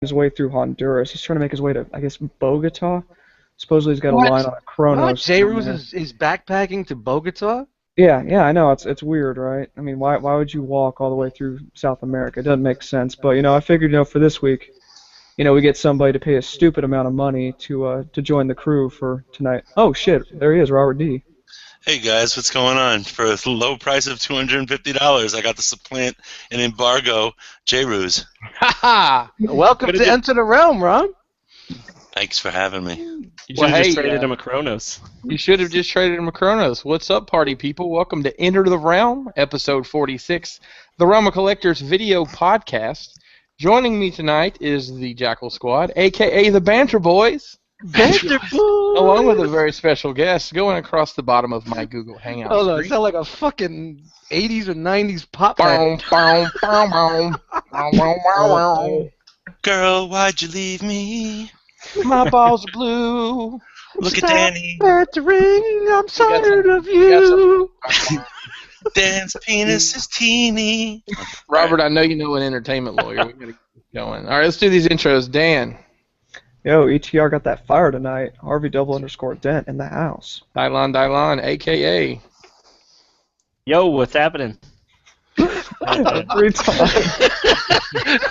his way through Honduras. He's trying to make his way to, I guess, Bogota. Supposedly he's got a What? line on a What? Kronos. J-Ruse is backpacking to Bogota? Yeah, I know. It's weird, right? I mean, why would you walk all the way through South America? It doesn't make sense. But, I figured, for this week, we get somebody to pay a stupid amount of money to join the crew for tonight. Oh, shit. There he is, Robert D. Hey guys, what's going on? For a low price of $250, I got to supplant and embargo J-Ruse. Ha! Welcome to Enter the Realm, Ron. Thanks for having me. You should have just traded him a Kronos. You should have just traded him a Kronos. What's up, party people? Welcome to Enter the Realm, episode 46, the Realm of Collectors video podcast. Joining me tonight is the Jackal Squad, a.k.a. the Banter Boys. Banter Boys! Along with a very special guest going across the bottom of my Google Hangout. Hold on, it sounds like a fucking 80s or 90s pop band. Girl, why'd you leave me? My balls are blue. Look at Danny. Battering, I'm tired of you. Dan's penis is teeny. Robert, I know you know an entertainment lawyer. We gotta get going. All right, let's do these intros. Dan. Yo, ETR got that fire tonight. Harvey_Dent in the house. Dylon, a.k.a. Yo, what's happening? 3 times.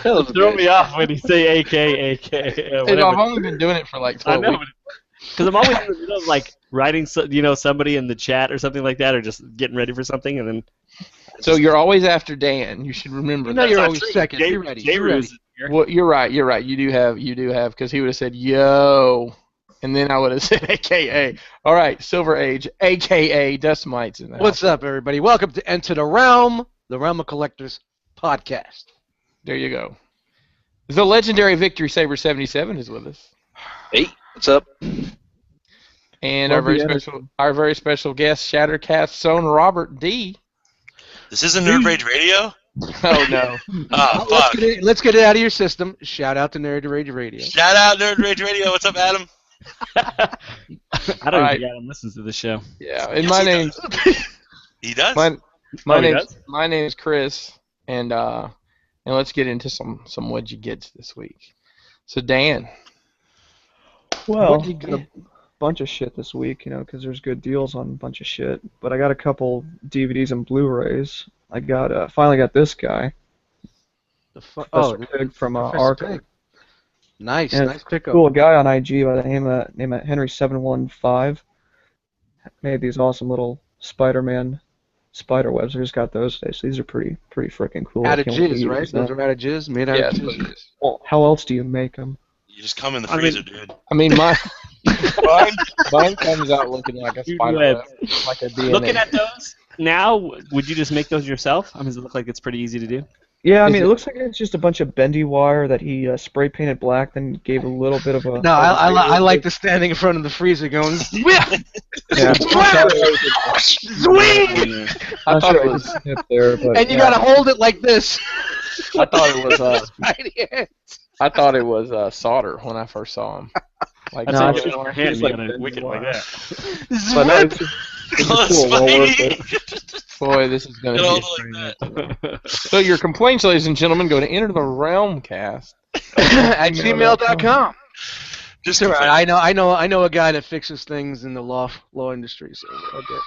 Throw me off when you say AK. I've only been doing it for like 12 weeks. Because I'm always in the middle of like writing, somebody in the chat or something like that, or just getting ready for something, and then. So you're always after Dan. You should remember. No, you're always second. You're ready. Well, you're right. You do have, because he would have said yo, and then I would have said AKA. All right, Silver Age, AKA Dust Mites in the house. What's up, everybody? Welcome to Enter the Realm, the Realm of Collectors podcast. There you go. The legendary Victory Saber 77 is with us. Hey, what's up? And our very special guest, Shattered Cast Son Robert D. This isn't Nerd Rage Radio? Oh no. Oh, fuck. Let's get it out of your system. Shout out to Nerd Rage Radio. Shout out Nerd Rage Radio. What's up, Adam? I don't think Adam listens to the show. Yeah, and my name. He does. My name is Chris, and let's get into some what you get this week. So Dan. Well, I got a bunch of shit this week, because there's good deals on a bunch of shit. But I got a couple DVDs and Blu-rays. I finally got this guy. Professor Pig from Arkham. Nice pickup. Cool guy on IG by the name of Henry715. Made these awesome little Spider-Man spider webs. I just got those today, so these are pretty freaking cool. Out of jizz, right? Those are out of jizz, made out of jizz. Well, how else do you make them? You just come in the freezer, dude. I mean, mine comes out looking like a spider web, like a DNA. Looking at those now, would you just make those yourself? Does it look like it's pretty easy to do? Yeah, I mean, it looks like it's just a bunch of bendy wire that he spray painted black, then gave a little bit of a. No, I like the standing in front of the freezer going. Yeah. Swing! I thought it was there, but, and you gotta hold it like this. I thought it was solder when I first saw him. Like, no, it's just your hand. You gotta wick it like that. But no, it's cool. Well worth it. Boy, this is gonna be So your complaints, ladies and gentlemen, go to Enter the Realm cast at gmail.com. Just right. I know a guy that fixes things in the law industry. So okay.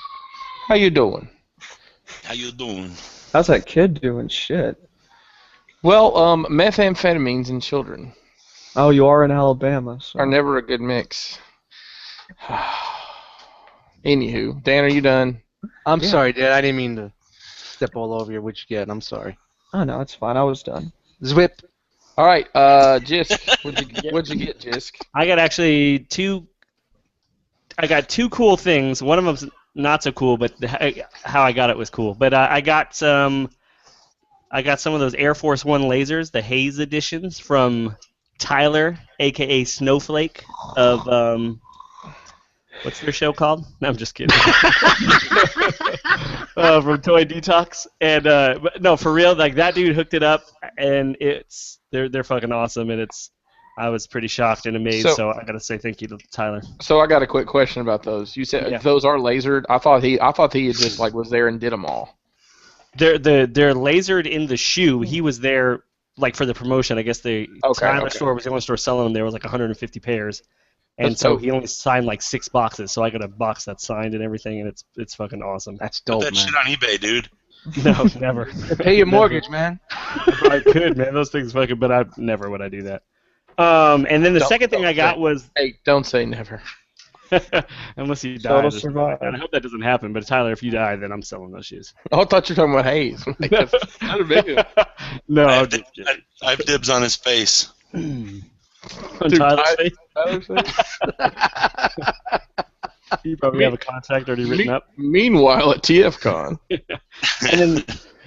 How you doing? How's that kid doing? Shit. Well, methamphetamines in children. Oh, you are in Alabama. So. Are never a good mix. Anywho, Dan, are you done? I'm sorry, Dad. I didn't mean to step all over your witch get. I'm sorry. Oh, no, it's fine. I was done. Zwip. All right, Jisk. What'd you get, Jisk? I got actually two cool things. One of them's not so cool, but how I got it was cool. But I got some of those Air Force One lasers, the Haze editions from Tyler, a.k.a. Snowflake of what's their show called? No, I'm just kidding. From Toy Detox, and but no, for real, like that dude hooked it up, and they're fucking awesome, and I was pretty shocked and amazed, so I gotta say thank you to Tyler. So I got a quick question about those. You said those are lasered. I thought he had just was there and did them all. They're lasered in the shoe. He was there like for the promotion. I guess the Tyler store was the only store selling them. There was like 150 pairs, and That's so dope. he only signed like 6 boxes. So I got a box that's signed and everything, and it's fucking awesome. That's Put dope, that man. shit on eBay, dude. No, never. Pay your mortgage, man. I could, man. Those things fucking, but I never would I do that. And then the second thing I got was Hey, don't say never. unless you So die. to survive. And I hope that doesn't happen. But Tyler, if you die, then I'm selling those shoes. Oh, I thought you were talking about Hayes. Like, that's not a big one. No, I I'm have, just kidding. I have dibs on his face. On Dude, Tyler's face? Tyler's face? You probably have a contract already written up. Meanwhile, at TFCon. And then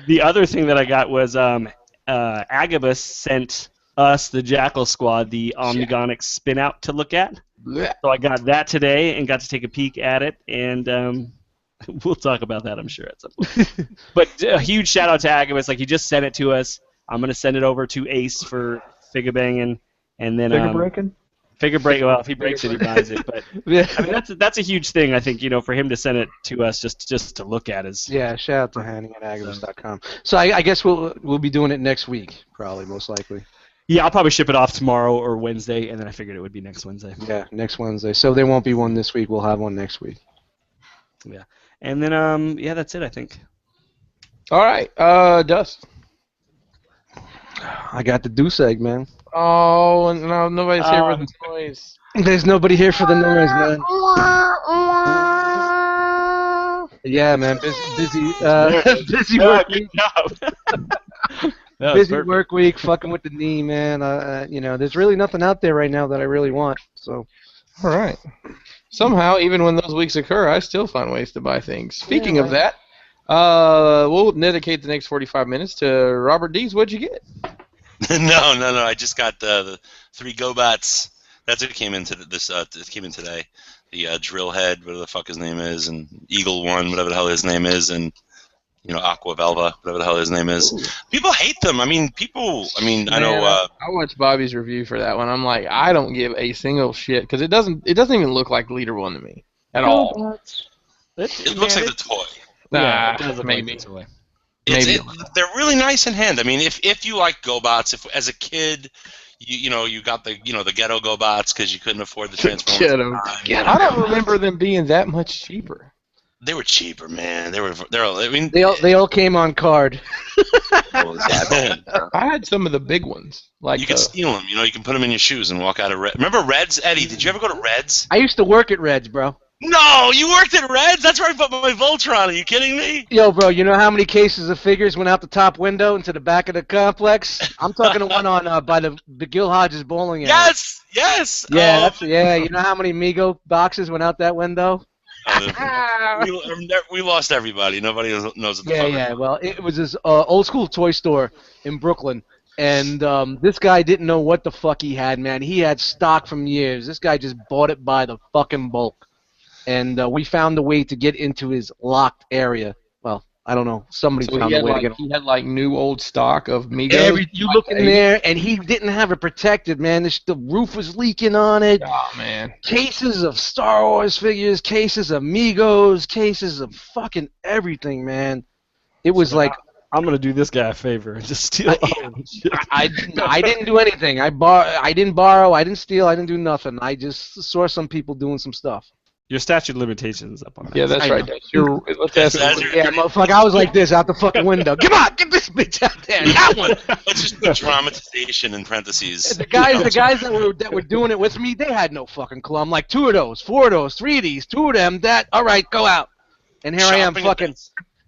the other thing that I got was Agabus sent us, the Jackal Squad, the Omnigonic spin out to look at. So I got that today and got to take a peek at it, and we'll talk about that, I'm sure, at some point. But a huge shout out to Agabus. Like, he just sent it to us. I'm going to send it over to Ace for figure banging, and then Figure breaking? figure break. Well, if he breaks it, he buys it. But I mean, that's a huge thing. I think, for him to send it to us just to look at is. Yeah, shout out to Hanning at Agabus.com. So I guess we'll be doing it next week, probably, most likely. Yeah, I'll probably ship it off tomorrow or Wednesday, and then I figured it would be next Wednesday. Yeah, next Wednesday. So there won't be one this week. We'll have one next week. Yeah, and then that's it, I think. All right, Dust. I got the Deuce egg, man. Oh, no, nobody's here for the noise. There's nobody here for the noise, man. Yeah, man, busy work week. Busy work week, fucking with the knee, man. There's really nothing out there right now that I really want. So, All right. Somehow, even when those weeks occur, I still find ways to buy things. Speaking of that, we'll dedicate the next 45 minutes to Robert Dees. What'd you get? No. I just got the 3 GoBots. That's what came into this. It came in today. The Drill Head, whatever the fuck his name is, and Eagle One, whatever the hell his name is, and Aqua Velva, whatever the hell his name is. Ooh. People hate them. I know. I watched Bobby's review for that one. I'm like, I don't give a single shit because it doesn't even look like Leader One to me at all. It looks like the toy. Nah, it does look maybe. like the toy. They're really nice in hand. I mean, if you like GoBots, if as a kid, you got the the ghetto GoBots because you couldn't afford the Transformers. I don't remember them being that much cheaper. They were cheaper, man. They all came on card. I had some of the big ones. Like you could steal them. You can put them in your shoes and walk out of Red. Remember Reds, Eddie? Did you ever go to Reds? I used to work at Reds, bro. No, you worked at Reds? That's where I put my Voltron. Are you kidding me? Yo, bro, you know how many cases of figures went out the top window into the back of the complex? I'm talking to one on by the Gil Hodges bowling alley. Yes. Yeah, you know how many Mego boxes went out that window? We lost everybody. Nobody knows what the fuck. Yeah. Well, it was this old school toy store in Brooklyn, and this guy didn't know what the fuck he had, man. He had stock from years. This guy just bought it by the fucking bulk, and we found a way to get into his locked area. Well, I don't know. Somebody found a way to get. He had like new old stock of Migos. You look in there, and he didn't have it protected, man. The roof was leaking on it. Oh man. Cases of Star Wars figures, cases of Migos, cases of fucking everything, man. It was like. I'm gonna do this guy a favor and just steal all of his shit. I didn't do anything. I didn't borrow. I didn't steal. I didn't do nothing. I just saw some people doing some stuff. Your statute of limitations up on that. Yeah, that's right. Motherfucker, I was like this out the fucking window. Come on, get this bitch out there. That one. Let's just put dramatization in parentheses. The guys that were doing it with me, they had no fucking clue. I'm like, 2 of those, 4 of those, 3 of these, 2 of them. That all right? Go out. And here I am, fucking.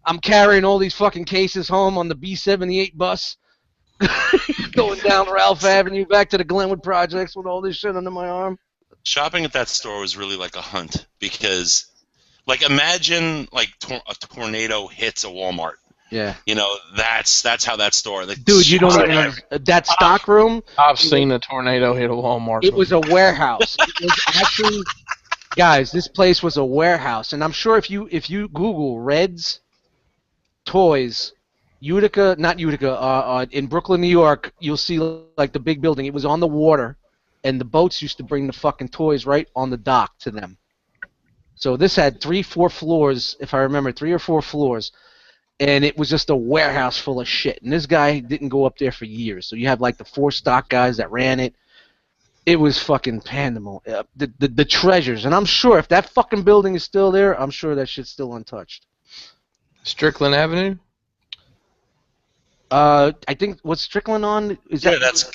I'm carrying all these fucking cases home on the B78 bus, going down Ralph Avenue back to the Glenwood Projects with all this shit under my arm. Shopping at that store was really like a hunt because, imagine a tornado hits a Walmart. Yeah. That's how that store. Dude, you don't even that stock room. I've seen a tornado hit a Walmart. It was a warehouse. It was actually, guys, this place was a warehouse, and I'm sure if you Google Reds Toys, not Utica, in Brooklyn, New York, you'll see like the big building. It was on the water. And the boats used to bring the fucking toys right on the dock to them. So this had 3-4 floors, if I remember, 3 or 4 floors. and it was just a warehouse full of shit. And this guy didn't go up there for years. So you have like the 4 stock guys that ran it. It was fucking pandemonium. The treasures, and I'm sure if that fucking building is still there, I'm sure that shit's still untouched. Strickland Avenue? I think what's Strickland on? That's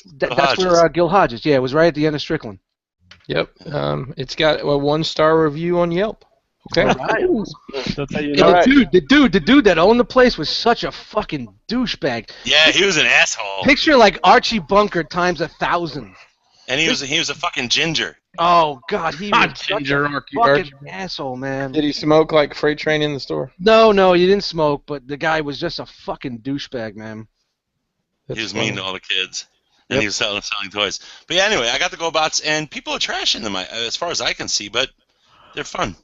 where Gil Hodges. Yeah, it was right at the end of Strickland. Yep. It's got a 1-star review on Yelp. Okay. All right. That's how you And know. the dude that owned the place was such a fucking douchebag. Yeah, he was an asshole. Picture like Archie Bunker times 1,000. And he was a fucking ginger. Oh God, he was Not such ginger, a Archie. fucking asshole, man. Did he smoke like freight train in the store? No, he didn't smoke, but the guy was just a fucking douchebag, man. That's He was funny. mean to all the kids. And he was selling toys. But yeah, anyway, I got the GoBots, and people are trashing them as far as I can see, but they're fun.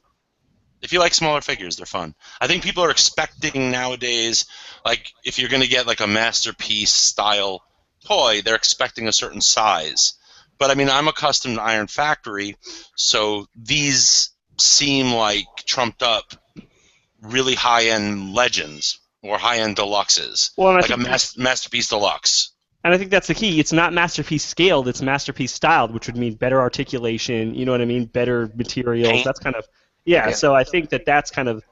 If you like smaller figures, they're fun. I think people are expecting nowadays, like, if you're going to get like a Masterpiece style toy, they're expecting a certain size. But I mean, I'm accustomed to Iron Factory, so these seem like trumped up, really high-end Legends or high-end Deluxes, Well, and I like a think Masterpiece Deluxe. And I think that's the key. It's not Masterpiece scaled, it's Masterpiece styled, which would mean better articulation, you know what I mean? Better materials. Paint. That's kind of, yeah, so I think that's kind of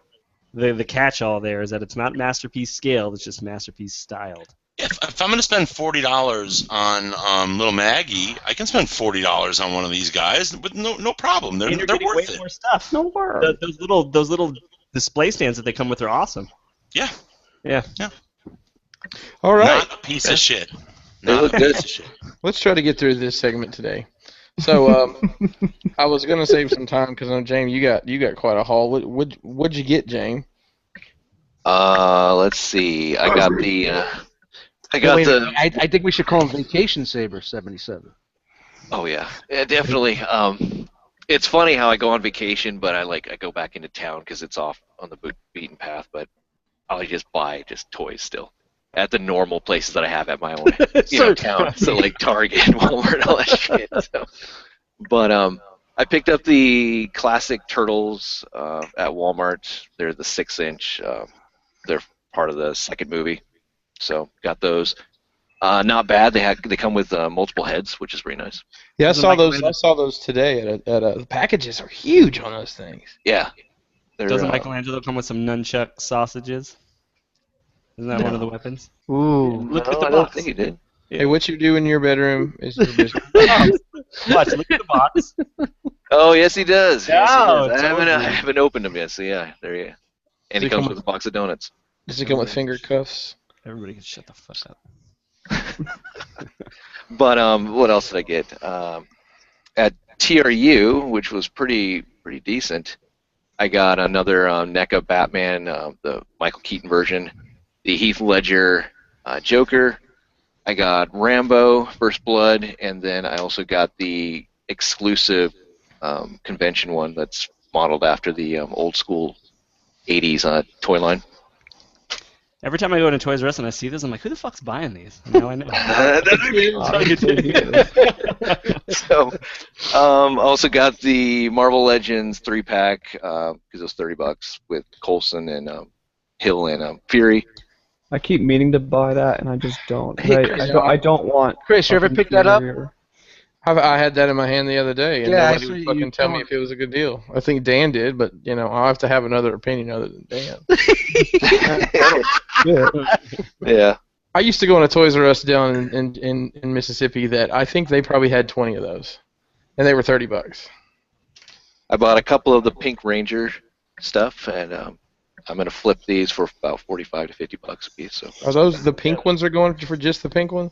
the catch-all there, is that it's not Masterpiece scaled, it's just Masterpiece styled. If I'm going to spend $40 on Little Maggie, I can spend $40 on one of these guys with no problem. They're And you're getting worth way it. more stuff. No worries. Those little display stands that they come with are awesome. Yeah. Yeah. All right. Not a piece of shit. They Not look a good. piece of shit. Let's try to get through this segment today. So I was gonna save some time because I know James, you got quite a haul. What'd you get, James? Let's see. I got the. I got Wait a the. minute, I think we should call him Vacation Saber 77. Oh yeah, definitely. It's funny how I go on vacation, but I go back into town because it's off on the beaten path. But I just buy toys still at the normal places that I have at my own town. So like Target, Walmart, and all that shit. So. But I picked up the classic Turtles at Walmart. They're the 6-inch. They're part of the second movie. So got those. Not bad. They come with multiple heads, which is pretty nice. Yeah, I Doesn't saw Michael those. I saw those today the packages are huge on those things. Yeah. Doesn't Michelangelo come with some nunchuck sausages? Isn't that one of the weapons? Ooh. Look at the I don't box. think he did. Hey, what you do in your bedroom is your business. Watch, look at the box. Oh yes, he does. Yes, he Oh, does. totally. I haven't opened them yet. So yeah, there you go. And he Does it comes come with a box of donuts. Does it come with finger cuffs? Everybody can shut the fuck up. But what else did I get? At TRU, which was pretty decent, I got another NECA Batman, the Michael Keaton version, the Heath Ledger Joker. I got Rambo, First Blood, and then I also got the exclusive convention one that's modeled after the old school 80s toy line. Every time I go into Toys R Us and I see this, I'm like, who the fuck's buying these? Now I know. So, also got the Marvel Legends 3-pack because it was $30 with Coulson and Hill and Fury. I keep meaning to buy that, and I just don't. Hey, I, Chris, I don't want. Chris, you ever fucking pick that up? Fury or- I had that in my hand the other day, and Yeah, I nobody saw would you fucking tell me telling- if it was a good deal. I think Dan did, but I'll have to have another opinion other than Dan. Yeah. Yeah. I used to go on a Toys R Us down in Mississippi that I think they probably had 20 of those, and they were $30. I bought a couple of the Pink Ranger stuff, and I'm going to flip these for about $45 to $50 a piece. So Are those the pink ones are going for just the pink one?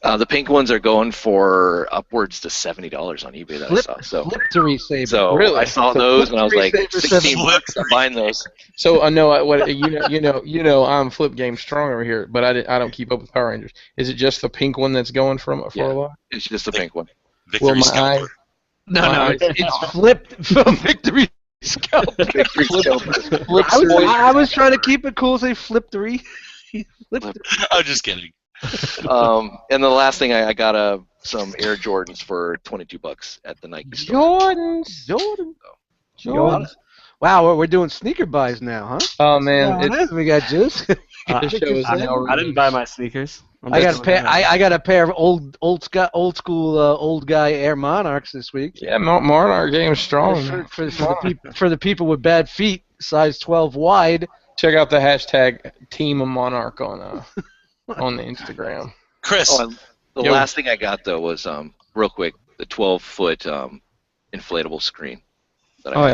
the pink ones are going for upwards to $70 on eBay that I saw. So, Fliptory Saber. so Really? I saw So those and I was Flip like, Saber $16. I'm buying those. So I know what I'm flip game strong over here, but I don't keep up with Power Rangers. Is it just the pink one that's going for Yeah. a lot? It's just the pink one. Victory my Scalper. eye- No, My it's flipped from Victory Scalp. Victory Scalper. I was trying to keep it cool, say Fliptory. I'm just kidding. And the last thing I got some Air Jordans for $22 at the Nike store. Jordans. Jordan. Wow, we're doing sneaker buys now, huh? Oh man, Yeah, we got juice. the show is I, now I didn't buy my sneakers. I got a pair. I got a pair of old school old guy Air Monarchs this week. Yeah, Monarch game's strong. For the people with bad feet, size 12 wide. Check out the hashtag Team of Monarch on the Instagram. Chris. Oh, the last thing I got though was real quick the 12-foot inflatable screen. That I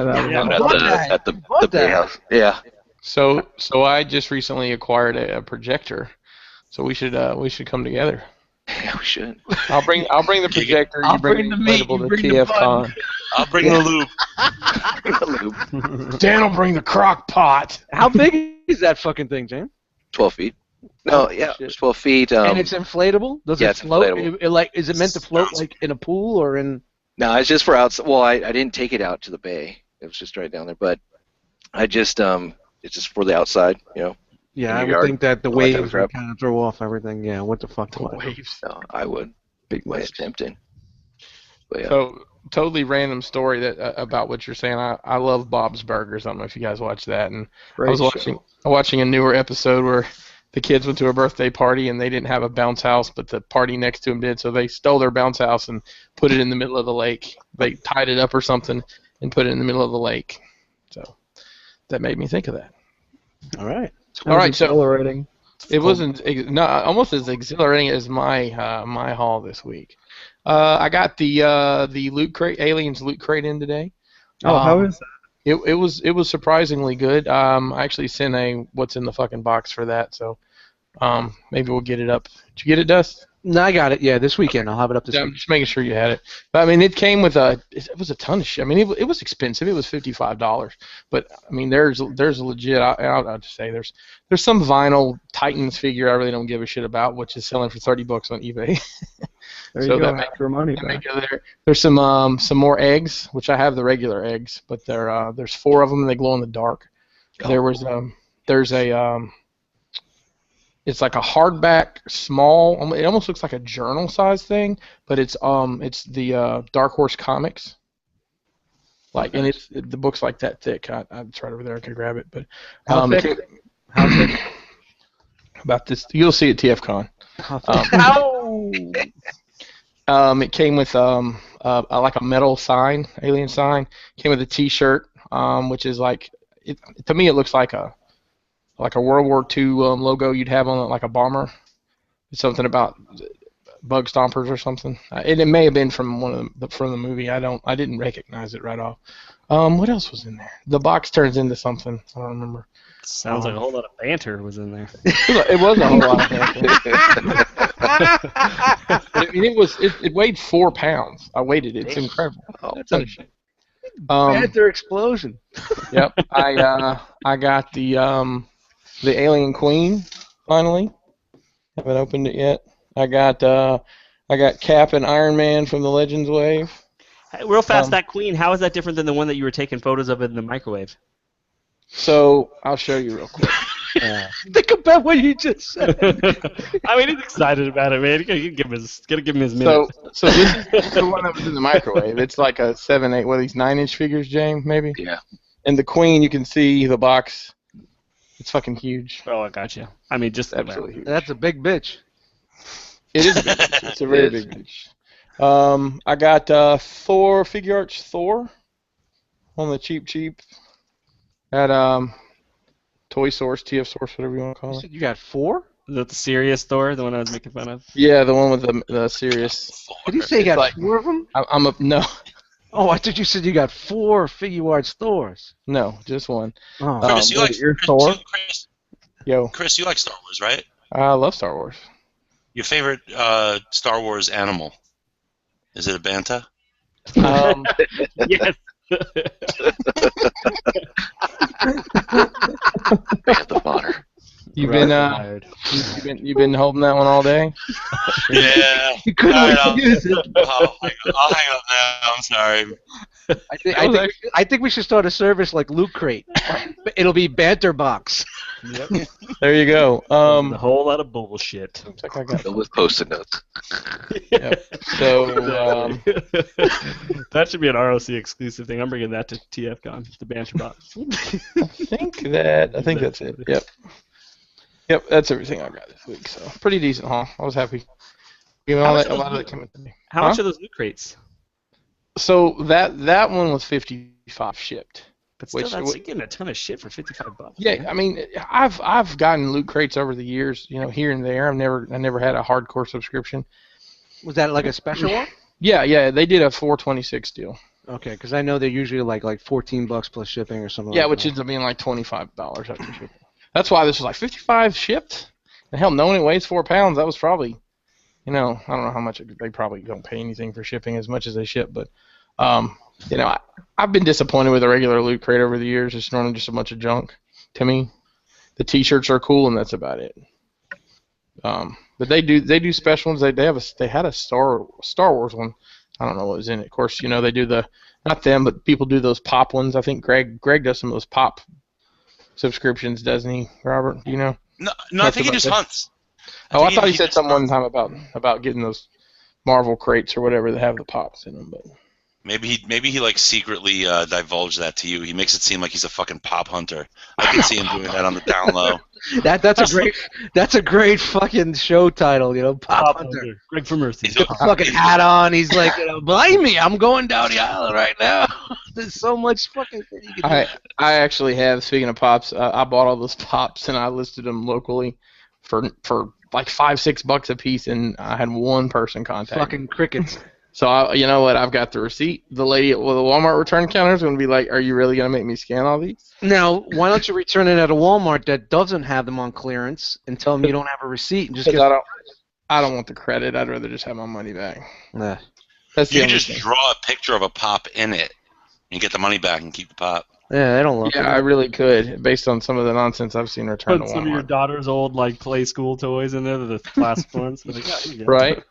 at the Bay House. Yeah. So I just recently acquired a projector, so we should come together. Yeah, we should. I'll bring the projector. I'll You bring the inflatable to TFCon. I'll bring the loop. Dan will bring the crock pot. How big is that fucking thing, James? 12 feet. No, yeah, it's 12 feet. And it's inflatable? Does it float? Inflatable. Is it meant to float like in a pool or in? No, it's just for outside. Well, I didn't take it out to the bay. It was just right down there. But I just it's just for the outside, you know. Yeah, I would think that the waves would kind of throw off everything. Yeah, what the fuck? The waves. No, I would. Big waves. It's tempting. But yeah. So totally random story that about what you're saying. I love Bob's Burgers. I don't know if you guys watch that. And I was watching a newer episode where the kids went to a birthday party and they didn't have a bounce house, but the party next to them did. So they stole their bounce house and put it in the middle of the lake. They tied it up or something and put it in the middle of the lake. So that made me think of that. All right. All right. So exhilarating. it wasn't almost as exhilarating as my haul this week. I got the loot crate, Aliens loot crate in today. Oh, how is that? It was surprisingly good. I actually sent a what's in the fucking box for that, so maybe we'll get it up. Did you get it, Dust? No, I got it. Yeah, this weekend. I'll have it up this week. I'm just making sure you had it. But I mean, it came with it was a ton of shit. I mean, it was expensive. It was $55. But I mean, there's a legit. I'll just say there's some vinyl Titans figure I really don't give a shit about, which is selling for $30 on eBay. There you go. After money back. There's some more eggs, which I have the regular eggs, but there's 4 of them and they glow in the dark. It's like a hardback, small. It almost looks like a journal size thing, but it's the Dark Horse Comics. And the book's like that thick. It's right over there. I can grab it, but how thick? About this, you'll see at TFCon. It came with like a metal sign, alien sign. Came with a T-shirt, which is to me it looks like a World War II logo you'd have on like a bomber. It's something about bug stompers or something. It may have been from from the movie. I didn't recognize it right off. What else was in there? The box turns into something. I don't remember. Sounds like a whole lot of banter was in there. It was a whole lot of banter. It weighed 4 pounds. I weighed it. It's incredible. That's a banter explosion. Yep. I got the Alien Queen finally. Haven't opened it yet. I got Cap and Iron Man from the Legends wave. Hey, real fast, that Queen. How is that different than the one that you were taking photos of in the microwave? So I'll show you real quick. Think about what you just said. I mean, he's excited about it, man. You gotta give him his minute. So this is the one that was in the microwave. It's like a 7, 8, these 9-inch figures, James, maybe? Yeah. And the Queen, you can see the box. It's fucking huge. Oh, I got you. I mean, just absolutely huge. That's a big bitch. It is a big bitch. It's a very big bitch. I got Thor, Figure Arts Thor on the cheap at Toy Source, TF Source, whatever you want to call it. You got 4? Is that the serious Thor, the one I was making fun of? Yeah, the one with the serious. Did you say you got 4 of them? No. Oh, I thought you said you got 4 Figure Arts Thors. No, just one. Oh. Chris, you like Thor? Chris, you like Star Wars, right? I love Star Wars. Your favorite Star Wars animal? Is it a banta? Yes. Bantha fodder. You've been holding that one all day. Yeah. You couldn't use it. I'll hang up now. I'm sorry. I think we should start a service like Loot Crate. It'll be Banter Box. Yep. There you go. A whole lot of bullshit. Looks like I got. Filled with post-it notes. Yep. So That should be an ROC exclusive thing. I'm bringing that to TFCon, the Banter Box. I think that's it. Yep. Yep, that's everything I got this week. So pretty decent haul. I was happy. Even all that, a lot of that came in today. How much are those loot crates? So that one was 55 shipped. But still, that's getting a ton of shit for $55. Yeah, man. I mean, I've gotten loot crates over the years, here and there. I never had a hardcore subscription. Was that like a special one? Yeah, they did a 426 deal. Okay, because I know they're usually like $14 plus shipping or something. Yeah, like which that. ends up being like $25 after shipping. That's why this was like 55 shipped. And hell, knowing it weighs 4 pounds, that was probably, I don't know how much they probably don't pay anything for shipping as much as they ship, but I've been disappointed with the regular loot crate over the years. It's normally just a bunch of junk to me. The T-shirts are cool, and that's about it. But they do special ones. They had a Star Wars one. I don't know what was in it. Of course, they do not them, but people do those pop ones. I think Greg does some of those pop subscriptions, doesn't he, Robert? Do you know? No, I think he just hunts. I thought he said something one time about getting those Marvel crates or whatever that have the pops in them, but. Maybe he like secretly divulged that to you. He makes it seem like he's a fucking pop hunter. I can see him doing that on the down low. That's a great fucking show title, Pop Hunter. Greg for Mercy. He's Got the fucking hat on. He's like, blame me, I'm going down the aisle right now. There's so much fucking thing you can do. I actually have. Speaking of pops, I bought all those pops and I listed them locally for like $5-6 a piece, and I had one person contact. Fucking crickets. So you know what? I've got the receipt. The lady at the Walmart return counter is going to be like, "Are you really going to make me scan all these?" Now, why don't you return it at a Walmart that doesn't have them on clearance and tell them you don't have a receipt and just get. I don't want the credit. I'd rather just have my money back. Nah. That's the You only just thing. draw a picture of a pop in it, and you get the money back and keep the pop. Yeah, they don't look. Yeah, I really could, based on some of the nonsense I've seen returned Put to some of your Walmart. daughter's old play school toys in there, the plastic ones. Like, yeah, you go. Right?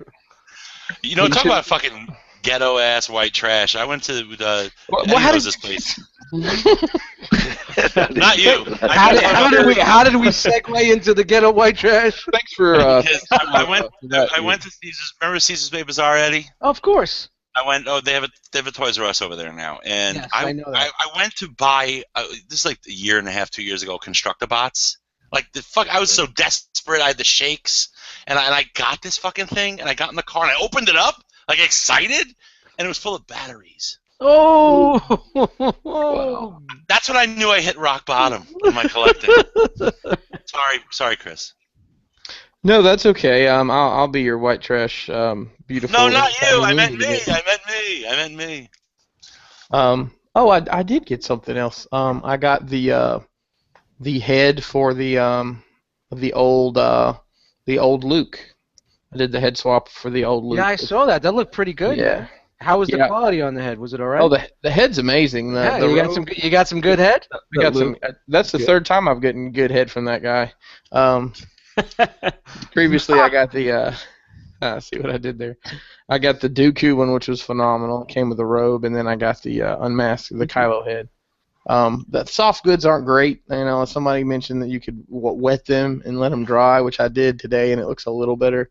Talk about fucking ghetto ass white trash. I went to Well, how knows did- this place. Not you. How did we segue into the ghetto white trash? Thanks for. Because I went to Caesar's. Remember Caesar's Bay Bazaar, Eddie? Of course. I went. Oh, they have a Toys R Us over there now, and Yes, I know that. I went to buy. This is like a year and a half, 2 years ago. Constructabots. Like the fuck, I was so desperate. I had the shakes, and I got this fucking thing, and I got in the car and I opened it up, like excited, and it was full of batteries. Oh. That's when I knew I hit rock bottom in my collecting. Sorry, Chris. No, that's okay. I'll be your white trash. Beautiful. No, not you. I anytime meant you me. need it. I meant me. Oh, I did get something else. I got the head for the old Luke. I did the head swap for the old Luke. Yeah, I saw that. That looked pretty good. Yeah. How was the Yeah. quality on the head? Was it all right? Oh, the head's amazing. Yeah, you got some good head. I got some. That's the third time I've gotten good head from that guy. Previously, I got the. See what I did there. I got the Dooku one, which was phenomenal. It came with a robe, and then I got the unmasked, the Kylo head. The soft goods aren't great. Somebody mentioned that you could wet them and let them dry, which I did today, and it looks a little better.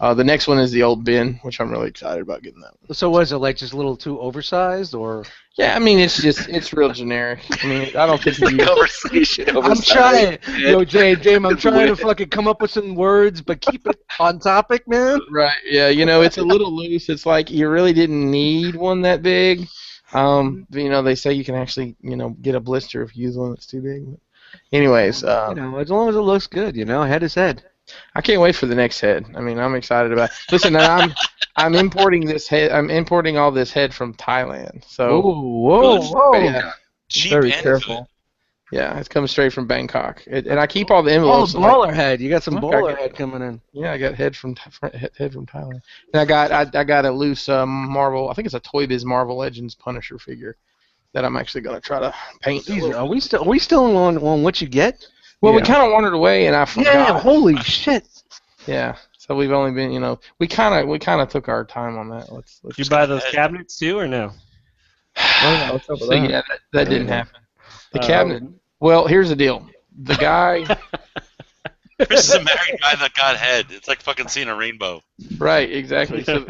The next one is the old bin, which I'm really excited about getting that one. So was it like just a little too oversized, or? Yeah, I mean it's real generic. I mean I don't think you. Conversation. I'm trying, James. I'm trying to fucking come up with some words, but keep it on topic, man. Right. Yeah. It's a little loose. It's like you really didn't need one that big. They say you can actually get a blister if you use one that's too big. But anyways, As long as it looks good, head is head. I can't wait for the next head. I mean, I'm excited about. Listen, I'm importing this head. I'm importing all this head from Thailand. So. Whoa. Yeah. Cheap Very and careful. Yeah, it's coming straight from Bangkok, and I keep all the Oh, envelopes. baller head. You got some Okay, baller good. head coming in. Yeah, I got head from Thailand. And I got a loose Marvel. I think it's a Toy Biz Marvel Legends Punisher figure that I'm actually gonna try to paint. Jeez, are we still on what you get? Well, we Yeah. kind of wandered away, and I forgot. Yeah, holy shit. Yeah. So we've only been, we kind of took our time on that. Let's Did you buy those cabinets too, or no? Oh, yeah, what's up with So that? yeah, that didn't happen. The cabinet. Well, here's the deal. the guy. Chris is a married guy that got head. It's like fucking seeing a rainbow. Right, exactly. So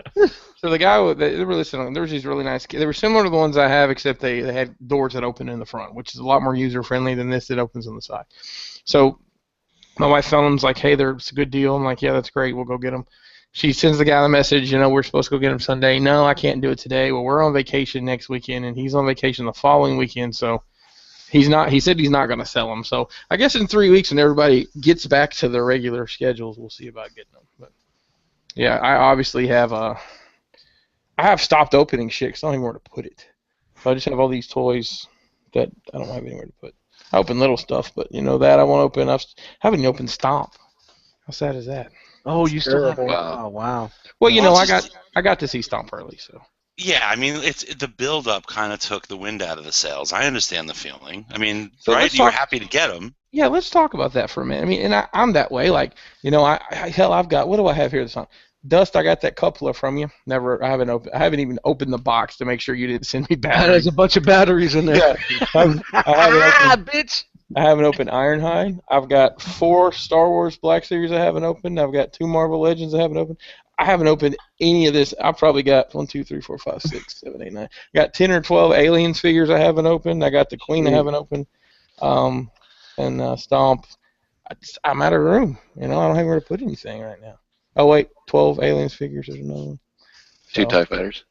the guy, they were listening. There was these really nice. They were similar to the ones I have, except they had doors that open in the front, which is a lot more user friendly than this that opens on the side. So my wife found them's like, hey, it's a good deal. I'm like, yeah, that's great. We'll go get them. She sends the guy the message, we're supposed to go get them Sunday. No, I can't do it today. Well, we're on vacation next weekend, and he's on vacation the following weekend, so he said he's not going to sell them. So I guess in 3 weeks when everybody gets back to their regular schedules, we'll see about getting them. But yeah, I obviously I have stopped opening shit because I don't even know where to put it. So I just have all these toys that I don't have anywhere to put. I open little stuff, but that I won't open. I haven't even opened Stomp. How sad is that? Oh, you still have? Wow. Oh, wow. Well, I got to see Stomp early, so. Yeah, I mean, the build-up kind of took the wind out of the sails. I understand the feeling. I mean, So right? let's You were talk- happy to get them. Yeah, let's talk about that for a minute. I mean, and I'm that way. Like, hell, I've got, what do I have here this time? Dust, I got that coupler from you. I haven't even opened the box to make sure you didn't send me batteries. There's a bunch of batteries in there. Yeah, I haven't opened, Bitch. I haven't opened Ironhide. I've got 4 Star Wars Black Series I haven't opened. I've got 2 Marvel Legends I haven't opened. I haven't opened any of this. I've probably got 1, 2, 3, 4, 5, 6, 7, 8, 9. I got 10 or 12 Aliens figures I haven't opened. I got the Queen I haven't opened. And Stomp. I'm out of room. I don't have where to put anything right now. Oh wait, 12 Aliens figures. There's another one. 2 TIE fighters.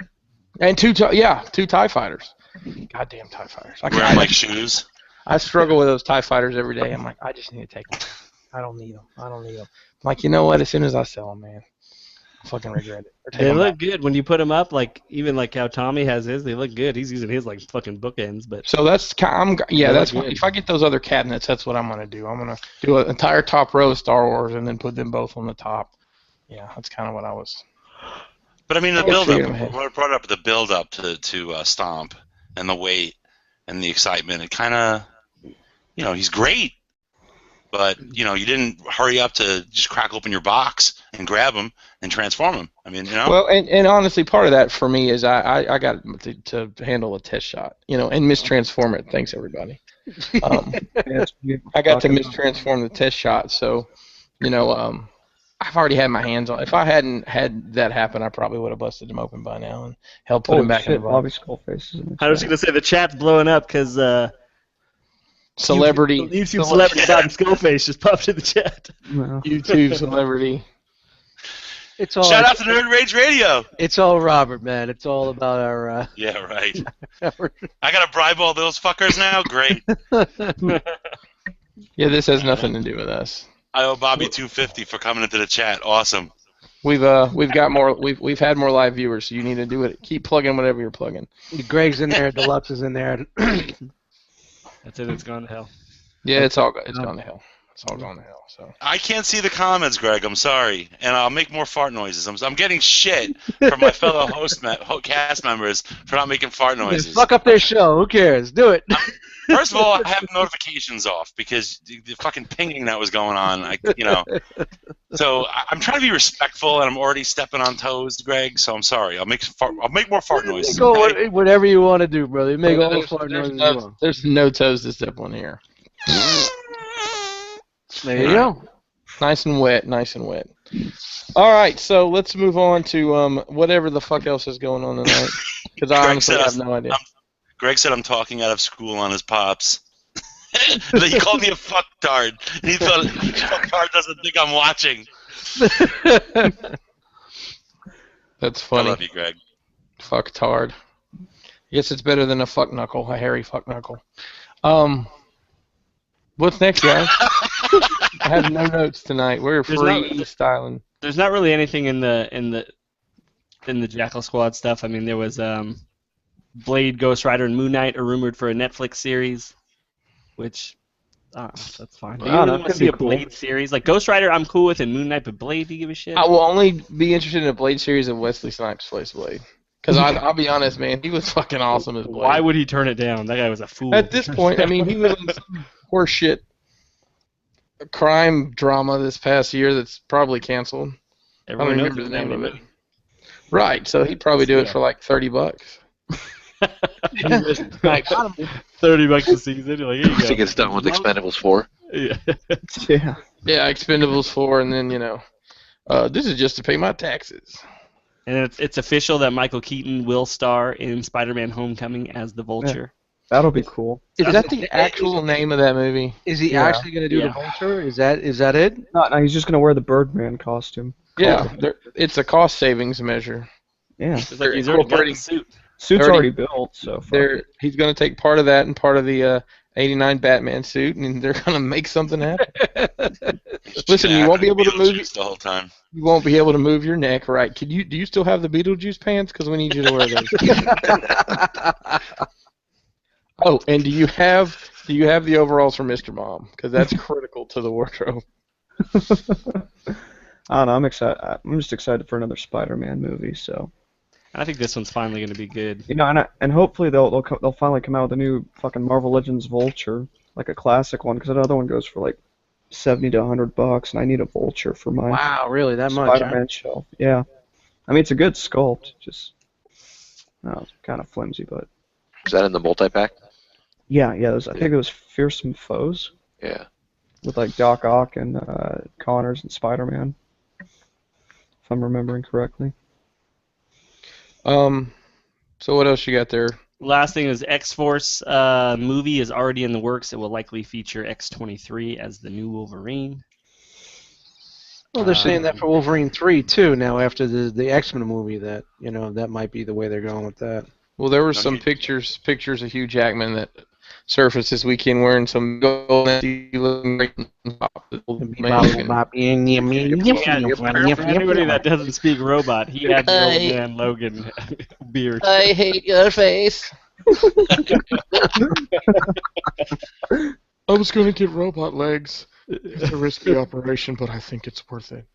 And 2 TIE fighters. Goddamn TIE fighters. Wearing like shoes. I struggle with those TIE fighters every day. I'm like, I just need to take them. I don't need them. I'm like, you know what? As soon as I sell them, man, I fucking regret it. Or take They them look back. good when you put them up. Like even like how Tommy has his, they look good. He's using his like fucking bookends, but So that's They that's look good. if I get those other cabinets, that's what I'm gonna do. I'm gonna do an entire top row of Star Wars and then put them both on the top. Yeah, that's kind of what I was. But I mean, the Let's build-up. figure 'em ahead. What brought up the build-up to Stomp and the weight and the excitement. It kind of, he's great, but you didn't hurry up to just crack open your box and grab him and transform him. I mean, Well, and honestly, part of that for me is I got to handle a test shot, and mistransform it. Thanks, everybody. I got to mistransform the test shot, so, I've already had my hands on. If I hadn't had that happen, I probably would have busted them open by now and helped put them back in the box. Bobby Skullface is in the I was chat. gonna say the chat's blowing up because Celebrity. YouTube celebrity Bobby Skullface just popped in the chat. Well, YouTube celebrity. It's all. shout out to Nerd Rage Radio. It's all Robert, man. It's all about our. Yeah, right. I gotta bribe all those fuckers now. Great. Yeah, this has nothing to do with us. I owe Bobby $250 for coming into the chat. Awesome. We've got more. We've had more live viewers, so you need to do it. Keep plugging whatever you're plugging. Greg's in there. Deluxe is in there. That's it. It's gone to hell. Yeah, it's gone to hell. It's all gone to hell. So. I can't see the comments, Greg. I'm sorry, and I'll make more fart noises. I'm getting shit from my fellow cast members for not making fart noises. Fuck up their show. Who cares? Do it. First of all, I have notifications off because the fucking pinging that was going on. So I'm trying to be respectful, and I'm already stepping on toes, Greg. So I'm sorry. I'll make more fart noises. Go Okay? whatever you want to do, brother. You make all the fart noises you want. There's no toes to step on here. There you go. Nice and wet. All right, so let's move on to whatever the fuck else is going on tonight, because I honestly have no idea. Greg said I'm talking out of school on his pops. He called me a fucktard. And he thought fucktard doesn't think I'm watching. That's I funny. love you, Greg. Fucktard. I guess it's better than a fuck knuckle, a hairy fuck knuckle. What's next, guys? I have no notes tonight. We're freestyling. There's not really anything in the Jackal Squad stuff. I mean, there was Blade, Ghost Rider, and Moon Knight are rumored for a Netflix series, which that's fine. Do you Wow, really that want to could see be a cool. Blade series? Like Ghost Rider, I'm cool with, and Moon Knight, but Blade, do you give a shit? I will only be interested in a Blade series if Wesley Snipes plays Blade. Because I'll be honest, man, he was fucking awesome as Blade. Why would he turn it down? That guy was a fool. At this point, I mean, he was in some horseshit crime drama this past year that's probably canceled. Everyone knows remember his the name name of it. Right, so he'd probably do it for like $30. $30 a season. You're like, here you Once he go. gets done with Expendables 4. Yeah. Yeah. Yeah, Expendables 4, and then this is just to pay my taxes. And it's official that Michael Keaton will star in Spider-Man: Homecoming as the Vulture. That'll be cool. Is that the actual name of that movie? Is he Yeah. actually going to do Yeah. the Vulture? Is that it? No, he's just gonna wear the Birdman costume. Yeah, it's a cost savings measure. Yeah. It's like he's already got the suit. Suit's Already- already built, so fuck it. He's going to take part of that and part of the '89 Batman suit, and they're going to make something happen. Listen, you won't be able to move. Beetlejuice the whole time. You won't be able to move your neck, right? Do you still have the Beetlejuice pants? Because we need you to wear those. Oh, and do you have the overalls for Mr. Mom? Because that's critical to the wardrobe. I don't know. I'm excited. I'm just excited for another Spider-Man movie. So I think this one's finally going to be good. and hopefully they'll finally come out with a new fucking Marvel Legends Vulture, like a classic one, because that other one goes for like $70 to $100, and I need a Vulture for my Wow, really? That much? Spider-Man shelf. Yeah, I mean it's a good sculpt, just it's kind of flimsy, but Is that in the multi-pack? yeah. I think it was Fearsome Foes Yeah. with like Doc Ock and Connors and Spider-Man, if I'm remembering correctly. So what else you got there? Last thing is X-Force movie is already in the works. It will likely feature X-23 as the new Wolverine. Well, they're saying that for Wolverine 3 too. Now after the X-Men movie, that that might be the way they're going with that. Well, there were some pictures of Hugh Jackman that surfaced this weekend wearing some gold looking great. For anybody that doesn't speak robot, he had the old man Logan beard. I hate your face. I was going to get robot legs. It's a risky operation, but I think it's worth it.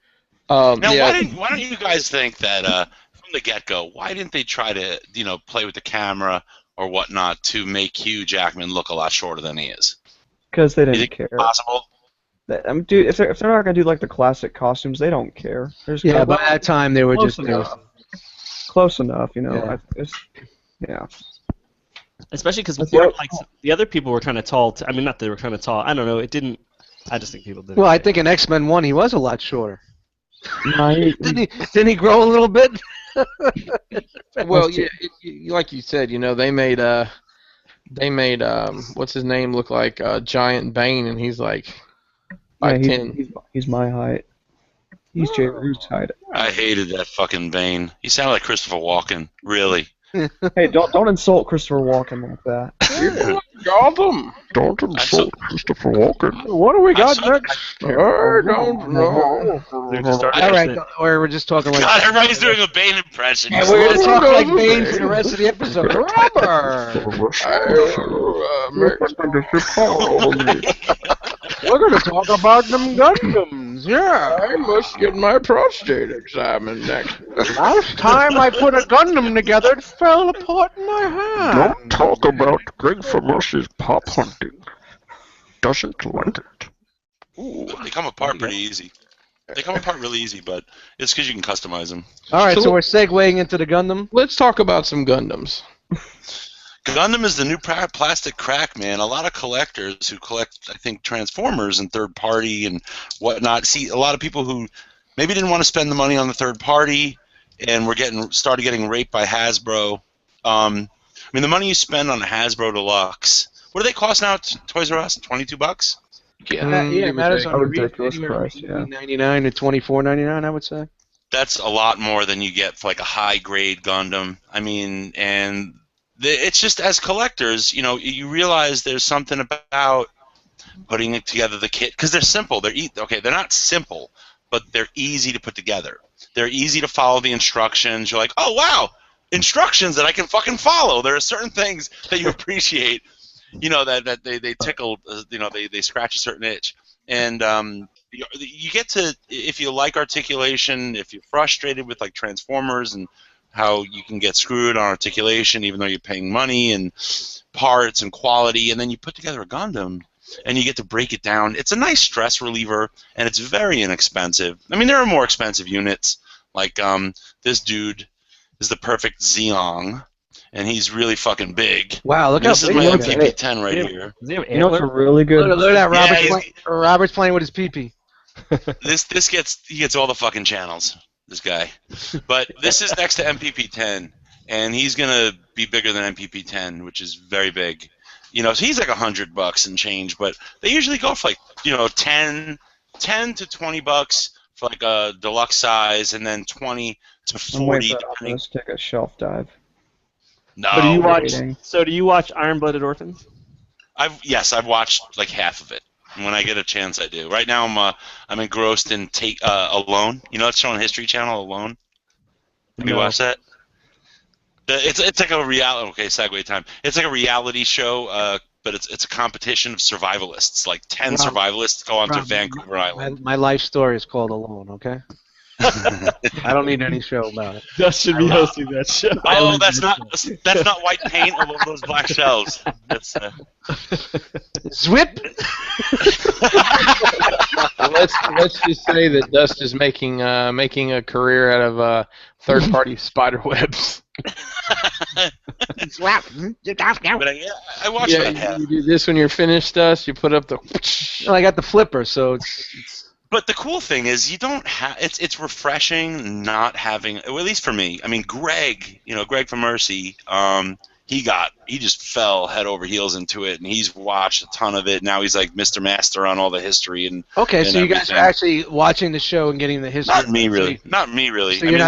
Now, why don't you guys think that from the get-go, why didn't they try to, play with the camera or whatnot to make Hugh Jackman look a lot shorter than he is? Because they You didn't think care. it's possible? Dude, if they're not gonna do like the classic costumes, they don't care. They're just Yeah, gonna- by that time they were close just enough. Close enough, Yeah. Yeah. Especially because That's what- the other people were kind of tall. I mean, not they were kind of tall. I don't know. It didn't. I just think people didn't. Well, I think in X-Men 1 he was a lot shorter. No, Didn't he grow a little bit? Well, yeah, like you said, they made what's his name look like Giant Bane, and he's like 5'10". he's my height. He's Jay Root's height. I hated that fucking Bane. He sounded like Christopher Walken, really. Hey, don't insult Christopher Walken like that. Gotham. Don't insult Christopher Walken. What do we got next? I don't know. They're just starting All to right, say- or we're just talking like. God, everybody's doing a Bane impression. Yeah, we're gonna talk like Bane for the rest of the episode. We're gonna talk about them Gundams. Yeah. I must get my prostate examined next. Last time I put a Gundam together, it fell apart in my hand. Don't talk about Greg Famos's pop hunting. Doesn't like it. They come apart pretty easy. They come apart really easy, but it's because you can customize them. All right, So- so we're segueing into the Gundam. Let's talk about some Gundams. Gundam is the new plastic crack, man. A lot of collectors who collect, I think, Transformers and third party and whatnot. See, a lot of people who maybe didn't want to spend the money on the third party and were started getting raped by Hasbro. I mean, the money you spend on a Hasbro Deluxe. What do they cost now at Toys R Us? $22? Yeah. Yeah, give or that is take. on A ridiculous price, yeah. $19.99 to $24.99, I would say. That's a lot more than you get for like a high grade Gundam. I mean, and it's just as collectors, you realize there's something about putting it together the kit because they're simple. They're not simple, but they're easy to put together. They're easy to follow the instructions. You're like, oh wow, instructions that I can fucking follow. There are certain things that you appreciate, that they tickle, they scratch a certain itch, and you get to, if you like articulation, if you're frustrated with like Transformers and how you can get screwed on articulation even though you're paying money and parts and quality, and then you put together a Gundam and you get to break it down. It's a nice stress reliever, and it's very inexpensive. I mean, there are more expensive units, like this dude is the perfect Zeong, and he's really fucking big. Wow, look how This is big my he is. MP10 right here. Does he have You know what's a antlers? really good? Look at that, Yeah, Robert's playing with his pee-pee. He gets all the fucking channels. This guy, but this is next to MPP10, and he's gonna be bigger than MPP10, which is very big. You know, so he's like $100 and change, but they usually go for like 10 to $20 for like a deluxe size, and then 20 to I'm waiting 40 for that depending. Optimus to take a shelf dive. No, But do you watch? waiting. So do you watch Iron Blooded Orphans? I've watched like half of it. And when I get a chance, I do. Right now, I'm engrossed in Alone. You know, it's showing History Channel Alone. Have you No. watched that? It's like a reality. Okay, segue time. It's like a reality show, but it's a competition of survivalists. Like 10 Rob- survivalists go onto Rob, Vancouver Island. My life story is called Alone, okay? I don't need any show about it. Dust should be hosting that show. Oh, that's not white paint or one of those black shells. That's Zwip! Let's just say that Dust is making a career out of third-party spider webs. But I watched Yeah, that half. you do this when you're finished, Dust. You put up the. Well, I got the flipper, so it's But the cool thing is you don't have. It's refreshing not having. Well, at least for me. I mean, Greg from Mercy. He just fell head over heels into it, and he's watched a ton of it. Now he's like Mr. Master on all the history and. okay. and So you guys are everything. actually watching the show and getting the history. Not me really. Not me really. So you're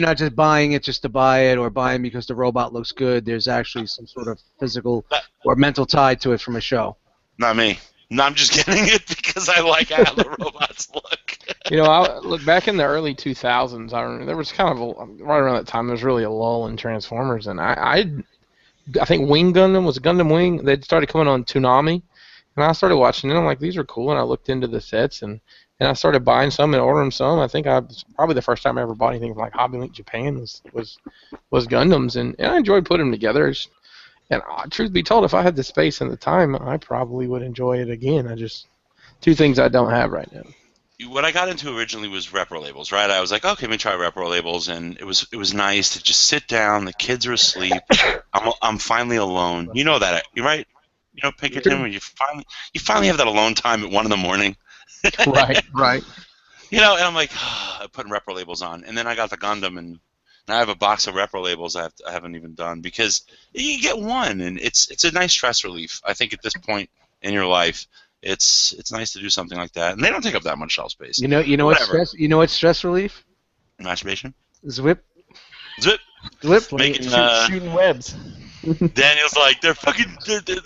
not just buying it just to buy it or buying because the robot looks good. There's actually some sort of physical or mental tie to it from a show. Not me. No, I'm just getting it because I like how the robots look. You know, I look back in the early 2000s. I remember there was kind of right around that time. There was really a lull in Transformers, and I think Wing Gundam was Gundam Wing. They started coming on Toonami, and I started watching it. I'm like, these are cool, and I looked into the sets, and I started buying some and ordering some. I think probably the first time I ever bought anything from like Hobby Link Japan was Gundams, and I enjoyed putting them together. And truth be told, if I had the space and the time, I probably would enjoy it again. Two things I don't have right now. What I got into originally was repro labels, right? I was like, okay, let me try repro labels, and it was nice to just sit down. The kids are asleep. I'm finally alone. You know that, right? You know, Pinkerton, when you finally have that alone time at 1 a.m. Right. You know, and I'm like, putting repro labels on, and then I got the Gundam, and now I have a box of repro labels I haven't even done because you get one, and it's a nice stress relief. I think at this point in your life, it's nice to do something like that, and they don't take up that much shelf space. You know what's stress relief? Masturbation. Zwip. Zip. Making, Shooting webs. Daniel's like, they're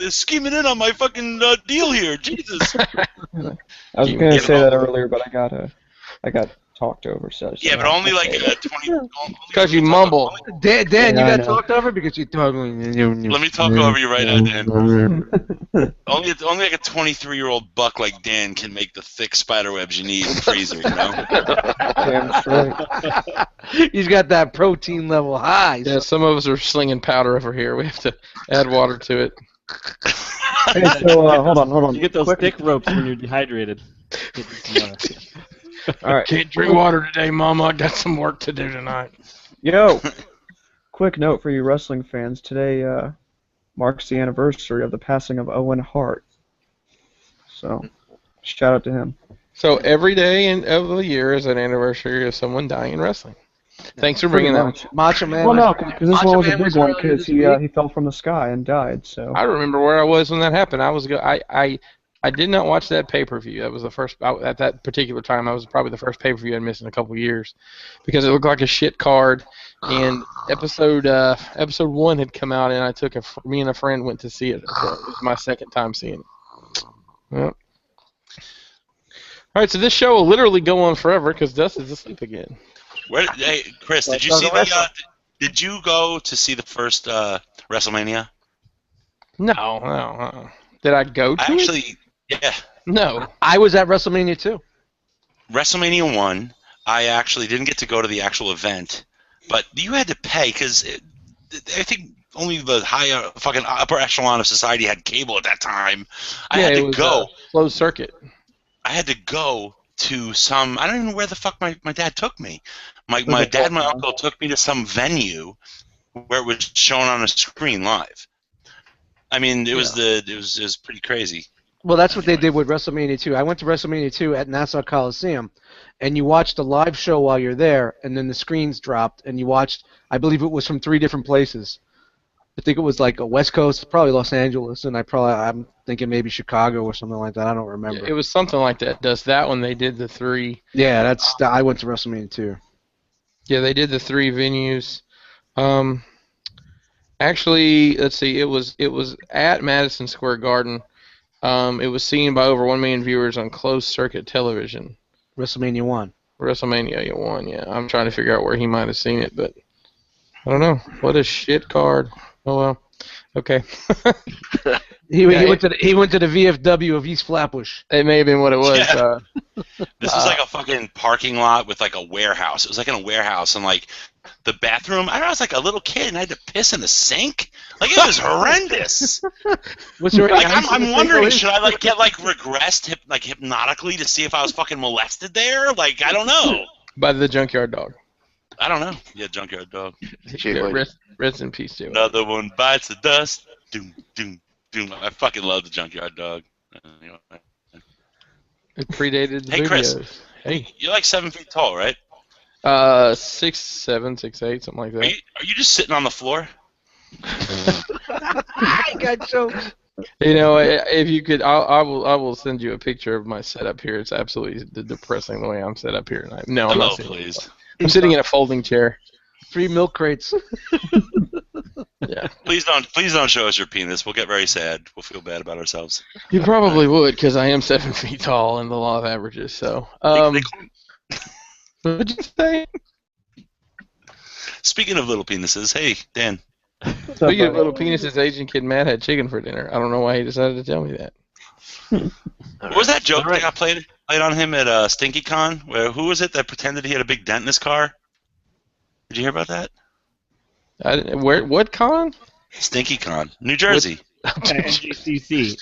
scheming in on my fucking deal here. Jesus. I was gonna say that earlier, but I got talked over. So Yeah, but only like 20. Because you mumble. Dan, Yeah, you I got know. talked over because you're talking. Let me talk over you right now, Dan. Only like a 23-year-old buck like Dan can make the thick spider webs you need in the freezer, you know? Damn straight. He's got that protein level high. Yeah, some of us are slinging powder over here. We have to add water to it. Hey, so hold on. You get those Quick- thick ropes when you're dehydrated. All right. Can't drink water today, Mama. I got some work to do tonight. Yo, quick note for you wrestling fans. Today marks the anniversary of the passing of Owen Hart. So, shout out to him. So every day of the year is an anniversary of someone dying in wrestling. Thanks for bringing that up. Macho Man. Well, no, because this Macho one was a Man big was one earlier because this he fell from the sky and died. So. I remember where I was when that happened. I did not watch that pay-per-view. That was the first at that particular time. I was probably the first pay-per-view I'd missed in a couple of years because it looked like a shit card. And episode 1 had come out, and me and a friend went to see it. It was my second time seeing it. Yep. All right, so this show will literally go on forever because Dust is asleep again. Hey, Chris, did you see did you go to see the first WrestleMania? No. Did I go to it? Yeah. No. I was at WrestleMania too. WrestleMania 1, I actually didn't get to go to the actual event, but you had to pay because I think only the higher fucking upper echelon of society had cable at that time. I had to go. Closed circuit. I had to go to some. I don't even know where the fuck my dad took me. My dad and my uncle took me to some venue where it was shown on a screen live. I mean, it was pretty crazy. Well, that's what they did with WrestleMania 2. I went to WrestleMania 2 at Nassau Coliseum, and you watched the live show while you're there, and then the screens dropped, and you watched, I believe it was from 3 different places. I think it was like a West Coast, probably Los Angeles, and I'm thinking maybe Chicago or something like that. I don't remember. It was something like that. Does that one? They did the 3. Yeah, I went to WrestleMania 2. Yeah, they did the 3 venues. Actually, let's see. It was at Madison Square Garden. It was seen by over 1 million viewers on closed circuit television. WrestleMania 1. WrestleMania 1. Yeah, I'm trying to figure out where he might have seen it, but I don't know. What a shit card. Oh well. Okay. He went to the VFW of East Flatbush. It may have been what it was. Yeah. This was like a fucking parking lot with like a warehouse. It was like in a warehouse, and like the bathroom. I don't know, I was like a little kid and I had to piss in the sink. Like, it was horrendous. Like, I'm wondering, should I like get like regressed hypnotically to see if I was fucking molested there? Like, I don't know. By the Junkyard Dog. I don't know. Yeah, Junkyard Dog. Yeah, rest in peace, too. Another one bites the dust. Doom, doom, doom. I fucking love the Junkyard Dog. Anyway. It predated the Hey, videos. Chris. Hey. You're like 7 feet tall, right? 6'7", 6'8", something like that. Are you just sitting on the floor? I got jokes. You know, if you could, I will send you a picture of my setup here. It's absolutely depressing the way I'm set up here. No, I'm not sitting. Please. I'm sitting in a folding chair. 3 milk crates. Yeah. Please don't show us your penis. We'll get very sad. We'll feel bad about ourselves. You probably would, because I am 7 feet tall in the law of averages. So. What did you say? Speaking of little penises, hey Dan. Speaking of little penises, Asian kid Matt had chicken for dinner. I don't know why he decided to tell me that. What was that joke that got played on him at Stinky Con? Where who was it that pretended he had a big dent in his car? Did you hear about that? What con? Stinky Con, New Jersey. NGCC.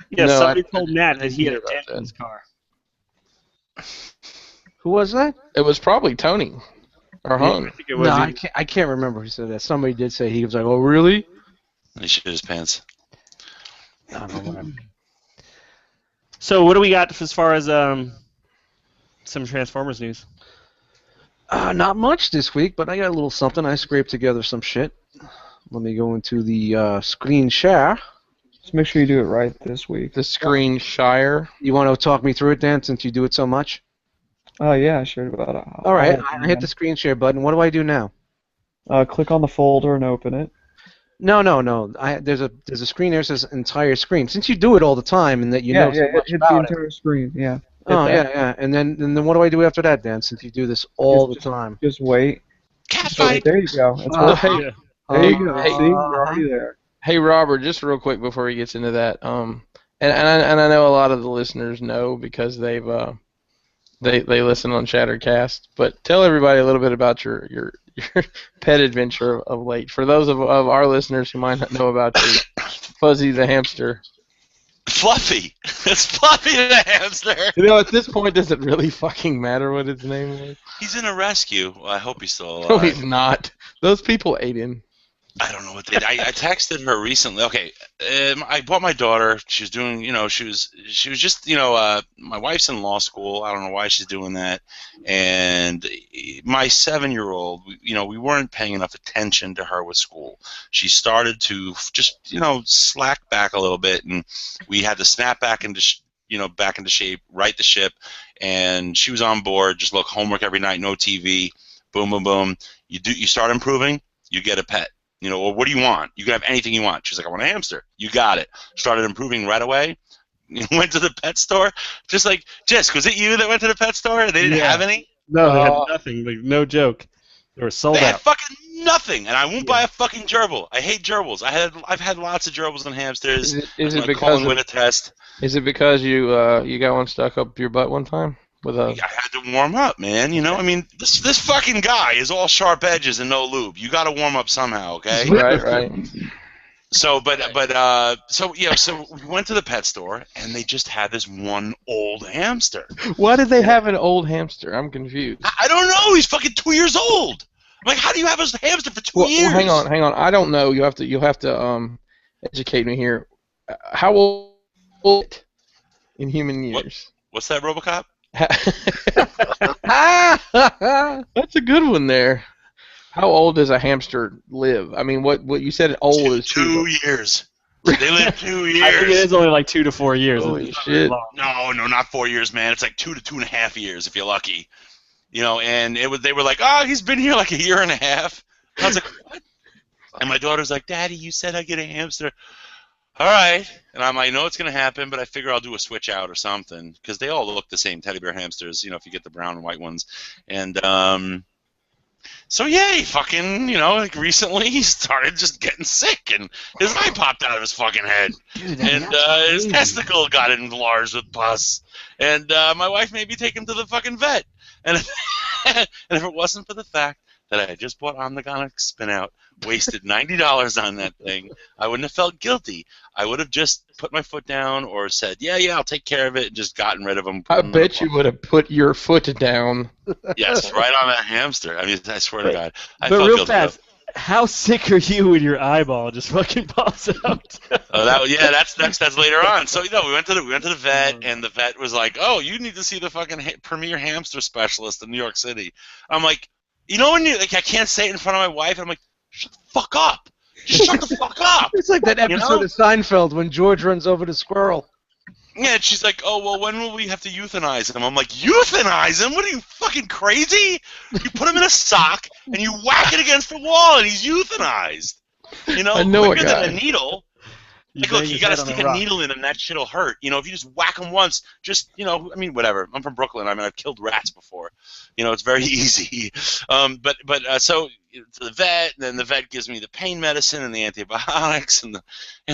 Yeah, No, somebody told Matt that he had a dent in his car. Who was that? It was probably Tony. Or Hung. I think it was. No, I can't remember who said that. Somebody did say he was like, "Oh, really?" And he shit his pants. I don't know. Whatever. So what do we got as far as some Transformers news? Not much this week, but I got a little something. I scraped together some shit. Let me go into the screen share. Just make sure you do it right this week. The Screen Shire. You want to talk me through it, Dan, since you do it so much? Oh, yeah, sure. About it. All right, I hit the screen share button. What do I do now? Click on the folder and open it. No. There's a screen there that says entire screen. Since you do it all the time and that you know so much hit about the it. entire screen. Yeah. Oh, yeah. And then what do I do after that, Dan? Since you do this all the time. Just wait. Catfight. There you go. That's Uh-huh. There you go. Hey, See, you're already there. Hey, Robert, just real quick before he gets into that, and I know a lot of the listeners know because they listen on Shattered Cast, but tell everybody a little bit about your pet adventure of late. For those of our listeners who might not know about your Fuzzy the hamster. Fluffy. It's Fluffy the hamster. You know, at this point, does it really fucking matter what his name was? He's in a rescue. Well, I hope he's still alive. No, he's not. Those people ate him. I don't know what they did. I texted her recently. Okay, I bought my daughter. She was doing, she was just, my wife's in law school. I don't know why she's doing that. And my 7-year-old, we weren't paying enough attention to her with school. She started to just, slack back a little bit, and we had to snap back into, back into shape, right the ship. And she was on board. Just look, homework every night, no TV. Boom, boom, boom. You start improving, you get a pet. Or what do you want? You can have anything you want. She's like, I want a hamster. You got it. Started improving right away. Went to the pet store. Just like, Jess, was it you that went to the pet store? They didn't have any? No, they had nothing. Like, no joke. They were sold They had out. fucking nothing, and I won't buy a fucking gerbil. I hate gerbils. I've had lots of gerbils and hamsters. Is it I'm because calling win a test? Is it because you got one stuck up your butt one time? I had to warm up, man. This fucking guy is all sharp edges and no lube. You got to warm up somehow, okay? Right. So, so we went to the pet store, and they just had this one old hamster. Why did they have an old hamster? I'm confused. I don't know. He's fucking 2 years old. I'm like, how do you have a hamster for 2 Well, years? hang on. I don't know. You'll have to educate me here. How old in human years? What's that, RoboCop? That's a good one there. How old does a hamster live? I mean, what you said old is 2 years. They live 2 years. I think it is only like 2 to 4 years. Holy It's not very shit. long. No, not 4 years, man. It's like 2 to 2.5 years if you're lucky. You know, and they were like, oh, he's been here like a year and a half. And I was like, what? And my daughter's like, Daddy, you said I'd get a hamster. All right. And I'm like, I know it's going to happen, but I figure I'll do a switch out or something because they all look the same, teddy bear hamsters, you know, if you get the brown and white ones. And so, yeah, he fucking, you know, like recently he started just getting sick and his eye popped out of his fucking head. Dude, And that's his crazy. testicle got enlarged with pus. And my wife made me take him to the fucking vet. And and if it wasn't for the fact that I had just bought Omnigonic Spin Out, wasted $90 on that thing, I wouldn't have felt guilty. I would have just put my foot down or said, yeah, I'll take care of it, and just gotten rid of him. I bet you would have put your foot down. Yes, right on that hamster. I mean, I swear to God. I But felt real guilty, fast, how sick are you when your eyeball just fucking pops out? Oh, that's later on. So we went to the vet, and the vet was like, "Oh, you need to see the fucking premier hamster specialist in New York City." I'm like, you know, when you like, I can't say it in front of my wife. I'm like, shut the fuck up. Just shut the fuck up. It's like that episode know? of Seinfeld when George runs over the squirrel. Yeah, and she's like, "Oh, well, when will we have to euthanize him?" I'm like, "Euthanize him? What are you, fucking crazy? You put him in a sock and you whack it against the wall, and he's euthanized. You know, I know a quicker guy. than a needle." Like, look, you gotta stick a needle in him, that shit'll hurt. You know, if you just whack him once, just, you know, I mean, whatever. I'm from Brooklyn. I mean, I've killed rats before. You know, it's very easy. So to the vet, and then the vet gives me the pain medicine and the antibiotics and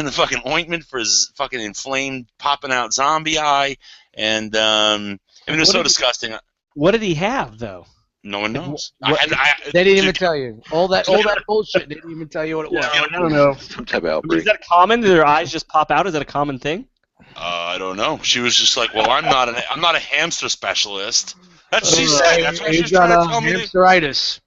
the fucking ointment for his fucking inflamed, popping out zombie eye. And I mean, it was so disgusting. What did he have, though? No one knows. They didn't even tell you. All that bullshit. They didn't even tell you what it was. I don't know. Some type of Is outbreak. that common? Do their eyes just pop out? Is that a common thing? I don't know. She was just like, "Well, I'm not a hamster specialist." That's what she said. That's why she was He's got trying to tell me. hamsteritis.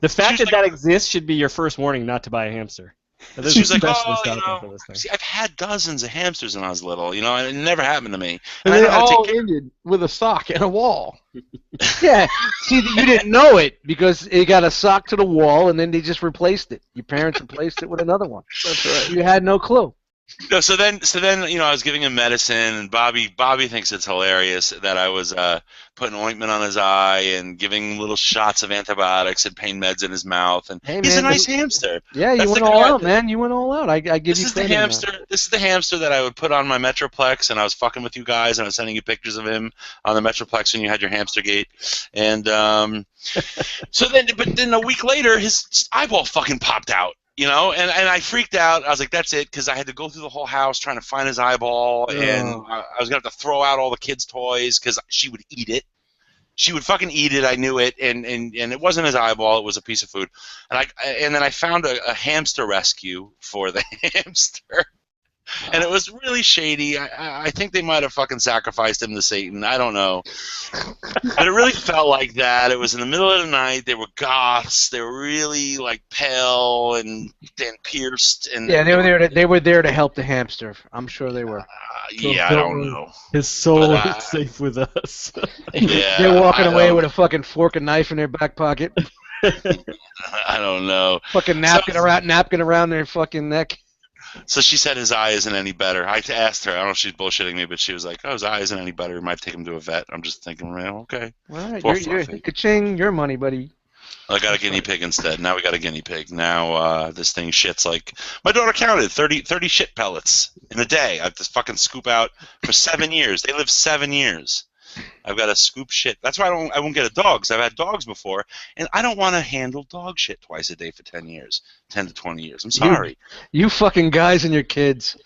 The fact She's that like- that exists should be your first warning not to buy a hamster. There's She was a like, specialist "Oh, out you there for know, this thing. see, I've had dozens of hamsters when I was little, you know, and it never happened to me. And I they know how to all take care- ended with a sock and a wall. Yeah. See, you didn't know it because it got a sock to the wall and then they just replaced it. Your parents replaced it with another one. That's right. You had no clue. No, so then, you know, I was giving him medicine, and Bobby thinks it's hilarious that I was putting ointment on his eye and giving little shots of antibiotics and pain meds in his mouth, and Hey, he's a man, nice hamster. Yeah, you That's went the all guy- out, man. You went all out. I give This you is the credit on that. hamster. This is the hamster that I would put on my Metroplex, and I was fucking with you guys, and I was sending you pictures of him on the Metroplex when you had your hamster gate, and but then a week later, his eyeball fucking popped out. You know, and I freaked out. I was like, that's it, because I had to go through the whole house trying to find his eyeball, and I was going to have to throw out all the kids' toys because she would eat it. She would fucking eat it. I knew it, and it wasn't his eyeball. It was a piece of food. And then I found a hamster rescue for the hamster. And it was really shady. I think they might have fucking sacrificed him to Satan. I don't know. But it really felt like that. It was in the middle of the night. They were goths. They were really like pale and pierced. And Yeah, they were there to help the hamster. I'm sure they were. Yeah, I don't know. His soul But, is safe with us. Yeah, They're walking I away don't- with a fucking fork and knife in their back pocket. I don't know. Fucking napkin around their fucking neck. So she said his eye isn't any better. I asked her. I don't know if she's bullshitting me, but she was like, "Oh, his eye isn't any better. We might take him to a vet." I'm just thinking, well, okay. All right, Poor you're Fluffy. ka-ching, your money, buddy. I got a guinea pig instead. Now we got a guinea pig. Now this thing shits like my daughter counted 30 shit pellets in a day. I have to fucking scoop out for 7 years. They live 7 years. I've got to scoop shit. That's why I won't get a dog, because I've had dogs before, and I don't want to handle dog shit twice a day for 10 years, 10 to 20 years. I'm sorry. You fucking guys and your kids.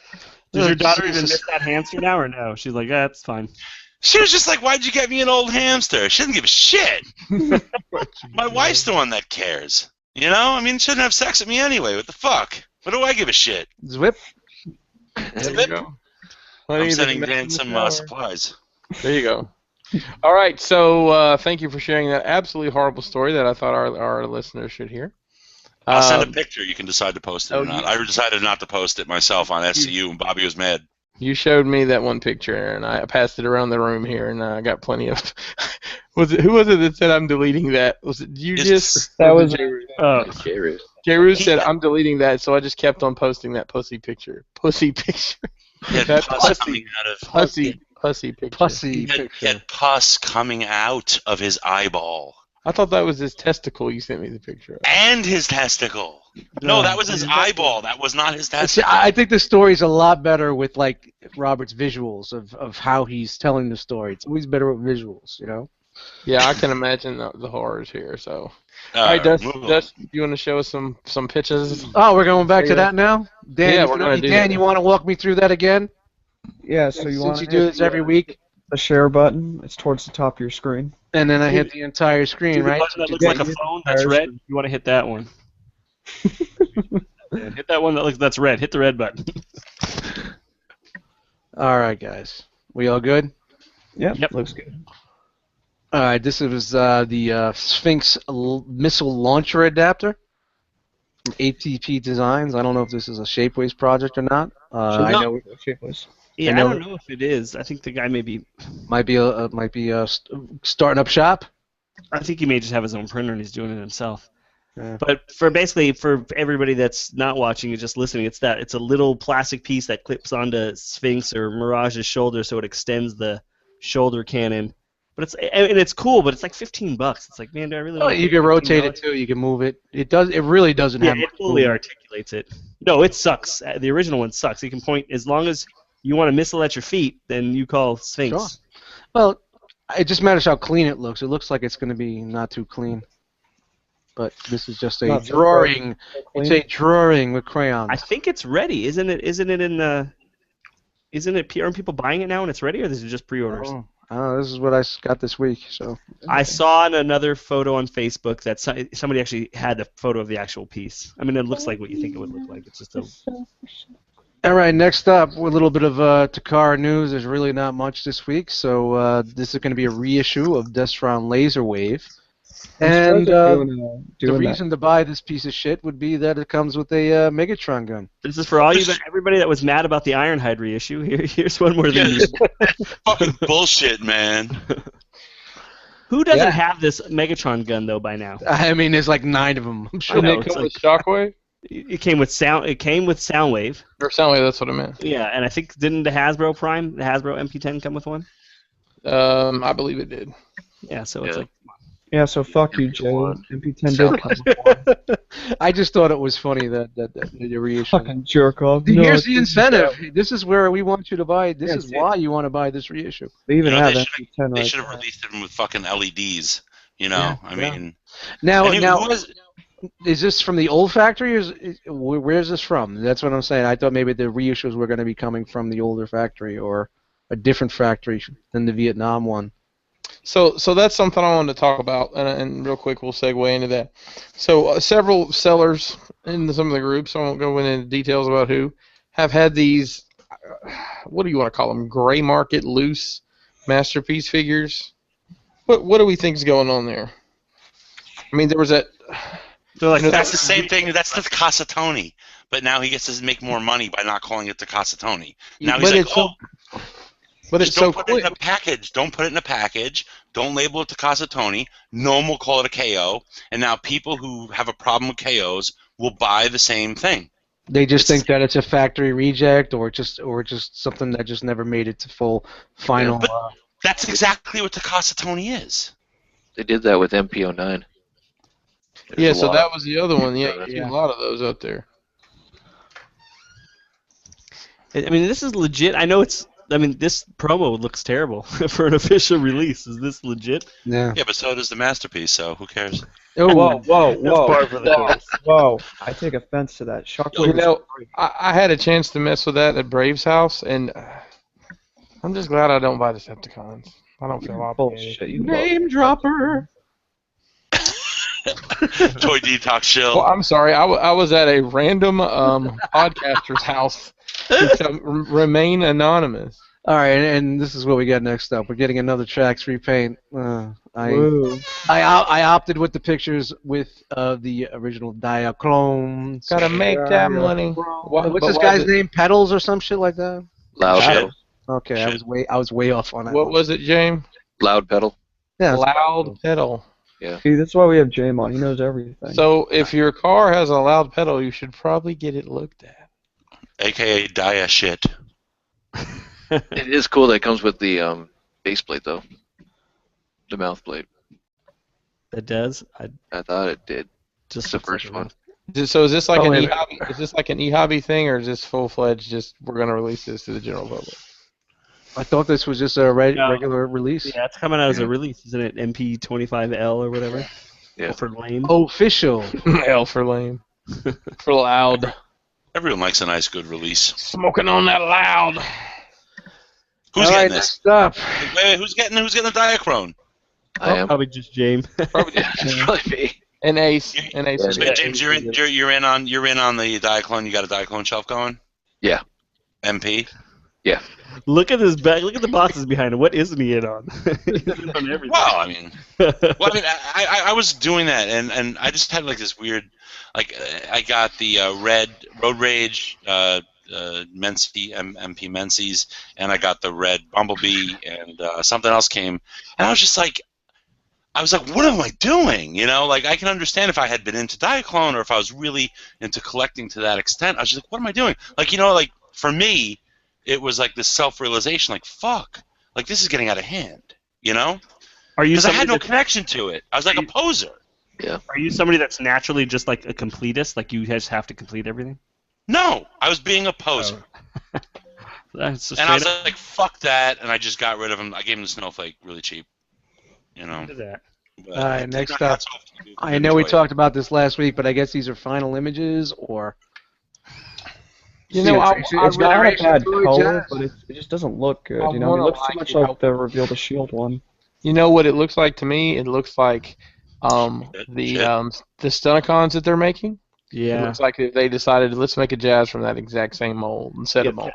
Does your daughter even Jesus. miss that hamster now, or no? She's like, yeah, it's fine. She was just like, "Why'd you get me an old hamster?" She doesn't give a shit. My wife's the one that cares. You know? I mean, she shouldn't have sex with me anyway. What the fuck? What do I give a shit? Zwip. There you go. I'm Honey, sending the Dan medicine some shower. supplies. There you go. All right, so thank you for sharing that absolutely horrible story that I thought our listeners should hear. I'll send a picture. You can decide to post it oh, or not. I decided not to post it myself on SCU, and Bobby was mad. You showed me that one picture, and I passed it around the room here, and I got plenty of. Who was it that said I'm deleting that? Was it you just? That was J-Roo said I'm deleting that, so I just kept on posting that pussy picture. Pussy picture. He had That pus pussy. coming out of Pussy picture. Pussy he picture. had pus coming out of his eyeball I thought that was his testicle you sent me the picture of. and his testicle. No, that was his eyeball. That was not his See, testicle. I think the story's a lot better with like Robert's visuals of how he's telling the story. It's always better with visuals, you know. Yeah, I can imagine the horrors here. So, all right, Dust, you want to show us some pictures? Oh, we're going back to that now. Dan, Yeah, we're gonna do Dan, that. you want to walk me through that again? Yeah, so you want Since you do this every week, the share button. It's towards the top of your screen. and then I hit the entire See screen, the right? button that looks Yeah, like a you hit phone the that's entire red? screen. You want to hit that one. Yeah, hit that one that's red. Hit the red button. All right, guys. We all good? Yep. Looks good. All right, this is the Sphinx missile launcher adapter from ATP Designs. I don't know if this is a Shapeways project or not. I No. know Yeah, I I know don't know if it is. I think the guy might be starting up shop. I think he may just have his own printer and he's doing it himself. Yeah. But for everybody that's not watching and just listening, it's a little plastic piece that clips onto Sphinx or Mirage's shoulder, so it extends the shoulder cannon. But it's cool, but it's like $15. It's like, man, do I really? Oh, want to you pay can rotate it $15? too. You can move it. It really doesn't Yeah, have it much fully movement. articulates it. No, it sucks. The original one sucks. You can point as long as you want a missile at your feet, then you call Sphinx. Sure. Well, it just matters how clean it looks. It looks like it's going to be not too clean. But this is just a Not so drawing. clean. It's a drawing with crayons. I think it's ready, isn't it? Isn't it in the? Isn't it? Aren't people buying it now and it's ready, or this is just pre-orders? I don't know. This is what I got this week. So I saw in another photo on Facebook that somebody actually had a photo of the actual piece. I mean, it looks like what you think it would look like. It's just a. all right, next up, a little bit of Takara news. There's really not much this week, so this is going to be a reissue of Destron Laser Wave. And the reason to buy this piece of shit would be that it comes with a Megatron gun. This is for everybody that was mad about the Ironhide reissue. Here's one more than Fucking bullshit, man. Who doesn't have this Megatron gun though by now? I mean, there's like 9 of them. I'm sure. Didn't know, it it's come with Shockwave? It came with Soundwave. Or Soundwave, that's what I meant. Yeah, and I think didn't the Hasbro Prime, the Hasbro MP10 come with one? I believe it did. Yeah, so it's Yeah. like. Yeah, so fuck you, Jay. MP1. MP10 did come with one. I just thought it was funny that the reissue. Fucking jerk off. Here's the incentive. This is where we want you to buy. This Yeah, is see. why you want to buy this reissue. They even You know, have they MP10 They right should have there. released them with fucking LEDs. You know, I mean, Now, and now, is this from the old factory, or where's this from? That's what I'm saying. I thought maybe the reissues were going to be coming from the older factory or a different factory than the Vietnam one. So that's something I wanted to talk about, and real quick we'll segue into that. So several sellers in some of the groups, I won't go into details about who, have had these, what do you want to call them, gray market loose masterpiece figures. What do we think is going on there? I mean, there was that. They're like, that's the same thing. That's the Casatoni. But now he gets to make more money by not calling it the Casatoni. Now he's But like, it's so- But it's just so don't put it quick. in a package. Don't put it in a package. Don't label it the Casatoni. No one will call it a KO. And now people who have a problem with KOs will buy the same thing. They just think that it's a factory reject, or just something that just never made it to full final. But that's exactly what the Casatoni is. They did that with MPO9. Yeah, There's a so lot. that was the other one. Yeah, you see Yeah. a lot of those out there. I mean, this is legit. I know it's. I mean, this promo looks terrible for an official release. Is this legit? Yeah. Yeah, but so does the masterpiece. So who cares? Oh, Whoa. I take offense to that. Shockwave You is know, great. I had a chance to mess with that at Braves' house, and I'm just glad I don't buy Decepticons. I don't feel obligated. Bullshit. You name dropper. Toy detox shill. Well, I'm sorry. I was at a random podcaster's house. Which, remain anonymous. All right, and this is what we got next up. We're getting another Trax repaint. Woo. I opted with the pictures with the original Diaclone. Gotta make that money. What's this guy's name? Pedals or some shit like that? Loud Shit. pedal. Okay, Shit. I was way off on that. What was it, James? Loud pedal. Yeah, Loud pedal. See, that's why we have Jame on. He knows everything. So if your car has a loud pedal, you should probably get it looked at. AKA Dia shit. It is cool that it comes with the base plate though. The mouth plate. It does. I thought it did. Just It's the looks like first a one. So is this like an wait a e-hobby? Is this like an e-hobby thing, or is this full-fledged? Just we're gonna release this to the general public? I thought this was just a No. regular release. Yeah, it's coming out as Yeah. a release, isn't it? MP25L or whatever. Yeah. For lame. Official. L for lame. For loud. Everyone likes a nice, good release. Smoking on that loud. Who's All right, getting this? next up. Wait, who's getting the Diachrone? I am. Probably just James. Probably, it's probably me. An ace. An ace. Yeah, is Wait, good. James, you're in on the Diaclone. You got a Diaclone shelf going? Yeah. MP. Look at this back. Look at the boxes behind him. What isn't he in on? He's in on everything. Well, I mean, I was doing that, and I just had like this weird, like I got the red Road Rage Mency MP Menzies, and I got the red Bumblebee, and something else came, and I was just like, what am I doing? You know, like I can understand if I had been into Diaclone or if I was really into collecting to that extent. I was just like, what am I doing? Like, you know, like for me, it was like this self-realization, like fuck, like this is getting out of hand. You know? Are you Because I had somebody no that's- connection to it. I was like a poser. Are you somebody that's naturally just like a completist? Like you just have to complete everything? No, I was being a poser. That's And I was like, fuck that, and I just got rid of him. I gave him the Snowflake really cheap. You know? that. But All right, I next took my up. hats off to you. I know we Enjoy it. talked about this last week, but I guess these are final images, or You know, it's got a bad Toy color, Jazz. but it just doesn't look good. I You know, it wanna looks like too much it. like the Reveal the Shield one. You know what it looks like to me? It looks like Shit. the Stunticons that they're making. It Yeah. looks like if they decided let's make a Jazz from that exact same mold and set them all.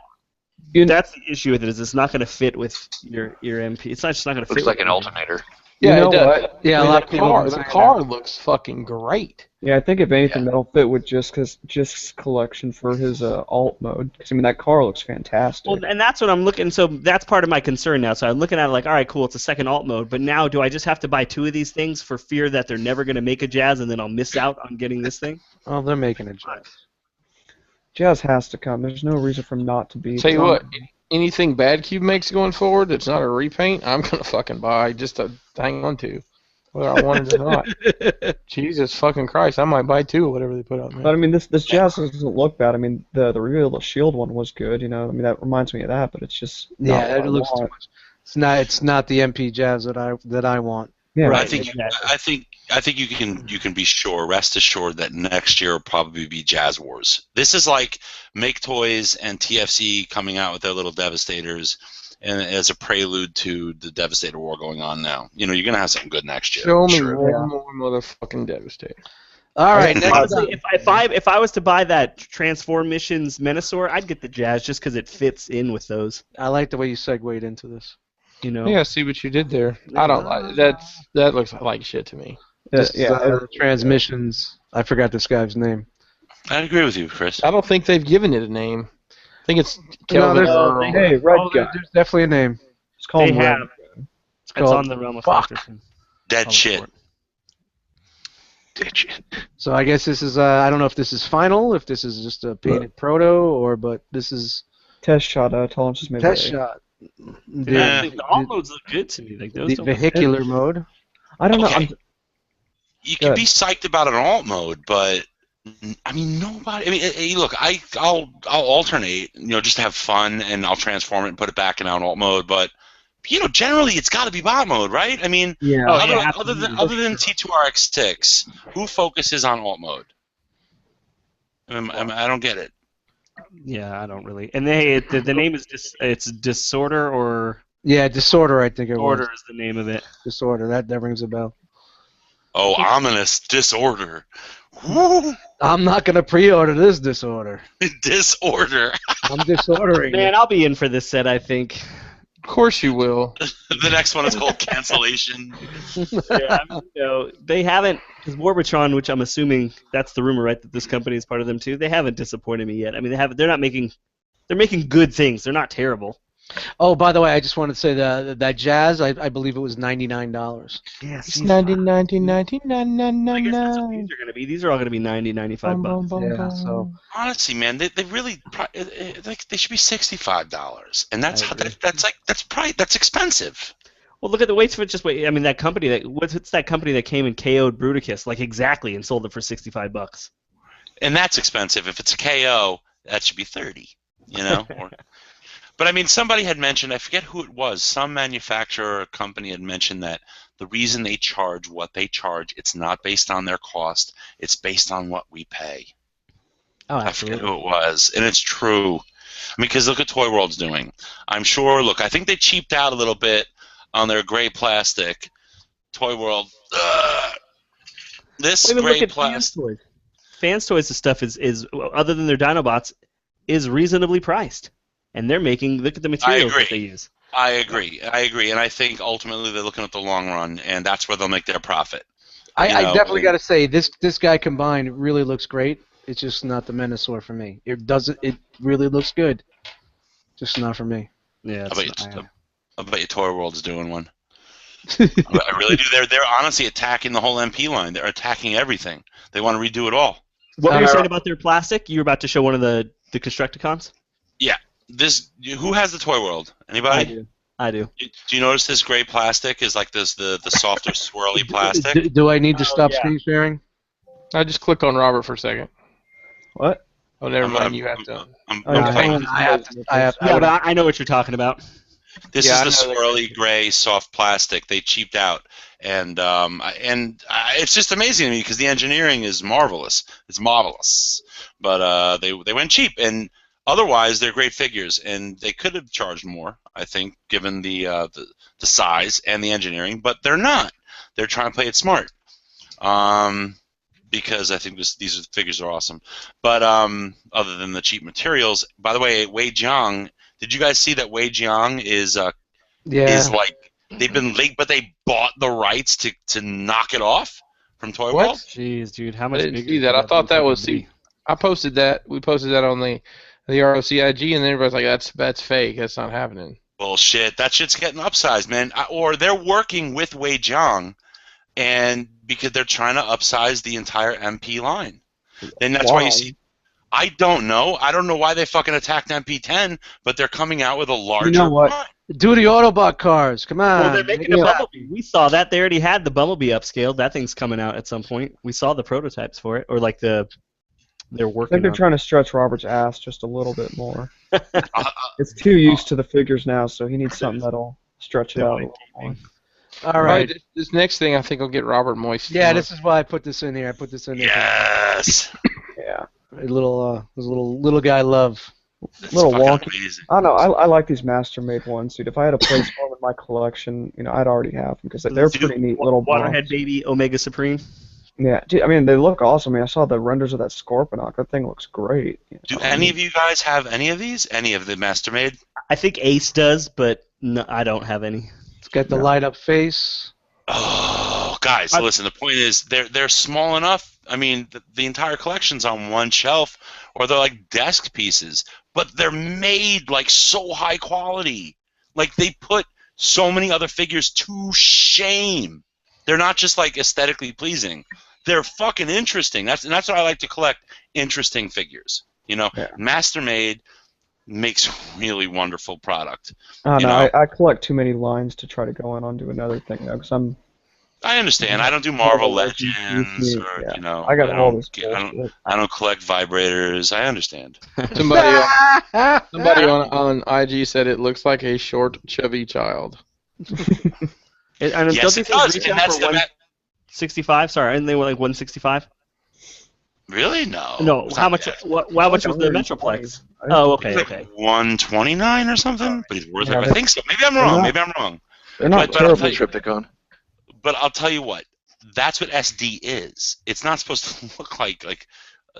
That's the issue with it, is it's not going to fit with your MP. It's just not going to fit. Looks like with an alternator. Yeah, You know it does. what? yeah, I a mean, lot of the people car, are the saying car looks fucking great. Yeah, I think if anything, Yeah. that'll fit with Jisk's collection for his alt mode. Because I mean, that car looks fantastic. Well, and that's what I'm looking. So that's part of my concern now. So I'm looking at it like, all right, cool, it's a second alt mode. But now, do I just have to buy 2 of these things for fear that they're never going to make a Jazz, and then I'll miss out on getting this thing? Oh, they're making a Jazz. Jazz has to come. There's no reason for him not to be. Tell you what, anything Bad Cube makes going forward that's not a repaint, I'm gonna fucking buy just to hang on to, whether I want it or not. Jesus fucking Christ, I might buy 2 or whatever they put out. But Man. I mean, this Jazz doesn't look bad. I mean, the Reveal the Shield one was good. You know, I mean that reminds me of that, but it's just not Yeah, what it I looks too want. much. It's not the MP Jazz that I want. Yeah, Right. I think you can be sure, rest assured that next year will probably be Jazz Wars. This is like Make Toys and TFC coming out with their little Devastators, and as a prelude to the Devastator war going on now. You know, you're gonna have something good next year. Show me Sure. one more motherfucking Devastator. All right, next up. Honestly, if I was to buy that Transform Missions Menasor, I'd get the Jazz just because it fits in with those. I like the way you segued into this. You know. Yeah, see what you did there. I don't like that. Looks like shit to me. Just, yeah. transmissions. I forgot this guy's name. I agree with you, Chris. I don't think they've given it a name. I think it's No, Kelvin. there's- Earl. Hey, Red Guy. There's definitely a name. It's called They Red. have. It's called- on the Realm of Fuck. Factors. Dead shit. Ditch it. So I guess this is I don't know if this is final, if this is just a painted proto, or but this is Test shot. Tolerance is made test by- shot. Yeah. The alt modes look good to me. Like those The don't vehicular mode. I don't know. Okay. You can Good. be psyched about an alt mode, but I mean, nobody. I mean, hey, look, I'll alternate, you know, just to have fun, and I'll transform it and put it back in alt mode. But you know, generally, it's got to be bot mode, right? I mean, Yeah. Oh, other, yeah, other than absolutely. T2RX6, who focuses on alt mode? I don't get it. Yeah, I don't really. And the name is it's Disorder or Yeah, disorder. I think it Order was is the name of it. disorder. That rings a bell. Oh, ominous disorder. I'm not gonna pre-order this disorder. Disorder. I'm disordering Man, it. I'll be in for this set, I think. Of course you will. The next one is called cancellation. Yeah, I mean, they haven't, because Warbitron, which I'm assuming that's the rumor, right, that this company is part of them too. They haven't disappointed me yet. I mean, they're not making, they're making good things. They're not terrible. Oh, by the way, I just wanted to say that Jazz, I believe it was $99. Yes. It's 1999. I guess that's what these are going to be. These are all going to be 90, 95 bucks. Yeah, so Honestly, man, they really like they should be $65, and that's I agree. that's expensive. Well, look at the wait for just wait. I mean, that company what's that company that came and KO'd Bruticus like exactly and sold it for 65 bucks. And that's expensive. If it's a KO, that should be 30. You know. But I mean, somebody had mentioned, I forget who it was, some manufacturer or company had mentioned that the reason they charge what they charge, it's not based on their cost, it's based on what we pay. oh, I forget absolutely. who it was, and it's true. I mean, because look at Toy World's doing. I'm sure, look, I think they cheaped out a little bit on their gray plastic. Toy World, this Wait, but gray look at plastic. Fans Toys. Fans Toys' stuff is other than their Dinobots, is reasonably priced. And they're making, look at the materials that they use. I agree, and I think ultimately they're looking at the long run, and that's where they'll make their profit. I know, definitely got to say this guy combined really looks great. It's just not the Menasor for me. It doesn't. It really looks good. Just not for me. Yeah, I bet you Toy World's doing one. I really do. They're honestly attacking the whole MP line. They're attacking everything. They want to redo it all. What were you saying about their plastic? You were about to show one of the Constructicons? Yeah. Who has the Toy World? Anybody? I do. Do you notice this gray plastic is like this the softer swirly plastic? Do I need to stop screen sharing? I just click on Robert for a second. What? Oh, never mind. You have to. I have to. Yeah, but I know what you're talking about. This Yeah, is the I know swirly gray soft plastic. They cheaped out, and it's just amazing to me because the engineering is marvelous. It's marvelous, but they went cheap, and otherwise they're great figures, and they could have charged more, I think, given the size and the engineering, but they're not. They're trying to play it smart, because I think these figures are awesome. But other than the cheap materials, by the way, Wei Jiang. Did you guys see that Wei Jiang is like they've been late, but they bought the rights to knock it off from Toy World? Jeez, dude, how much? I didn't see that. I thought that was. I posted that. We posted that on the ROCIG, and then everybody's like, "That's fake. That's not happening." Bullshit. That shit's getting upsized, man. Or they're working with Wei Jiang, and because they're trying to upsize the entire MP line, and that's why you see. I don't know. I don't know why they fucking attacked MP10, but they're coming out with a larger. You know what? line. Do the Autobot cars. Come on. Well, they're making a Bumblebee. We saw that. They already had the Bumblebee upscaled. That thing's coming out at some point. We saw the prototypes for it, or like they're I working. think they're on trying to stretch Robert's ass just a little bit more. It's too used to the figures now, so he needs something that'll stretch it out a little more. All right. This next thing I think will get Robert moist. Yeah, this is why I put this in here. I put this in there. Yes. Yeah. A little guy love. That's Little fucking wonky. amazing. I don't know. I like these master-made ones, dude. If I had a place for them in my collection, I'd already have them because they're pretty neat little Waterhead blocks. Baby Omega Supreme. Yeah, dude, I mean they look awesome. I mean, I saw the renders of that Scorponok. That thing looks great. Do any of you guys have any of these? Any of the Mastermade? I think Ace does, but no, I don't have any. It's got the light up face. Oh, guys, listen. The point is, they're small enough. I mean, the entire collection's on one shelf, or they're like desk pieces, but they're made like so high quality. Like they put so many other figures to shame. They're not just like aesthetically pleasing. They're fucking interesting. That's what I like to collect. Interesting figures. Yeah. Mastermade makes really wonderful product. I collect too many lines to try to go on onto another thing though, because I understand. I don't do Marvel Legends, Legends, or yeah. I got all this bullshit. I don't collect vibrators. I understand. Somebody on IG said it looks like a short, chubby child. And Yes, it does. And that's the 165. Sorry, and they were like 165. Really? No. No. It's How not much? that. How much was the Metroplex? Oh, okay, It's like okay. 129 or something. But he's worth it. Yeah, I think so. Maybe I'm wrong. They're not But I'll terrible. tell you- Tripticon. But I'll tell you what. that's what SD is. It's not supposed to look like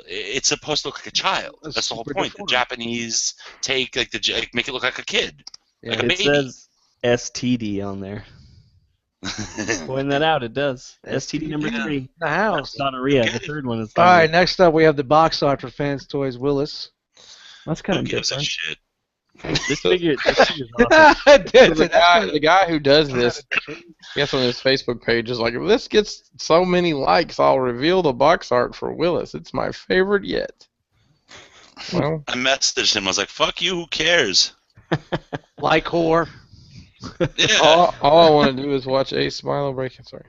it's supposed to look like a child. That's That's the whole super point. The deformed. Japanese take make it look like a kid, like a It baby. says STD on there. Point that out. It does. STD number Yeah. 3. The house. Gonorrhea. The Good. third one is All right, gonorrhea. next up we have the box art for Fans Toys Willis. That's kind Who of gives a different. shit? This figure is awesome. So the guy who does this, gets on his Facebook page is like, if this gets so many likes, I'll reveal the box art for Willis. It's my favorite yet. Well, I messaged him. I was like, "Fuck you. Who cares?" Like whore. Yeah. all I want to do is watch Ace Milo breaking. Sorry.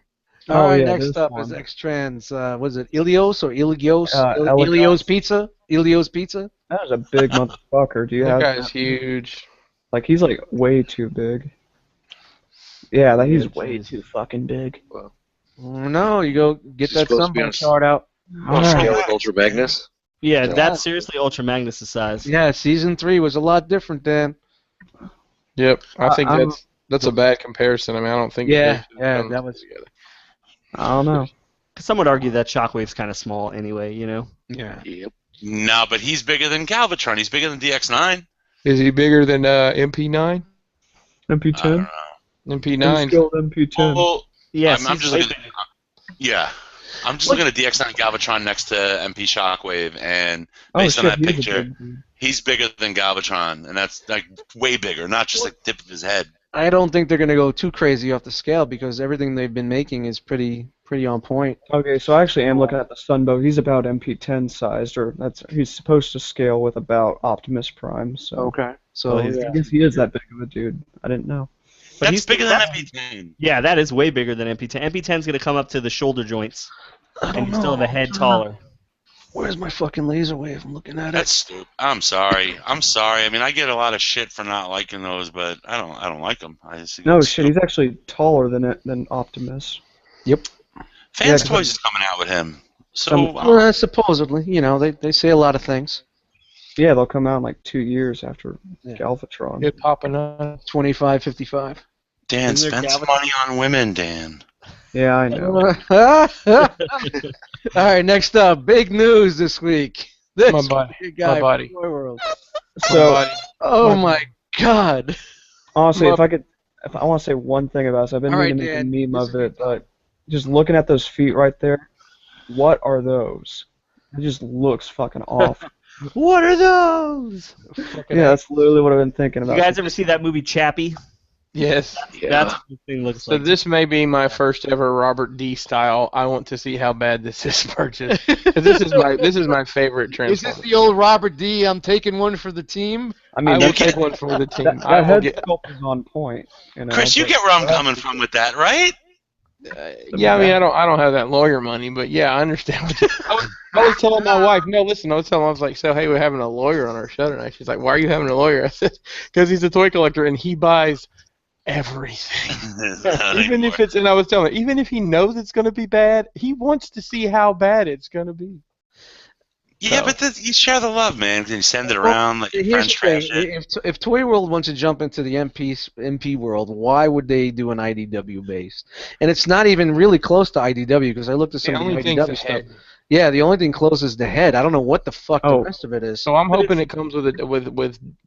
Oh, All right, yeah, next this up one. is X-Trans. Was it Ilios or Ilios? Elegos. Ilios Pizza? Ilios Pizza? That was a big motherfucker. Do you That have guy's that? huge. Like, he's like way too big. Yeah, that he's Yeah, way jeez. too fucking big. No, you go get Is that supposed to be Sunburn on chart out. On scale with Ultra Magnus. Yeah, Yeah. that's seriously Ultra Magnus' size. Yeah, season 3 was a lot different then. Yep, I think I'm- that's a bad comparison. I mean, I don't think. Yeah, they should've yeah, done that this was- together. I don't know. Some would argue that Shockwave's kind of small anyway, you know? Yeah. Yep. No, but he's bigger than Galvatron. He's bigger than DX9. Is he bigger than MP9? I don't MP10? know. MP9. Skilled MP10. Well, Yes, I'm he's just way looking. Yeah, I'm just looking at DX9 Galvatron next to MP Shockwave, and Oh, based on shit, that he is a picture, big dude. he's bigger than Galvatron, and that's like way bigger, not just like the tip of his head. I don't think they're going to go too crazy off the scale because everything they've been making is pretty on point. Okay, so I actually am looking at the Sunbow. He's about MP10 sized, or he's supposed to scale with about Optimus Prime. So Okay. So Oh, he's- I guess he is that big of a dude. I didn't know. But That's he's bigger than that's- MP10. Yeah, that is way bigger than MP10. MP10's going to come up to the shoulder joints, and you still have a head taller. where's my fucking laser wave? I'm looking at That's stupid. I'm sorry. I mean, I get a lot of shit for not liking those, but I don't like them. I just think No it's shit, he's actually taller than Optimus. Fans 'cause Toys is coming out with him. So Some- supposedly, you know, they say a lot of things. Yeah, they'll come out in like 2 years after Yeah. Galvatron. Good popping on. 25, 55. Dan, Isn't there spend some Galvatron? money on women, Dan. Yeah, I know. All right, next up, big news this week. This My body. big guy My body. from Toy World. So Oh My my God! honestly, My- if I want to say one thing about this, I've been All right, meaning to Dan, make a meme this of is it, but just looking at those feet right there, what are those? It just looks fucking awful. What are those? Yeah, that's literally what I've been thinking You about. guys ever see that movie Chappie? Yes. That's what this thing looks So like. this may be my first ever Robert D style. I want to see how bad this is purchased. 'Cause this is my favorite Is Transformer. this the old Robert D? I'm taking one for the team. I I mean, will that, take one for the team. that I will head get. sculpt is on point. You know, Chris, you but- get where I'm coming from with that, right? Yeah, I mean, I don't have that lawyer money, but yeah, I understand. I was telling my wife, no, listen, I was telling her, I was like, so hey, we're having a lawyer on our show tonight. She's like, why are you having a lawyer? I said, because he's a toy collector and he buys everything. Even if it's, and I was telling her, even if he knows it's going to be bad, he wants to see how bad it's going to be. Yeah, So- but you share the love, man. And you send it around, like your Here's friends the thing: trash it. if Toy World wants to jump into the MP world, why would they do an IDW based? And it's not even really close to IDW because I looked at The some of only the thing's the IDW stuff. head. Yeah, the only thing close is the head. I don't know what the fuck the Oh. rest of it is. So I'm hoping it comes with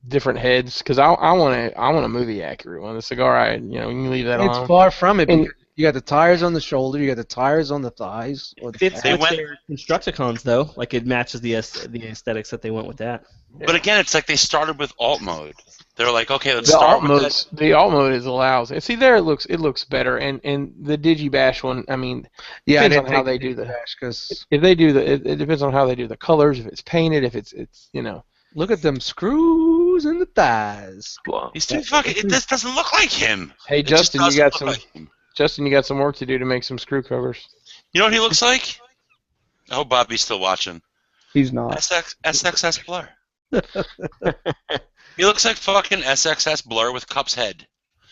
different heads because I want a movie accurate one. The cigar, you can leave that It's on. far from it. And- Because you got the tires on the shoulder, you got the tires on the thighs. Or the Fits They with went- their Constructicons, though. Like, it matches the aesthetics that they went with that. But again, it's like they started with alt mode. They were like, okay, let's The start alt with mode, this. the alt mode is allows. See there, it looks better, and the Digibash one. I mean, yeah, I depends didn't on how take they the do the. dash because If they do it depends on how they do the colors. If it's painted, if it's look at them screws in the thighs. He's too fucking. This doesn't look like him. Hey It just Justin, you doesn't got look some. like him. Justin, you got some work to do to make some screw covers. You know what he looks like? I hope Bobby's still watching. He's not. SXS Blur. He looks like fucking SXS Blur with Cup's head.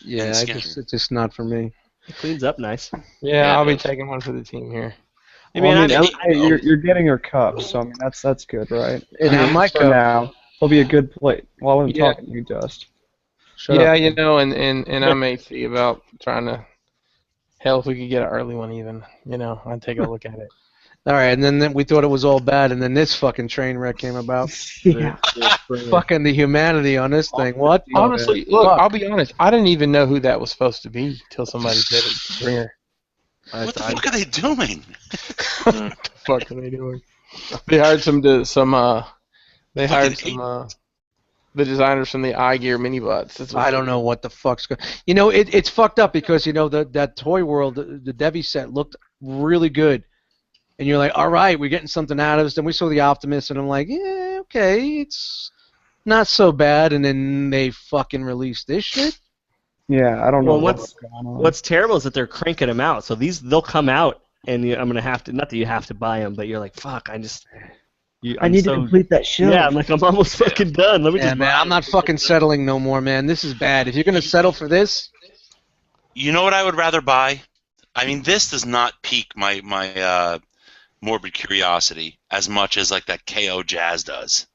Yeah, And it's just not for me. It cleans up nice. Yeah, Yeah, I'll be it does. taking one for the team here. I Well, mean, hey, you're getting your cup, so I mean that's good, right? And I mean, my for cup- now, he'll be a good plate. While I'm Yeah. talking to you, Dust. Shut yeah, up. and I may see about trying to Hell, if we could get an early one, even, I'd take a look at it. All right, and then we thought it was all bad, and then this fucking train wreck came about. Yeah. Fucking the humanity on this thing. What? the Honestly, look, fuck? I'll be honest. I didn't even know who that was supposed to be till somebody said it. Springer. What the fuck are they doing? What the fuck are they doing? They hired the designers from the iGear mini bots. That's what I don't know what the fuck's going. It's fucked up because that Toy World, the Devi set looked really good, and you're like, all right, we're getting something out of this. Then we saw the Optimus, and I'm like, yeah, okay, it's not so bad. And then they fucking released this shit. Yeah, I don't know Well, what's going on. What's terrible is that they're cranking them out. So they'll come out, and I'm gonna have to. Not that you have to buy them, but you're like, fuck, I need to complete that show. Yeah, I'm like, I'm almost fucking done. Let me Yeah, just. man, I'm not fucking settling no more, man. This is bad. If you're gonna settle for this, You know what I would rather buy? I mean, this does not pique my morbid curiosity as much as like that KO Jazz does.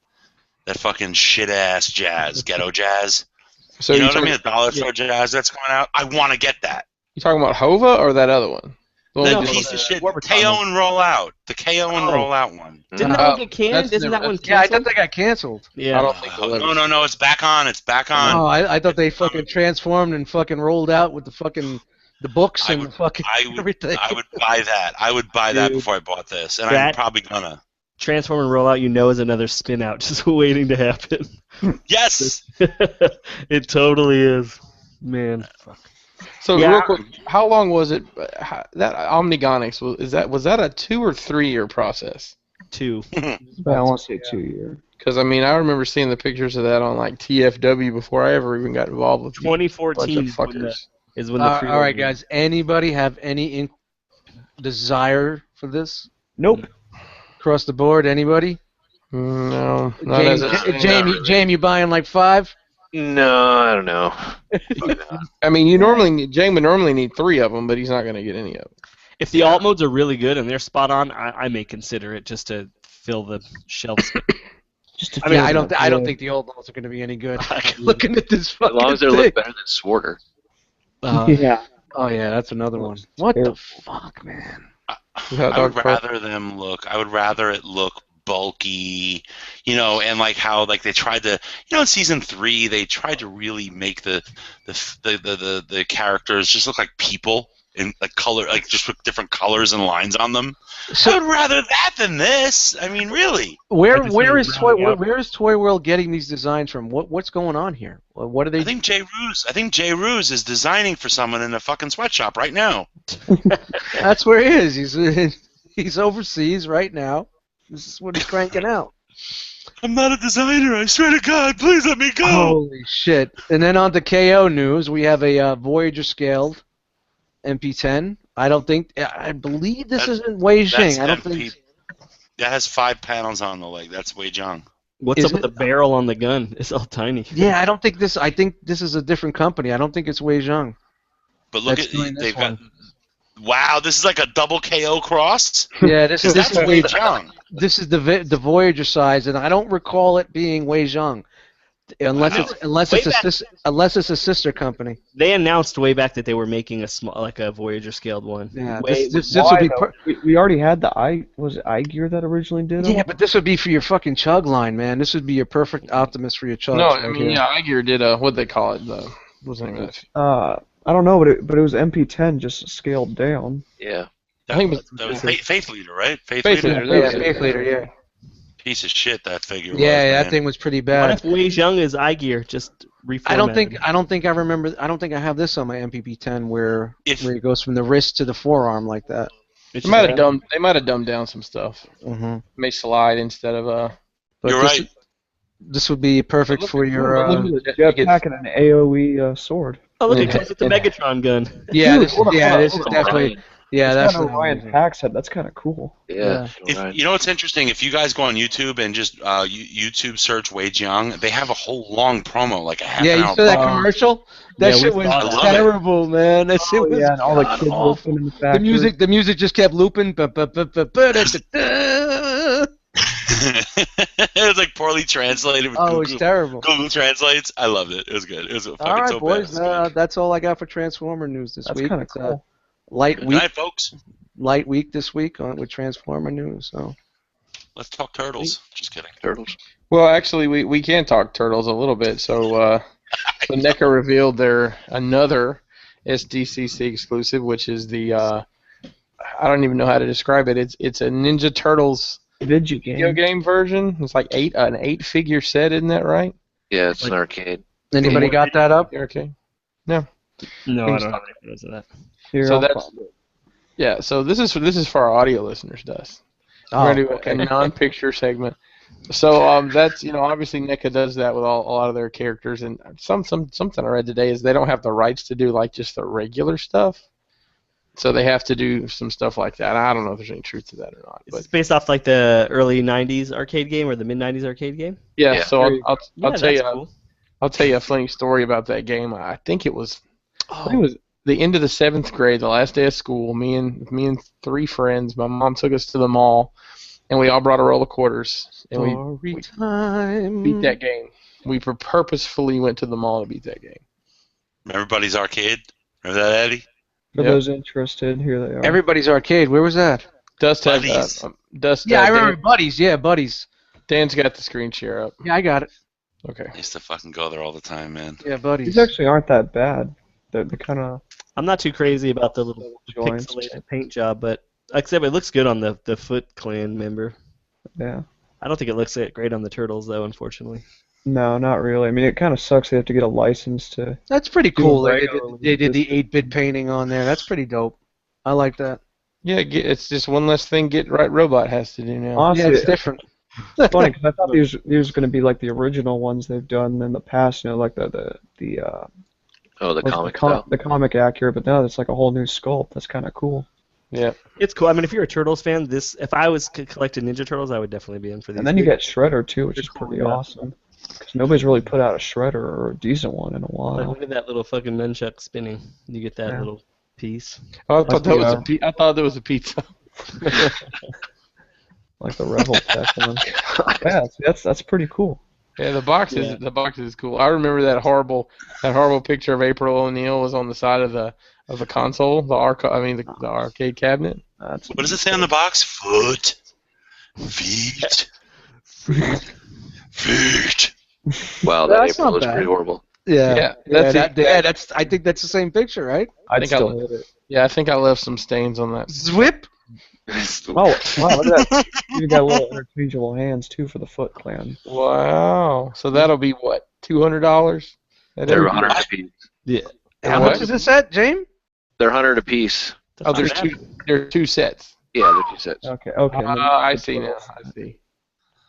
That fucking shit ass jazz, ghetto jazz. So You know you're what I mean? talking, The dollar store jazz that's coming out. I want to get that. you talking about Hova or that other one? The one That we just- piece of shit. Warburton. KO and roll out. The KO and Oh. roll out one. Didn't that Oh, one get canned? that's Isn't that never- one yeah, I canceled? thought they got canceled. Yeah. I don't think they'll ever. No, it's back on. It's back on. Oh, I thought they fucking transformed and fucking rolled out with the books I and would- the fucking everything. I would buy that. I would buy that Dude. before I bought this, and I'm That- probably gonna. Transform and roll out. Is another spin out just waiting to happen. Yes. It totally is. Man. Fuck. So Yeah. real quick, how long was it? That Omnigonics was that a 2 or 3 year process? 2. I want to say 2 year. Because I mean, I remember seeing the pictures of that on like TFW before I ever even got involved with a bunch 2014 of is when the, fuckers. is when the All right, guys. Anybody have any desire for this Nope. across the board? Anybody? No, not as Jamie, you buying like 5? No, I don't know. I mean, Jane would normally need 3 of them, but he's not going to get any of them. If the alt modes are really good and they're spot on, I may consider it just to fill the shelves. Just to I mean, feel I don't that. think the old ones are going to be any good. Looking at this As fucking long as they thing. look better than Sworder. Yeah. Oh yeah, that's another one. What the fuck, man? Without I would Dog Park. rather them look. I would rather it look bulky, and like how like they tried to, in season 3 they tried to really make the characters just look like people in like color, like just with different colors and lines on them. I would rather that than this. I mean, really. Where just where need is rounding out. where is Toy World getting these designs from? What's going on here? What are they? I think Jay Ruse is designing for someone in a fucking sweatshop right now. That's where he is. He's overseas right now. This is what he's cranking out. I'm not a designer. I swear to God, please let me go. Holy shit! And then on to KO news, we have a Voyager scaled MP10. I believe this isn't Wei That's Xing. I don't MP. think. That has 5 panels on the leg. That's Wei Zhang. What's Is up with it? the barrel on the gun? It's all tiny. Yeah, I don't think this. I think this is a different company. I don't think it's Wei Zhang. But look That's at doing this they've one. got. Wow, this is like a double KO cross. Yeah, this is That's Wei Zhang. This is the Voyager size, and I don't recall it being Wei Zhang, unless Wow. it's a sister company. They announced way back that they were making a Voyager scaled one. Yeah, Wait, this why, would be. though? We already had was it iGear that originally did them? Yeah, but this would be for your fucking chug line, man. This would be your perfect Optimus for your chug. No, I mean, yeah, iGear did what'd they call it? What's the name of that? I don't know, but it was MP10 just scaled down. Yeah. I think it was- That was Faith Leader, right? Faith Faith Leader. Leader. Yeah, That was Space Leader, yeah. Piece of shit that figure was. Yeah, that man. thing was pretty What bad. if Wei Zhang is iGear? Just reformatted. I don't think I have this on my MPP10 where If- it goes from the wrist to the forearm like that. It's They might just- have dumbed down some stuff. Mm-hmm. May slide instead of But You're right. This would be perfect for your. Look at Jetpack and an AOE sword. Oh, look, it Yeah. comes with the Megatron gun. Yeah, Dude, this, hold on, yeah, hold on, this is hold on. definitely. Yeah, That's that's kind of Ryan Pack's head. That's kind of cool. Yeah. If, Right. you know what's interesting? If you guys go on YouTube and just YouTube search Wei Jiang, they have a whole long promo, like a half Yeah, an you hour. saw that Oh. commercial? That Yeah, shit we was saw that. terrible, man. That shit was. Yeah, and all the God kids awful. working in the factory. The music just kept looping. It was like poorly translated with Oh, it's Google, terrible. Google translates. I loved it. It was good. It was fucking All right, so boys. bad. That's all I got for Transformer news this That's week. kind of cool. light Good week. night, folks. Light week this week with Transformer news. So Let's talk turtles. Just kidding. Turtles. Well, actually, we can talk turtles a little bit. So NECA revealed their another SDCC exclusive, which is the I don't even know how to describe it. It's a Ninja Turtles video game version. It's like an 8-figure set, isn't that right? Yeah, it's an arcade. anybody got that up? Okay. No. No, I Things don't like- have any photos of that. Here, So I'll that's find it. yeah. So this is for our audio listeners, Dust. Oh, We're gonna do okay. a non-picture segment. So that's obviously NECA does that with a lot of their characters, and something I read today is they don't have the rights to do like just the regular stuff, so they have to do some stuff like that. I don't know if there's any truth to that or not, Is but this based off like the early '90s arcade game or the mid '90s arcade game? yeah. Yeah. So I'll Yeah, tell that's you cool. I'll tell you a funny story about that game. I think it was the end of the 7th grade, the last day of school. Me and 3 friends. My mom took us to the mall, and we all brought a roll of quarters, and we Time. beat that game. We purposefully went to the mall to beat that game. Remember Buddy's Arcade? Remember that, Eddie? For Yep. those interested, here they are. Everybody's Arcade. Where was that? Dust had Buddies. Dust. Yeah, I Dan- remember Buddies. Yeah, Buddies. Dan's got the screen share up. Yeah, I got it. Okay. I used to fucking go there all the time, man. Yeah, Buddies. These actually aren't that bad. They're kind of I'm not too crazy about the little joints. pixelated paint job, but except it looks good on the Foot Clan member. Yeah. I don't think it looks great on the Turtles though, unfortunately. No, not really. I mean, it kind of sucks. They have to get a license to. That's pretty Do cool. a They regular did the release. 8-bit painting on there. That's pretty dope. I like that. Yeah, it's just one less thing Get Right Robot has to do now. Yeah, Honestly, it's different. it's funny because I thought these was going to be like the original ones they've done in the past. You know, like the Oh, the what's comic com- style. the comic accurate. But now it's like a whole new sculpt. That's kind of cool. Yeah. It's cool. I mean, if you're a Turtles fan, if I was collecting Ninja Turtles, I would definitely be in for these. And then you get Shredder too, which They're is cool, pretty yeah. awesome. Because nobody's really put out a Shredder or a decent one in a like, while. look at that little fucking nunchuck spinning. You get that Yeah. little piece. Oh, I thought that was the, I thought that was a pizza. Like the Rebel Tech one. Yeah, that's pretty cool. Yeah, the box is cool. I remember that horrible picture of April O'Neil was on the side of the console, the arcade cabinet. That's What does it say on the box? Foot. Feet. Feet. Wow, that That's April not was bad. pretty horrible. Yeah, that's I think that's the same picture, right? I'd think still hit it. Yeah, I think I left some stains on that. Zwip. Oh, wow, look at that. You got little interchangeable hands too for the Foot Clan. Wow. So that'll be what, $200? They're 100 a piece. How What? much is this set, James? They're 100 a piece. Oh, there's there are 2 sets. Yeah, they're 2 sets. Okay. I see now. I see.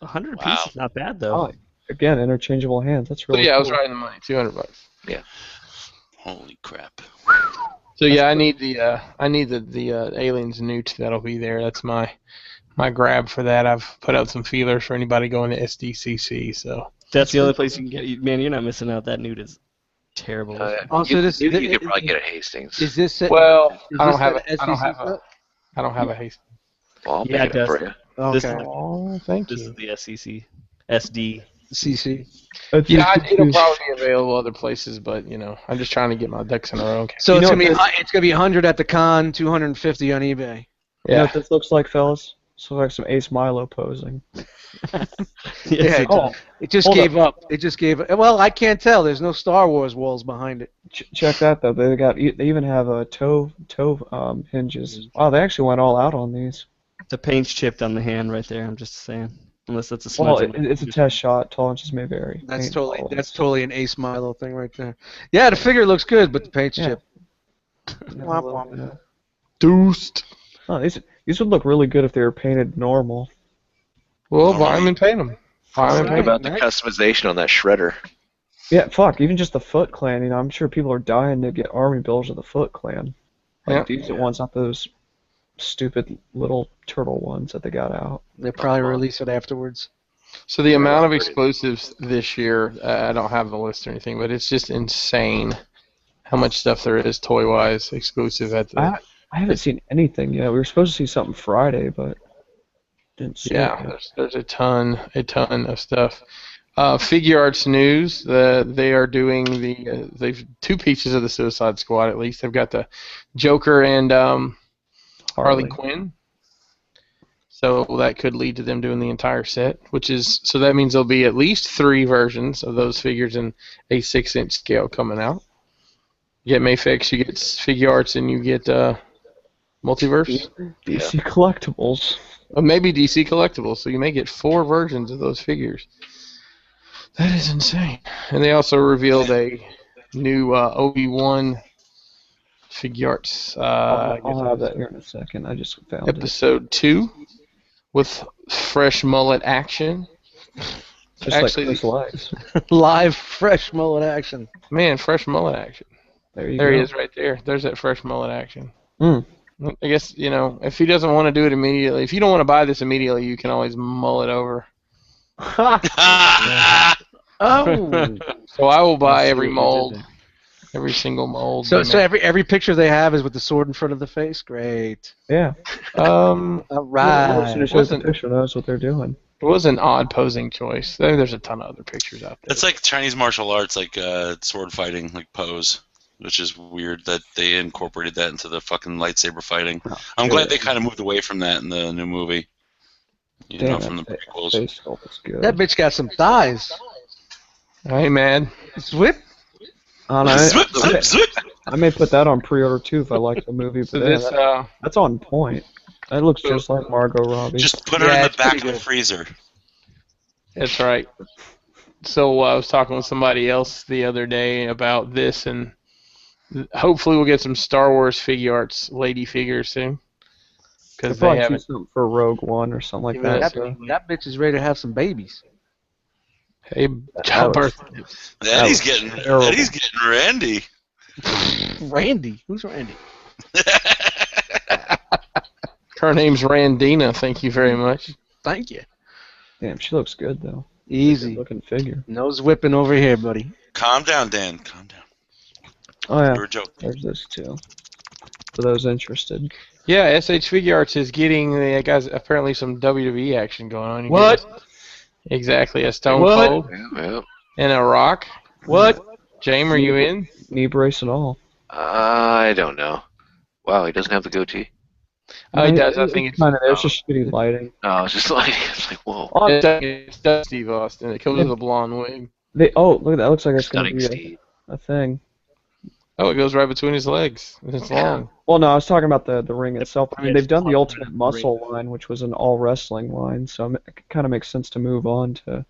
100 Wow. pieces, not bad though. Oh, again, interchangeable hands. That's So really yeah, I cool. was right in the money. $200. Holy crap. So yeah, I need the aliens newt that'll be there. That's my grab for that. I've put out some feelers for anybody going to SDCC. So That's the only place you can get. Man, you're not missing out. That nude is terrible. Also, You could probably get a Hastings. Is this set? well, is I don't this have set a, I don't have SEC a I don't have a haste. Well, I'll Yeah, pick it it up does. for you. set? This Okay. Oh, thank This you. is the SEC, SD. CC. Yeah, it'll probably be available other places, but I'm just trying to get my ducks in a row. So You it's know gonna be what it's gonna be 100 at the con, 250 on eBay. You know Yeah. what this looks like, fellas? This looks like some Ace Milo posing. Yes, it Oh, does. It just Hold gave up. It just gave. Well, I can't tell. There's no Star Wars walls behind it. check that though. They even have toe hinges. Wow, they actually went all out on these. The paint's chipped on the hand right there. I'm just saying. Unless that's a Well, smudge. it's a test shot. Tolerances may vary. That's Paint totally tolerance. an Ace Milo thing right there. Yeah, the figure looks good, but the paint's Yeah. chipped. Yeah, Womp well, womp. yeah. Deuced. Oh, these would look really good if they were painted normal. Well, buy them and paint them. Buy 'em and Think paint 'em. about the customization on that shredder. Yeah, fuck. Even just the Foot Clan. I'm sure people are dying to get army builds of the Foot Clan. Like Yeah. decent ones, not those stupid little turtle ones that they got out. They probably release it afterwards. So the amount of exclusives this year, I don't have the list or anything, but it's just insane how much stuff there is toy-wise exclusive at the. I haven't seen anything yet. We were supposed to see something Friday, but didn't see it Yeah, yet. there's a ton of stuff. Figure Arts News. They are doing they've two pieces of the Suicide Squad at least. They've got the Joker and Harley Quinn. So that could lead to them doing the entire set, so that means there'll be at least 3 versions of those figures in a 6-inch scale coming out. You get Mayfix, you get Figure Arts, and you get Multiverse. DC Collectibles. Maybe DC Collectibles, so you may get 4 versions of those figures. That is insane. And they also revealed a new Obi-Wan Figure Arts. I'll have that here in a second. I just found episode 2 with fresh mullet action. Just Actually, like Chris likes. Live fresh mullet action. Man, fresh mullet action. There you There go. he is right there. There's that fresh mullet action. Mm. I guess, if he doesn't want to do it immediately, if you don't want to buy this immediately, you can always mull it over. Oh. So I will buy I see every what you did mold, there. every single mold. So every picture they have is with the sword in front of the face? Great. Yeah. All The right. person who shows the picture knows what they're doing. It was an odd posing choice. There's a ton of other pictures out there. It's like Chinese martial arts, like sword fighting, like pose, which is weird that they incorporated that into the fucking lightsaber fighting. I'm glad they kind of moved away from that in the new movie. From the prequels. Face sculpt is good. That bitch got some thighs. Hey, man. Zwip. Zip, zip, zip. I may put that on pre-order too if I like the movie. So But this, that's on point. That looks just like Margot Robbie. Just put her in the back of the freezer. that's right. So I was talking with somebody else the other day about this, and hopefully we'll get some Star Wars Figure Arts lady figures soon. Because They'll they probably do haven't. something for Rogue One or something like that. That, So. that bitch is ready to have some babies. Hey, childbirth. Eddie's was getting terrible. Randy. Randy. Who's Randy? Her name's Randina. Thank you very much. Thank you. Damn, she looks good though. Easy. Good looking figure. Nose whipping over here, buddy. Calm down, Dan. Calm down. Oh yeah. You're a joke. There's this too. For those interested. Yeah, SH Figure Arts is getting guys apparently some WWE action going on. You What? get exactly a Stone What? Cold Yeah. and a Rock. What? James, are you in? Knee brace and all. I don't know. Wow, he doesn't have the goatee. Oh, he does. I think it's kind of. It's just shitty lighting. No, it's just like it's like whoa. Oh, it's Steve Austin. It comes with a blonde wig. look at that. Looks like it's gonna Stunning be Steve. a thing. Oh, it goes right between his legs. It's long. Well, no, I was talking about the ring itself. I mean, they've done the It's Ultimate fucking Muscle line, which was an all wrestling line, so it kind of makes sense to move on to.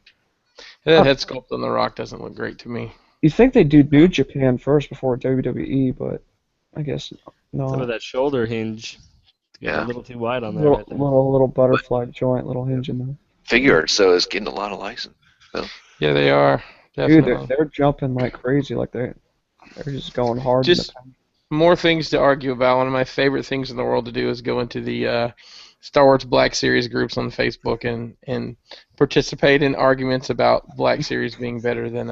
That head sculpt on the Rock doesn't look great to me. You think they do New Japan first before WWE, but I guess no. Some of that shoulder hinge. Yeah. A little too wide on there. Little, Right there. little butterfly joint, little hinge in there. Figure Arts, so is getting a lot of license. Yeah, they are. Dude, Definitely. they're jumping like crazy. Like they're just going hard. Just more things to argue about. One of my favorite things in the world to do is go into the Star Wars Black Series groups on Facebook and participate in arguments about Black Series being better than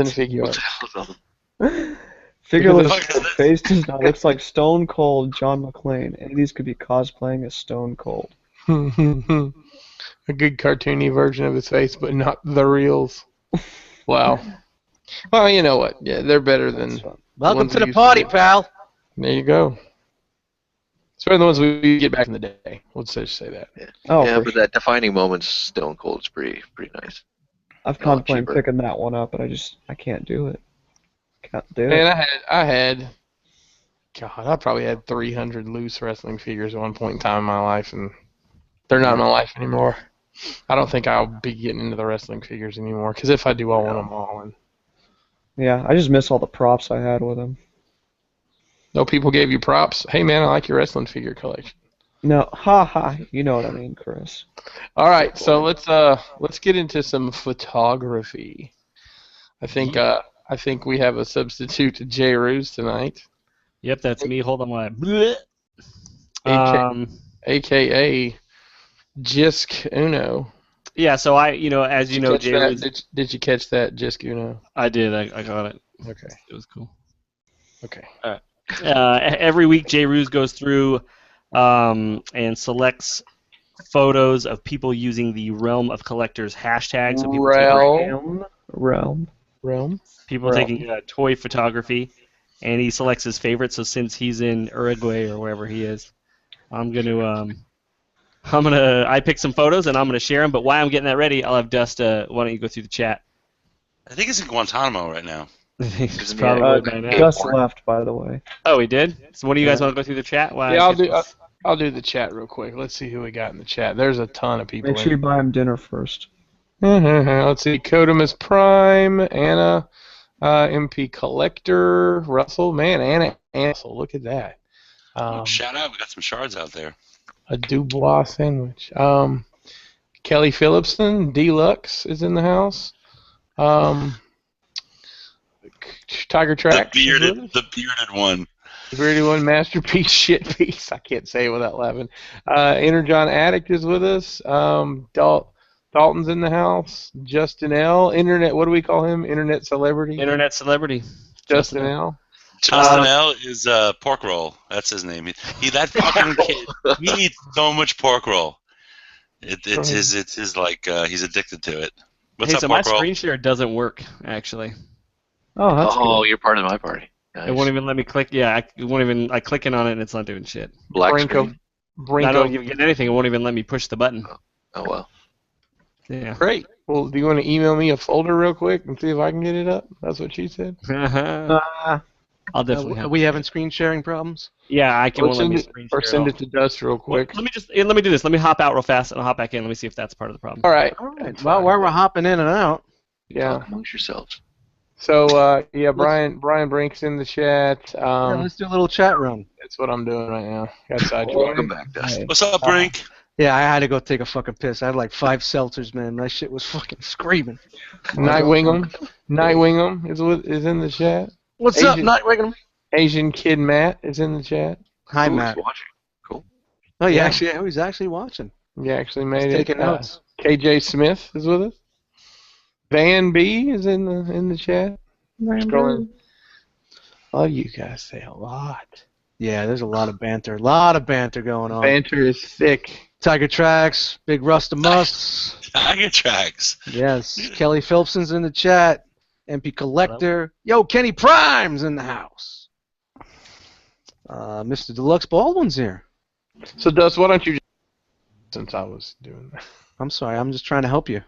Figure What Arts. the hell is all Figureless Fuck is this? face does not looks like Stone Cold John McClane. Any of these could be cosplaying as Stone Cold. A good cartoony version of his face, but not the reals. Wow. Well, you know what? Yeah, they're better than. That's fun. Welcome ones to we the used to party, do. pal. There you go. Especially the ones we get back in the day. Let's just say that. Oh, yeah, for but sure. that defining moments Stone Cold's pretty nice. I've a lot contemplated cheaper. picking that one up, but I can't do it. Can't do Man, it. I probably had 300 loose wrestling figures at one point in time in my life, and they're not in my life anymore. I don't think I'll be getting into the wrestling figures anymore, because if I do, I want them all. And Yeah, I just miss all the props I had with them. no people gave you props. Hey, man, I like your wrestling figure collection. No, ha, you know what I mean, Chris. All right, so let's get into some photography. I think we have a substitute to J. Ruse tonight, Yep, that's me. Hold on, my. Bleh. aka Jisk Uno. Yeah. So as you know, Catch Jay, that? was, Did you catch that, Jisk Uno? I did. I got it. Okay. It was cool. Okay. Every week, Jay Ruse goes through and selects photos of people using the Realm of Collectors hashtag. So Realm. people taking toy photography, and he selects his favorite. So since he's in Uruguay or wherever he is, I picked some photos and I'm gonna share them. But while I'm getting that ready, I'll have Dust. Why don't you go through the chat? I think it's in Guantanamo right now. It's probably by now. Gus left, by the way. Oh, he did. So, what do you guys want to go through the chat? I'll do the chat real quick. Let's see who we got in the chat. There's a ton of people. Make sure you buy him dinner first. Let's see. Codamus Prime, Anna, MP Collector, Russell. Man, Anna Russell. Look at that. Shout out. We got some shards out there. A Dubois sandwich. Kelly Phillipson, Deluxe is in the house. Tiger Tracks. The bearded one. The bearded one, masterpiece, shit piece. I can't say it without laughing. Energon Addict is with us. Dalton's in the house. Justin L. Internet. What do we call him? Internet celebrity. Internet celebrity. Justin L. Justin L is pork roll. That's his name. That fucking kid. He eats so much pork roll. It's his like he's addicted to it. What's up, so my pork roll? screen share doesn't work actually. Oh, that's good. You're part of my party. Nice. It won't even let me click. Yeah, it won't even. I clicking on it and it's not doing shit. Black screen. I don't even get anything. It won't even let me push the button. Oh well. Yeah. Great. Well, do you want to email me a folder real quick and see if I can get it up? That's what she said. I'll definitely. Are we having screen sharing problems? Yeah, I can. Or send it to Dust real quick. Let me do this. Let me hop out real fast and I'll hop back in. Let me see if that's part of the problem. All right. Well, while we're hopping in and out. Yeah. Talk amongst yourselves. So Brian Brink's in the chat. Let's do a little chat run. That's what I'm doing right now. Got sidetracked. Welcome back, Dustin. What's up, Brink? Yeah, I had to go take a fucking piss. I had like 5 seltzers, man. My shit was fucking screaming. Nightwingham is in the chat. What's up, Nightwingham? Asian Kid Matt is in the chat. Hi, Who's Matt. watching? Cool. Oh, Yeah. he's actually watching. You actually made He's it. taking notes. KJ Smith is with us. Van B is in the chat. Scrolling. Oh, you guys say a lot. Yeah, there's a lot of banter. A lot of banter going on. Banter is thick. Tiger Tracks, Big Rustamus. Tiger Tracks. Yes. Kelly Phillipson's in the chat. MP Collector. Yo, Kenny Prime's in the house. Mr. Deluxe Baldwin's here. So, Dust, why don't you since I was doing that. I'm sorry, I'm just trying to help you.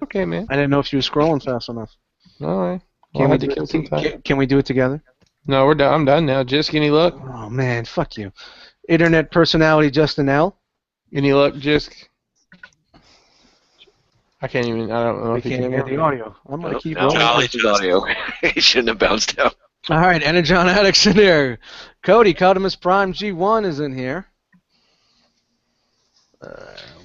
Okay, man. I didn't know if you were scrolling fast enough. All right. Can we do it together? No, we're done. I'm done now. Just any luck? Oh, man, fuck you. Internet personality Justin L. Any luck, Jisk? I can't even. I don't know. I can't hear the audio. I'm going to keep No, rolling. Jolly his audio. He shouldn't have bounced out. All right, Energon Addict's in here. Cody, Codamus Prime G1 is in here.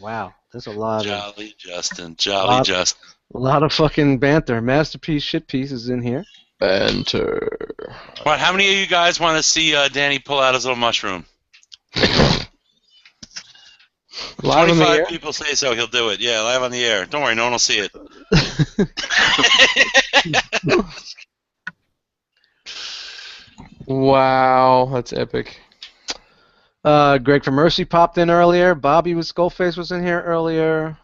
Wow, there's a lot Jolly Justin. A lot of fucking banter. Masterpiece Shitpiece is in here. Banter. What? How many of you guys want to see Danny pull out his little mushroom? Live on the 25 air? people say so. He'll do it. Yeah, live on the air. Don't worry, no one will see it. Wow, that's epic. Greg from Mercy popped in earlier. Bobby with Skullface was in here earlier.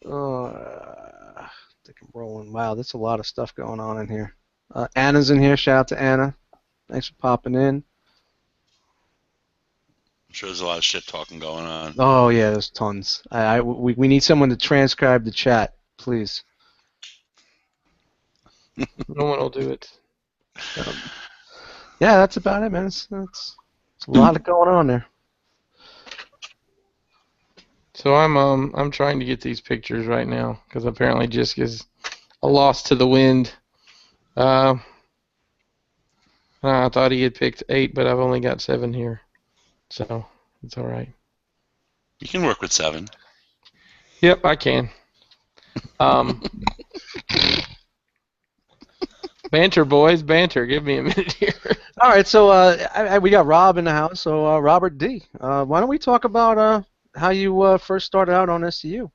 I think I'm rolling. Wow, there's a lot of stuff going on in here. Anna's in here. Shout out to Anna. Thanks for popping in. I'm sure there's a lot of shit talking going on. Oh yeah, there's tons. We need someone to transcribe the chat, please. No one will do it. Yeah, that's about it, man. It's a lot of going on there. So I'm trying to get these pictures right now because apparently Jisk is a loss to the wind. I thought he had picked 8, but I've only got 7 here, so it's all right. You can work with 7. Yep, I can. Banter, boys, banter. Give me a minute here. All right, so we got Rob in the house. So Robert D, why don't we talk about how you first started out on SCU,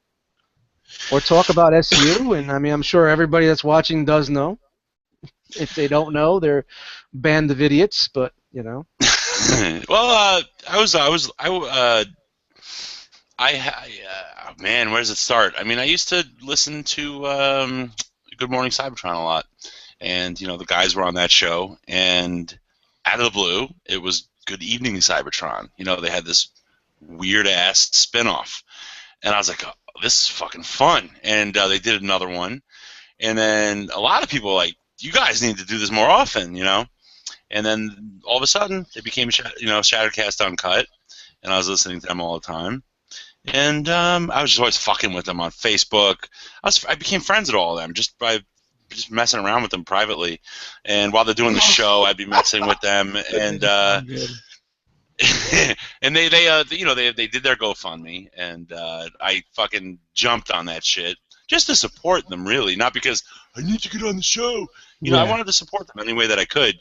or talk about SCU? And I mean, I'm sure everybody that's watching does know. If they don't know, they're band of idiots. But you know. Well, Man, where does it start? I mean, I used to listen to Good Morning Cybertron a lot, and the guys were on that show, and out of the blue, it was Good Evening Cybertron. They had this weird ass spinoff, and I was like, oh, this is fucking fun. And they did another one, and then a lot of people were like, you guys need to do this more often. And then all of a sudden, it became Shattered Cast Uncut, and I was listening to them all the time. And I was just always fucking with them on Facebook. I became friends with all of them just by just messing around with them privately. And while they're doing the show, I'd be messing with them. And and they did their GoFundMe, and I fucking jumped on that shit just to support them, really, not because I need to get on the show. I wanted to support them any way that I could.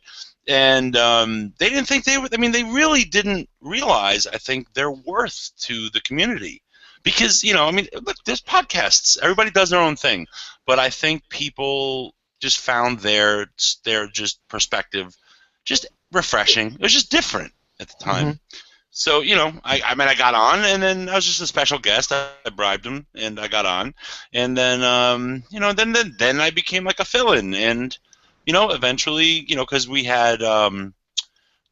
And they didn't think they were. I mean, they really didn't realize, I think, their worth to the community. Because, I mean, look, there's podcasts. Everybody does their own thing. But I think people just found their just perspective just refreshing. It was just different at the time. Mm-hmm. So, I got on, and then I was just a special guest. I bribed them, and I got on. And then, then I became like a fill-in. And eventually, because we had, who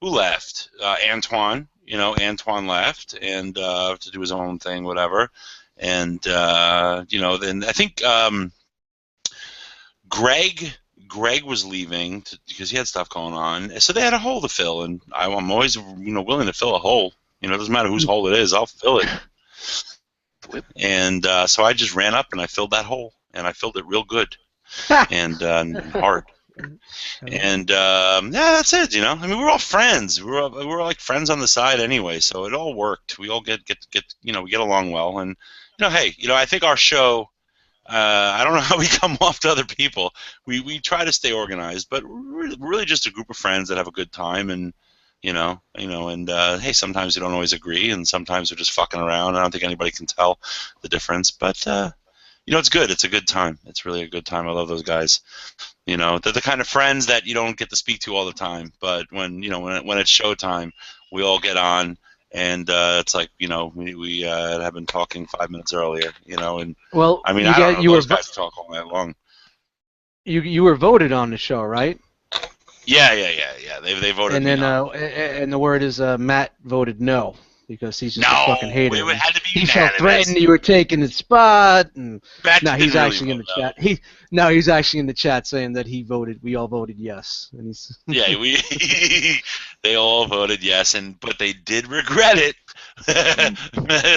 left? Antoine. Antoine left and to do his own thing, whatever. And, then I think Greg was leaving because he had stuff going on. So they had a hole to fill, and I'm always, willing to fill a hole. It doesn't matter whose hole it is, I'll fill it. And so I just ran up and I filled that hole, and I filled it real good and hard. And that's it. I mean, we're all friends. We're like friends on the side anyway, so it all worked. We all get we get along well. And hey, I think our show. I don't know how we come off to other people. We try to stay organized, but we're really just a group of friends that have a good time. And and hey, sometimes we don't always agree, and sometimes we're just fucking around. I don't think anybody can tell the difference, but it's good. It's a good time. It's really a good time. I love those guys. They're the kind of friends that you don't get to speak to all the time, but when it's showtime, we all get on, and it's like we have been talking 5 minutes earlier, and Well, I mean, I don't know, those guys talk all night long. You were voted on the show, right? Yeah. They voted. And then me on. and the word is Matt voted no because he's just a fucking hater. It had to be he unanimous. felt threatened you were taking his spot, and Matt he's didn't actually really in the vote, chat. He's actually in the chat saying that we all voted yes, and he's Yeah, they all voted yes, but they did regret it.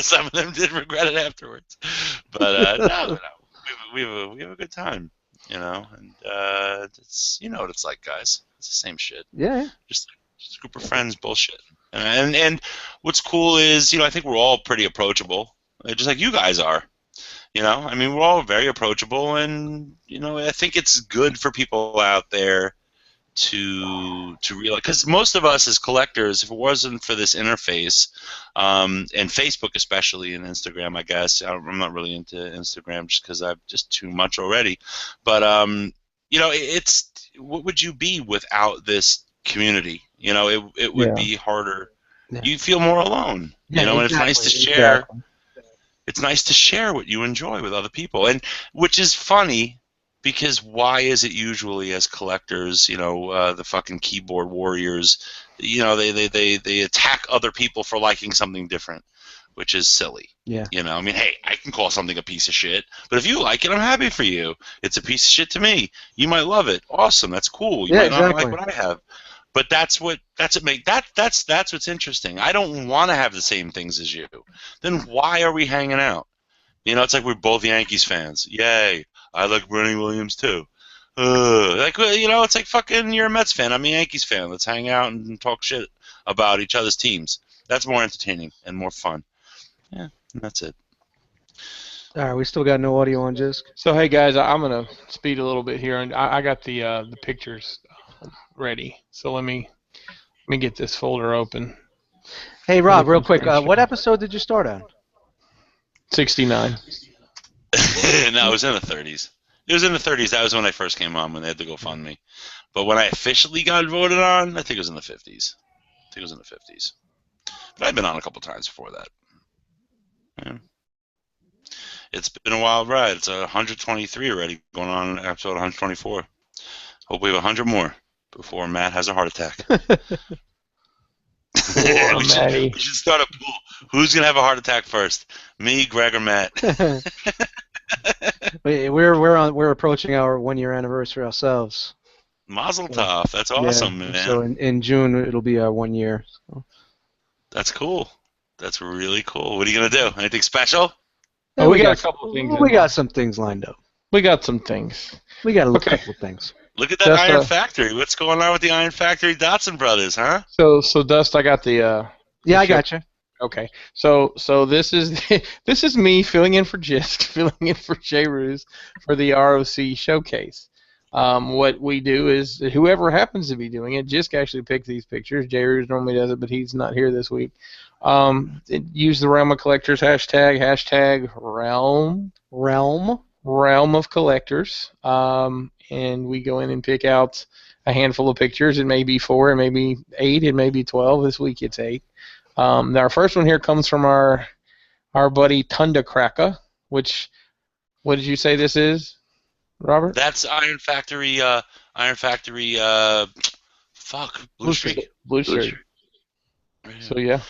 Some of them did regret it afterwards, but no, we have a good time, and it's what it's like, guys. It's the same shit. Yeah. Just a group of friends, bullshit. And what's cool is I think we're all pretty approachable, just like you guys are. I mean, we're all very approachable, and I think it's good for people out there to realize, because most of us as collectors, if it wasn't for this interface, and Facebook especially, and Instagram, I guess I'm not really into Instagram just because I've just too much already, but it's what would you be without this community? It would be harder. Yeah. You feel more alone. Yeah, and exactly, it's nice to share. Exactly. It's nice to share what you enjoy with other people, and which is funny because why is it usually as collectors, the fucking keyboard warriors, they attack other people for liking something different, which is silly. Yeah. I mean, hey, I can call something a piece of shit, but if you like it, I'm happy for you. It's a piece of shit to me. You might love it. Awesome. That's cool. You might not like what I have. But that's what's interesting. I don't want to have the same things as you. Then why are we hanging out? It's like we're both Yankees fans. Yay. I like Bernie Williams too. It's like fucking you're a Mets fan. I'm a Yankees fan. Let's hang out and talk shit about each other's teams. That's more entertaining and more fun. Yeah, and that's it. All right. We still got no audio on Jisk. So hey guys, I'm gonna speed a little bit here, and I got the pictures ready. So let me get this folder open. Hey Rob, real quick, what episode did you start on? 69. No, it was in the 30s. It was in the 30s. That was when I first came on, when they had to go fund me. But when I officially got voted on, I think it was in the 50s. But I've been on a couple times before that. Yeah. It's been a wild ride. It's 123 already, going on episode 124. Hope we have 100 more before Matt has a heart attack. Poor we Matty. should start a pool. Who's gonna have a heart attack first? Me, Greg, or Matt? We're approaching our 1-year anniversary ourselves. Mazel tov. That's awesome, man. So in June it'll be our 1 year. So. That's cool. That's really cool. What are you gonna do? Anything special? Oh, we got a couple of things. We got some things lined up. We got some things. We got a couple of things. Look at that Dust, Iron Factory. What's going on with the Iron Factory Dotson brothers, huh? So Dust, I got the. Yeah, I got you. Okay, so this is this is me filling in for Jisk, filling in for J. Ruse for the ROC showcase. What we do is whoever happens to be doing it, Jisk actually picked these pictures. J. Ruse normally does it, but he's not here this week. Use the Realm of Collectors hashtag Realm of Collectors, and we go in and pick out a handful of pictures. It may be 4, it may be 8, it may be 12. This week it's 8. Now our first one here comes from our buddy Tunda Kraka, which, what did you say this is, Robert? That's Iron Factory. Blue Streak. Blue Streak. So yeah.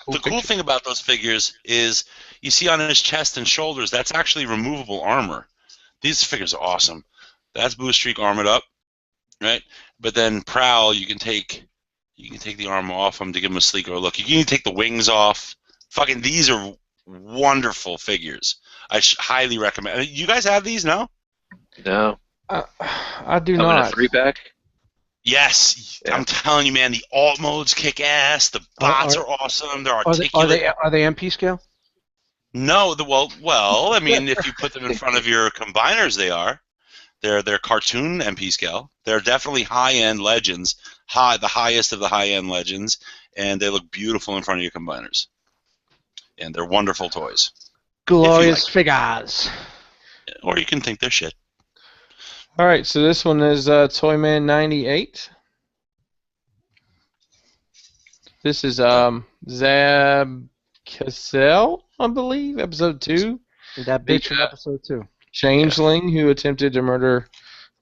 The cool thing about those figures is you see on his chest and shoulders, that's actually removable armor. These figures are awesome. That's Blue Streak armored up, right? But then Prowl, you can take the armor off him to give him a sleeker look. You can take the wings off. Fucking, these are wonderful figures. I highly recommend. You guys have these, no? No. I do Coming not. a 3-pack? Yes, yeah. I'm telling you, man. The alt modes kick ass. The bots are awesome. They're articulate. Are they MP scale? No, well. I mean, if you put them in front of your combiners, they are. They're cartoon MP scale. They're definitely high-end legends, the highest of the high-end legends, and they look beautiful in front of your combiners. And they're wonderful toys. Glorious figures. Or you can think they're shit. All right, so this one is Toyman 98. This is Zab Cassell, I believe, episode 2. That bitch from episode 2. Changeling who attempted to murder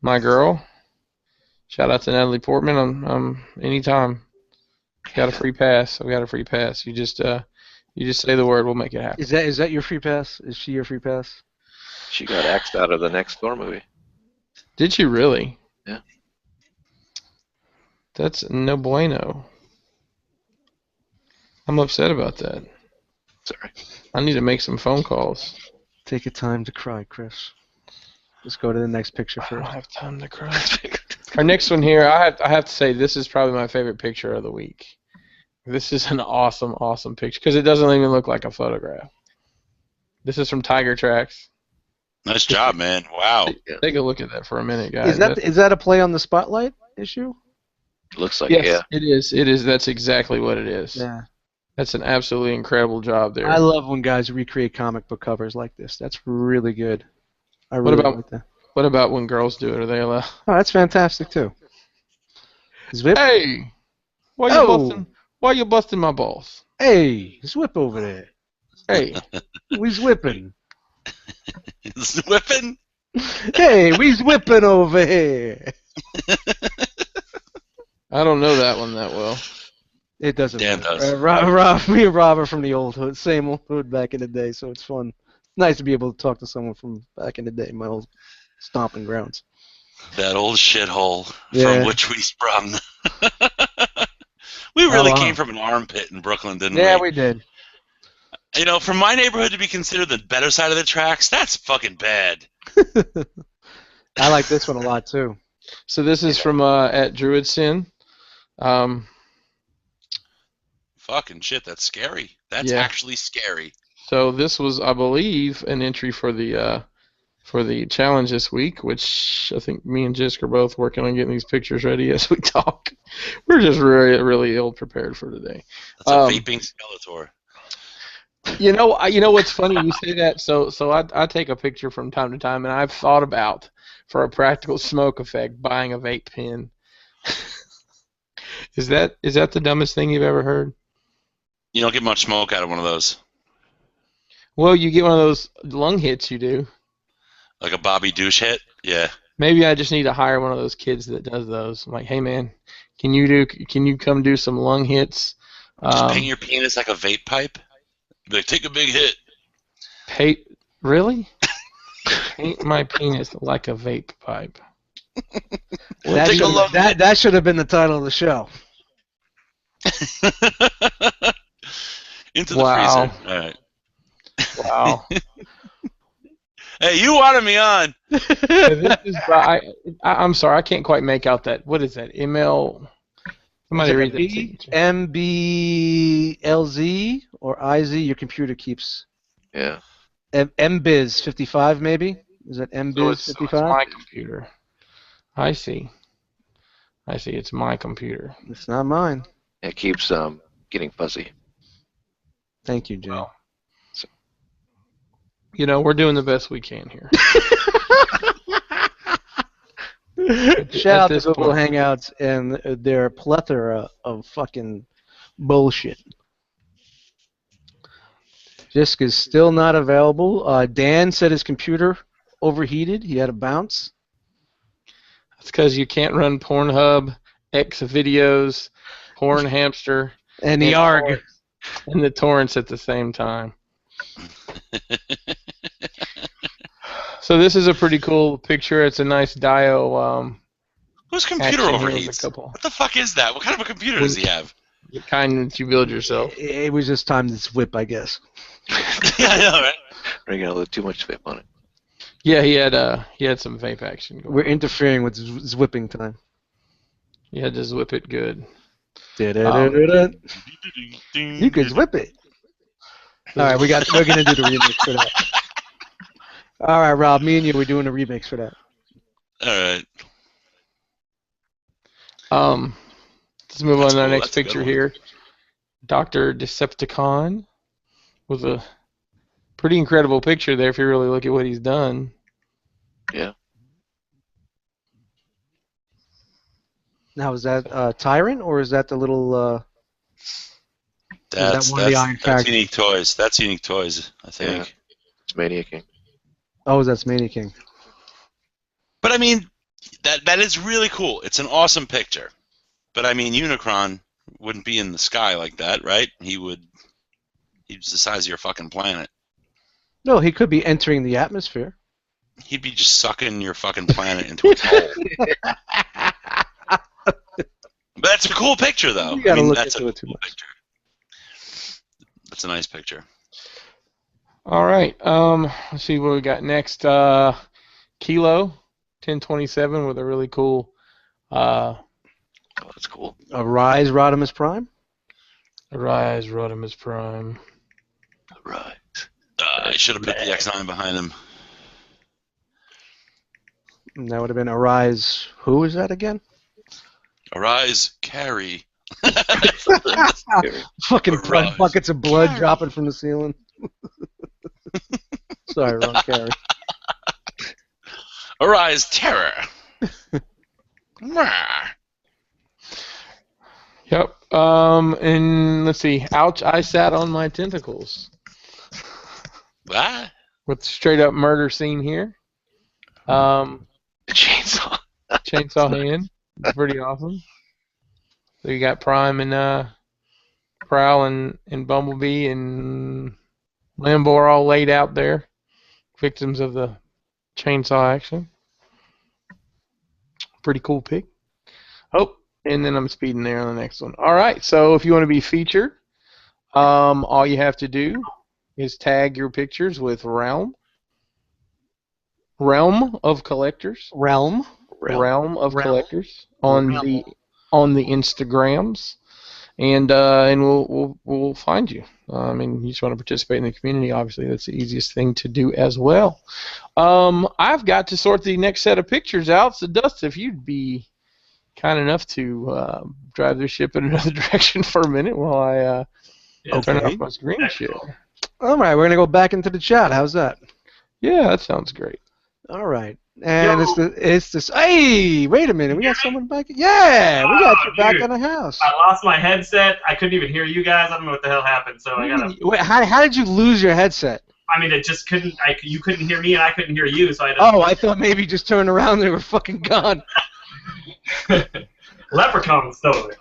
my girl. Shout out to Natalie Portman. Anytime. Got a free pass. I've got a free pass. You just say the word, we'll make it happen. Is that your free pass? Is she your free pass? She got axed out of the next Thor movie. Did you really? Yeah. That's no bueno. I'm upset about that. Sorry. I need to make some phone calls. Take your time to cry, Chris. Let's go to the next picture I first. don't have time to cry. Our next one here, I have to say, this is probably my favorite picture of the week. This is an awesome, awesome picture because it doesn't even look like a photograph. This is from Tiger Tracks. Nice job, man. Wow. Take a look at that for a minute, guys. Is that a play on the Spotlight issue? Looks like yes, it, yeah. It is. It is. That's exactly what it is. Yeah. That's an absolutely incredible job there. I love when guys recreate comic book covers like this. That's really good. I really like that. What about when girls do it? Are they allowed? Oh, that's fantastic too. Zwip. Hey, why you busting my balls? Hey, Zwip over there. Hey, we whipping. Whipping? Hey, we whipping over here. I don't know that one that well. It doesn't Dan matter. does. Me and Rob are from the old hood, same old hood back in the day, so it's fun. It's nice to be able to talk to someone from back in the day, my old stomping grounds. That old shithole Yeah. from which we sprung. We really came from an armpit in Brooklyn, didn't we? Yeah, we did. You know, for my neighborhood to be considered the better side of the tracks, that's fucking bad. I like this one a lot too. So this is from at Druid Sin. Fucking shit, that's scary. That's Yeah. actually scary. So this was, I believe, an entry for the challenge this week, which I think me and Jisk are both working on getting these pictures ready as we talk. We're just really, really ill prepared for today. That's a vaping Skeletor. You know what's funny? You say that. So I take a picture from time to time, and I've thought about, for a practical smoke effect, buying a vape pen. Is that the dumbest thing you've ever heard? You don't get much smoke out of one of those. Well, you get one of those lung hits. You do. Like a Bobby douche hit? Yeah. Maybe I just need to hire one of those kids that does those. I'm like, hey man, can you come do some lung hits? Just paint your penis like a vape pipe. Be like, take a big hit. Really? Paint my penis like a vape pipe. That should have been the title of the show. Into the Wow. freezer. All right. Wow. Hey, you wanted me on. This is I'm sorry, I can't quite make out that. What is that? ML. Somebody read that. MBLZ or IZ? Your computer keeps. Yeah. MBiz 55 maybe? Is that MBiz 55? So it's my computer. I see. It's my computer. It's not mine. It keeps getting fuzzy. Thank you, Joe. You know, we're doing the best we can here. Shout out to Google Hangouts and their plethora of fucking bullshit. Disk is still not available. Dan said his computer overheated. He had a bounce. That's because you can't run Pornhub, X videos, Porn Hamster, And the ARG. and the torrents at the same time. So this is a pretty cool picture. It's a nice Dio. Whose computer action here's overheats? a couple. What the fuck is that? What kind of a computer does he have? The kind that you build yourself. It was just time to whip, I guess. Yeah, I know, right? I got a little too much vape on it. Yeah, he had some vape action going We're on. interfering with whipping time. He had to whip it good. You could whip it. All right, we're gonna do the remix for that. All right, Rob, me and you, we're doing a remix for that. All right. Let's move on to our cool. next That's a good picture one. here. Dr. Decepticon with a pretty incredible picture there if you really look at what he's done. Yeah. Now, is that Tyrant or is that the little? That's one of the Iron Factory? Unique Toys. That's Unique Toys, I think. Yeah. It's Mania King. Oh, that's Mania King. But I mean, that is really cool. It's an awesome picture. But I mean, Unicron wouldn't be in the sky like that, right? He's the size of your fucking planet. No, he could be entering the atmosphere. He'd be just sucking your fucking planet into its hole. But that's a cool picture, though. You gotta look that's into a it too cool much. picture. That's a nice picture. All right. Let's see what we got next. Kilo 1027 with a really cool. Oh, that's cool. Arise, Rodimus Prime. Arise, Rodimus Prime. Right. I should have put the X9 behind him. And that would have been Arise. Who is that again? Arise, carry. Fucking Arise. buckets of blood dropping from the ceiling. Sorry, wrong carry. Arise, terror. Mwah. Yep. And let's see. Ouch! I sat on my tentacles. What? With straight up murder scene here. Chainsaw. Chainsaw hand. It's pretty awesome. So you got Prime and Prowl and Bumblebee and Lambo are all laid out there, victims of the chainsaw action. Pretty cool pic. Oh, and then I'm speeding there on the next one. All right, so if you want to be featured, all you have to do is tag your pictures with Realm of Collectors. Realm Realm of Collectors on the Instagrams, and we'll find you. I mean, you just want to participate in the community. Obviously, that's the easiest thing to do as well. I've got to sort the next set of pictures out. So, Dust, if you'd be kind enough to drive the ship in another direction for a minute while I turn off my screen share. All right, we're gonna go back into the chat. How's that? Yeah, that sounds great. All right, and it's this. Hey, wait a minute, we got someone back. Yeah, we got you back dude. in the house. I lost my headset. I couldn't even hear you guys. I don't know what the hell happened. So I gotta. Wait, how did you lose your headset? I mean, it just couldn't. You couldn't hear me, and I couldn't hear you, so I. Oh, I thought maybe you just turned around and they were fucking gone. Leprechaun stole it.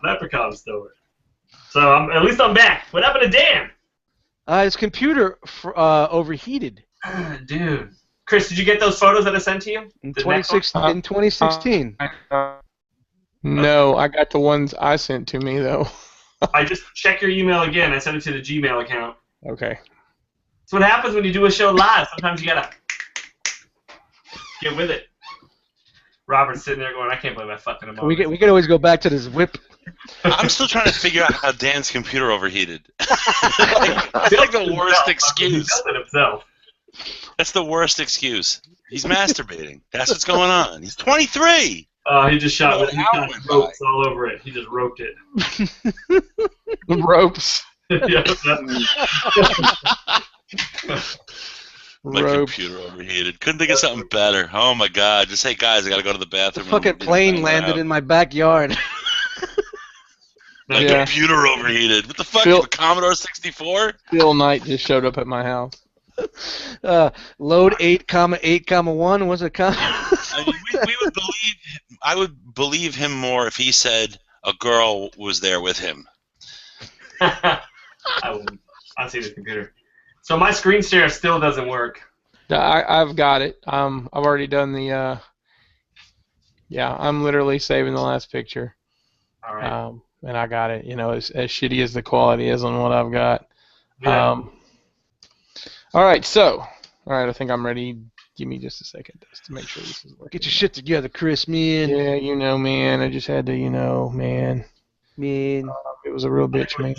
So at least I'm back. What happened to Dan? His computer overheated. Dude. Chris, did you get those photos that I sent to you? In 2016. No, I got the ones I sent to me, though. I just check your email again. I sent it to the Gmail account. Okay. That's what happens when you do a show live. Sometimes you gotta get with it. Robert's sitting there going, I can't believe I fucking him up. We can always go back to this whip. I'm still trying to figure out how Dan's computer overheated. It's like the worst excuse. He does it himself. That's the worst excuse. He's masturbating. That's what's going on. He's 23. He just shot ropes all over it. He just roped it. Ropes. Yeah, My computer overheated. Couldn't think of something better. Oh my god. Just hey guys, I gotta go to the bathroom. The fucking plane landed in my backyard. My computer overheated. What the fuck? The Commodore 64? Phil Knight just showed up at my house. Load 8,8,1 was it? I mean, we would believe. I would believe him more if he said a girl was there with him. I wouldn't. I see the computer. So my screen share still doesn't work. I've got it. I've already done the. Yeah, I'm literally saving the last picture. All right. And I got it. You know, as shitty as the quality is on what I've got. Yeah. All right, so. All right, I think I'm ready. Give me just a second just to make sure this is working. Get your shit together, Chris, man. Yeah, you know, man. I just had to, man. Man. It was a real bitch, man.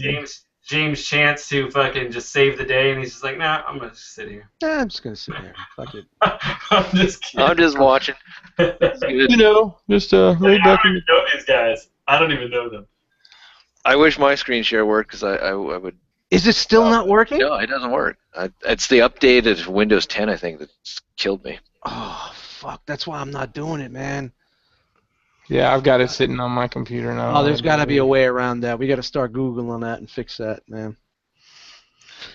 James chance to fucking just save the day, and he's just like, nah, I'm gonna sit here. Nah, I'm just gonna sit here. Fuck it. I'm just kidding. I'm just watching. You know, just laid I back don't in even know these guys. I don't even know them. I wish my screen share worked because I would. Is it still not working? No, it doesn't work. It's the update of Windows 10, I think, that's killed me. Oh, fuck. That's why I'm not doing it, man. Yeah, I've got it sitting on my computer now. Oh, there's got to be a way around that. We got to start Googling that and fix that, man.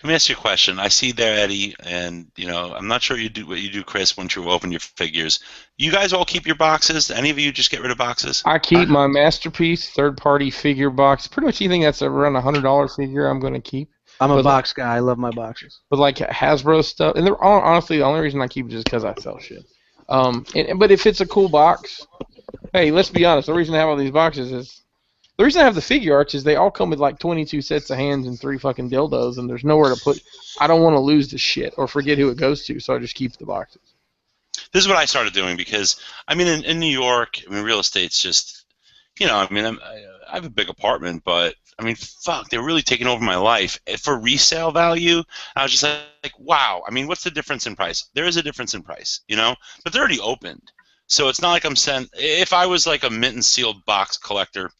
Let me ask you a question. I see there, Eddie, and I'm not sure you do what you do, Chris, once you open your figures. You guys all keep your boxes? Any of you just get rid of boxes? I keep my Masterpiece third-party figure box. Pretty much anything that's around $100 figure, I'm going to keep. I'm a box guy. I love my boxes. But like Hasbro stuff, and honestly, the only reason I keep it is because I sell shit. But if it's a cool box, hey, let's be honest. The reason I have all these boxes is the reason I have the figure arts is they all come with like 22 sets of hands and 3 fucking dildos, and there's nowhere to put. I don't want to lose the shit or forget who it goes to, so I just keep the boxes. This is what I started doing because I mean, in New York, I mean, real estate's just, I mean, I have a big apartment, but I mean, fuck, they're really taking over my life. For resale value, I was just like, wow. I mean, what's the difference in price? There is a difference in price, but they're already opened. So it's not like I'm sent. If I was like a mint and sealed box collector,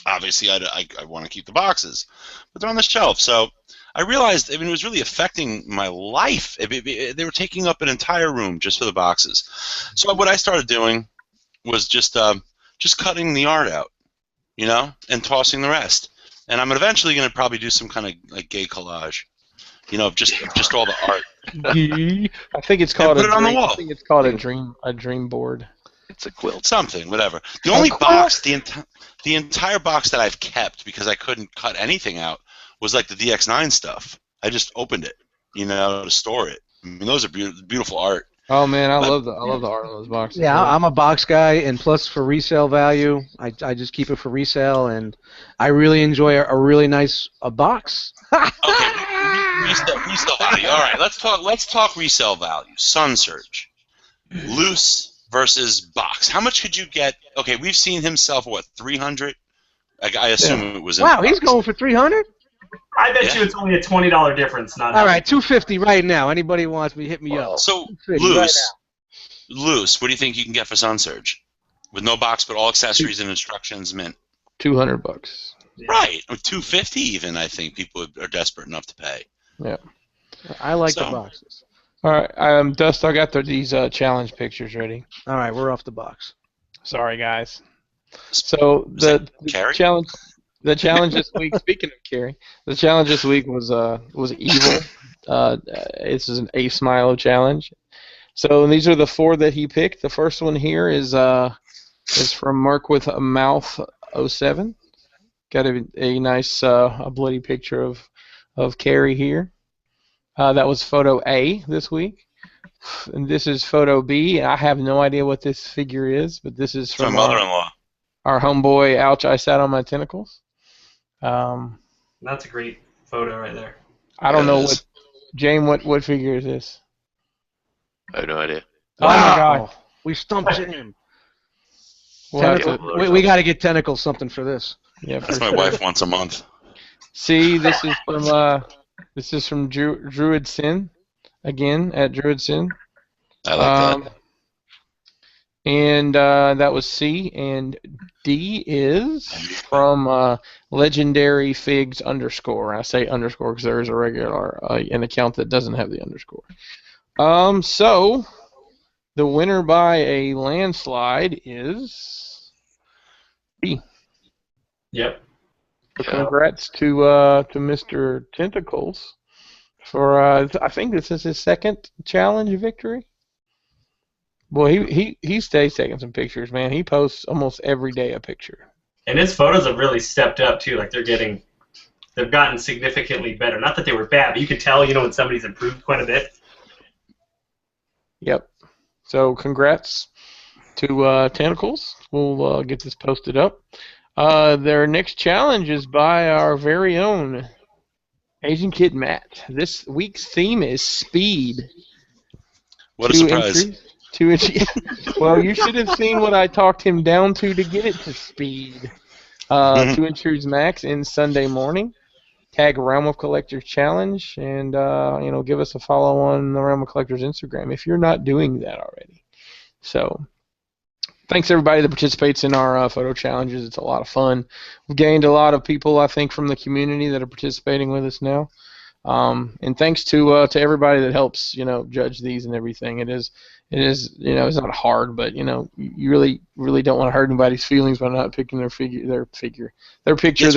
obviously I want to keep the boxes, but they're on the shelf. So I realized, I mean, it was really affecting my life. They were taking up an entire room just for the boxes. So what I started doing was just cutting the art out, and tossing the rest. And I'm eventually going to probably do some kind of like gay collage, just all the art. I think it's called put it on the wall. I think it's called a dream board. It's a quilt. Something, whatever. The only box, the entire box that I've kept because I couldn't cut anything out was like the DX9 stuff. I just opened it, to store it. I mean, those are beautiful art. Oh man, I love the art on those boxes. Yeah, I'm a box guy, and plus for resale value, I just keep it for resale, and I really enjoy a really nice box. Okay, resale value. All right, let's talk resale value. Sun Surge, loose versus box. How much could you get? Okay, we've seen him sell for what, 300? I assume it was. Wow, he's going for 300. I bet you it's only a $20 difference. Not all right, $250 right now. Anybody wants me, hit me up. So loose. What do you think you can get for Sun Surge, with no box but all accessories and instructions, mint? $200. Right, $250 even. I think people are desperate enough to pay. Yeah, I like the boxes. All right, Dust, I got these challenge pictures ready. All right, we're off the box. Sorry, guys. So the challenge this week. Speaking of Carrie, the challenge this week was evil. This is an Ace Milo challenge. So these are the 4 that he picked. The first one here is from Mark with a Mouth 07. Got a nice a bloody picture of Carrie here. That was photo A this week. And this is photo B. I have no idea what this figure is, but this is It's my from mother-in-law. our homeboy. Ouch! I sat on my tentacles. That's a great photo right there. I don't Yeah, know it what is. Jane. What figure is this? I have no idea. Oh my God! We stumped him. We'll have Tentacle, to, we got to get Tentacles something for this. yeah, for That's my sure. wife once a month. See, this is from Druid Sin, again at Druid Sin. I like that. And that was C, and D is from Legendary Figs _. I say underscore because there is a regular an account that doesn't have the underscore. So the winner by a landslide is B. Yep. So congrats to Mr. Tentacles for I think this is his second challenge victory. Well, he stays taking some pictures, man. He posts almost every day a picture. And his photos have really stepped up too. Like they've gotten significantly better. Not that they were bad, but you can tell, when somebody's improved quite a bit. Yep. So congrats to Tentacles. We'll get this posted up. Their next challenge is by our very own Asian Kid Matt. This week's theme is speed. What a surprise. Well, you should have seen what I talked him down to get it to speed. 2 entries max in Sunday morning. Tag Realm of Collectors Challenge, and give us a follow on the Realm of Collectors Instagram if you're not doing that already. So, thanks everybody that participates in our photo challenges. It's a lot of fun. We've gained a lot of people, I think, from the community that are participating with us now. And thanks to everybody that helps, judge these and everything. It is, it's not hard, but you really don't want to hurt anybody's feelings by not picking their picture, their figures.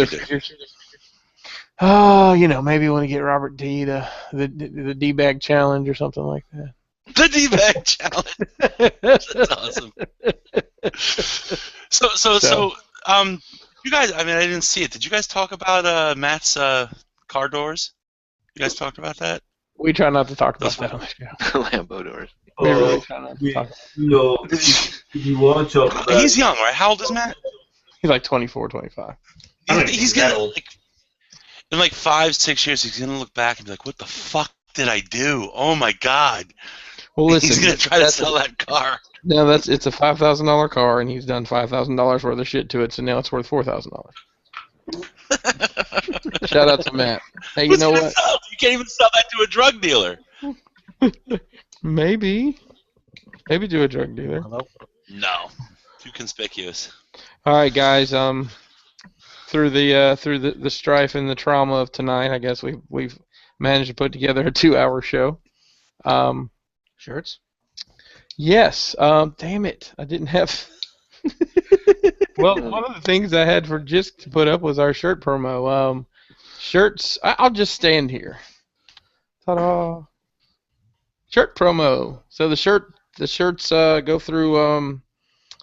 Maybe you want to get Robert D the D-bag challenge or something like that. The D-bag challenge. That's awesome. So, you guys, I didn't see it. Did you guys talk about Matt's car doors? You guys talked about that? We try not to talk about that on the show. Lambo doors. We really try not to talk. No, if you want to talk about He's young, right? How old is Matt? He's like 24, 25. He's gonna in 5-6 years, he's gonna look back and be like, "What the fuck did I do? Oh my god!" Well, listen, he's gonna try to sell that car. No, it's a $5,000 car, and he's done $5,000 worth of shit to it, so now it's worth $4,000. Shout out to Matt. Hey, you know what? You can't even sell that to a drug dealer. Maybe to a drug dealer. No, too conspicuous. All right, guys. Through the strife and the trauma of tonight, I guess we've managed to put together a 2-hour show. Shirts? Yes. Damn it, I didn't have. Well, one of the things I had for Jisk to put up was our shirt promo. Shirts. I'll just stand here. Ta-da! Shirt promo. So the shirts go through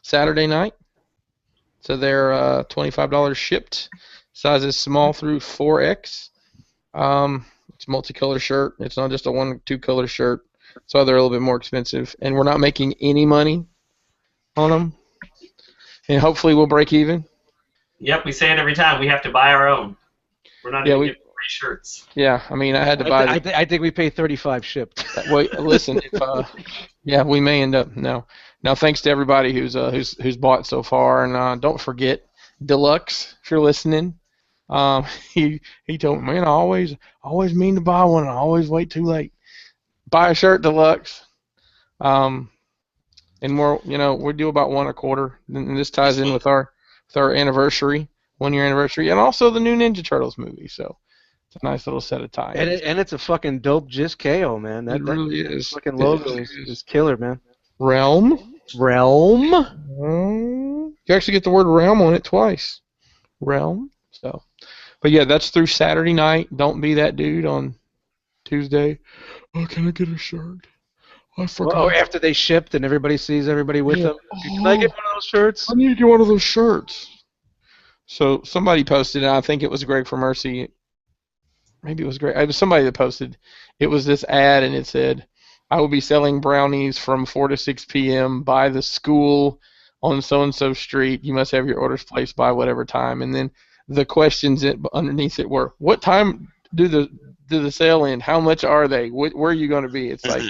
Saturday night. So they're $25 shipped. Size is small through 4X. It's a multicolor shirt. It's not just a 1-2 color shirt. So they're a little bit more expensive. And we're not making any money on them. And hopefully we'll break even. Yep, we say it every time. We have to buy our own. We're not even giving free shirts. Yeah, I had to buy. I think we pay $35 shipped. Wait, listen. We may end up. No. Now, thanks to everybody who's bought so far, and don't forget Deluxe if you're listening. He told me, man, I always mean to buy one, and I always wait too late. Buy a shirt, Deluxe. And we do about one a quarter, and this ties in with our anniversary, 1-year anniversary, and also the new Ninja Turtles movie. So it's a nice little set of ties. And it's a fucking dope Jisk KO, man. That really is. Fucking logo is killer, man. Realm. You actually get the word realm on it twice. Realm. So, but yeah, that's through Saturday night. Don't be that dude on Tuesday. Oh, can I get a shirt? I forgot. Well, after they shipped and everybody sees everybody with them. Can I get one of those shirts? I need to get one of those shirts. So somebody posted, and I think it was Greg for Mercy. Maybe it was Greg. It was somebody that posted. It was this ad, and it said, I will be selling brownies from 4 to 6 p.m. by the school on so-and-so street. You must have your orders placed by whatever time. And then the questions underneath it were, what time do the sale end? How much are they? Where are you going to be? It's like,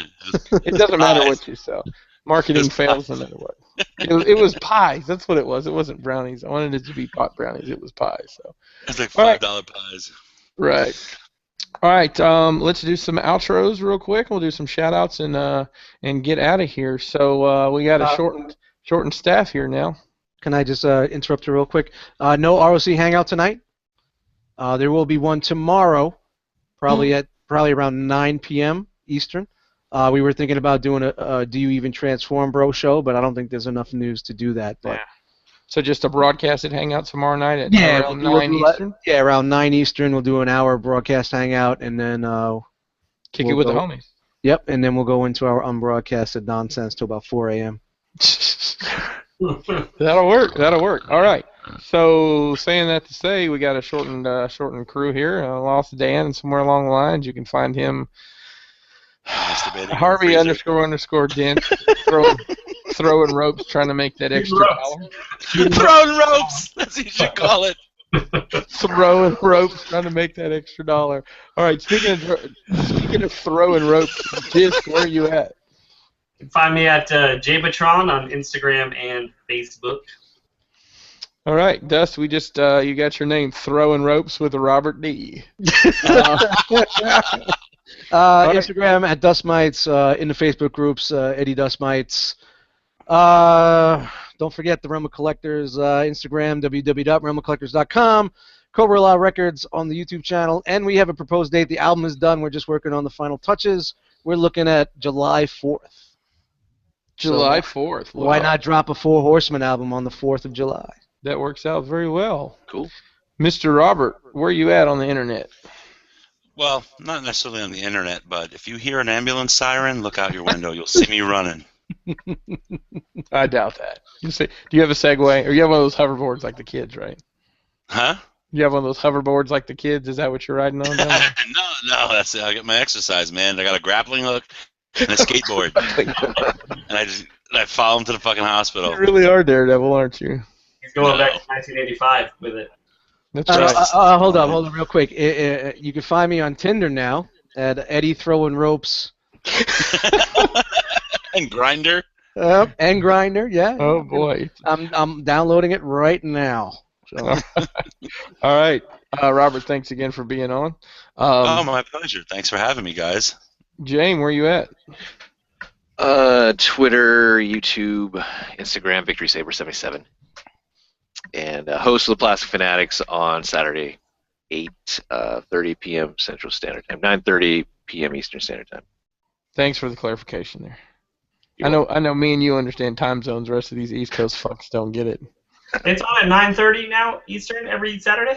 it doesn't matter what you sell. Marketing fails no matter what. It was pies. That's what it was. It wasn't brownies. I wanted it to be pot brownies. It was pies. So It's like $5 pies. right. All right. Let's do some outros real quick. We'll do some shout outs and get out of here. So we got a shortened staff here now. Can I just interrupt you real quick? No ROC hangout tonight. There will be one tomorrow, probably around 9 p.m. Eastern. We were thinking about doing a Do You Even Transform Bro show, but I don't think there's enough news to do that. But So just a broadcasted hangout tomorrow night at around 9 Eastern? Yeah, around 9 Eastern. We'll do an hour broadcast hangout, and then Kick it with the homies. Yep, and then we'll go into our unbroadcasted nonsense till about 4 a.m. That'll work. That'll work. All right. So saying that to say, we got a shortened crew here. Lost Dan, and somewhere along the lines, you can find him. Harvey _ Dent throwing ropes, trying to make that extra dollar. Throwing ropes. That's what you should call it. Throwing ropes, trying to make that extra dollar. All right. Speaking of throwing ropes, Disc, where are you at? You can find me at Jbatron on Instagram and Facebook. All right, Dust. We just you got your name, Throwing Ropes with Robert D. Instagram at Dustmites, in the Facebook groups, Eddie Dustmites. Don't forget the Realm of Collectors Instagram, www.realmofcollectors.com. Cobra Law Records on the YouTube channel, and we have a proposed date. The album is done. We're just working on the final touches. We're looking at July 4th. July 4th. Wow. Why not drop a Four Horsemen album on the 4th of July? That works out very well. Cool. Mr. Robert, where are you at on the internet? Well, not necessarily on the internet, but if you hear an ambulance siren, look out your window. You'll see me running. I doubt that. Do you have a Segway? Or you have one of those hoverboards like the kids, right? Huh? You have one of those hoverboards like the kids? Is that what you're riding on? No, that's it. I get my exercise, man. I got a grappling hook and a skateboard. and I follow him to the fucking hospital. You really are Daredevil, aren't you? He's going back to 1985 with it. That's right. Hold on, real quick. You can find me on Tinder now at Eddie Throwing Ropes. And Grinder. And Grinder, yeah. Oh boy. I'm downloading it right now. So. All right, Robert. Thanks again for being on. My pleasure. Thanks for having me, guys. Jane, where you at? Twitter, YouTube, Instagram, VictorySaber77. And host of the Plastic Fanatics on Saturday, 8:30 p.m. Central Standard Time, 9:30 p.m. Eastern Standard Time. Thanks for the clarification there. I know. Me and you understand time zones. The rest of these East Coast fucks don't get it. It's on at 9:30 now Eastern every Saturday.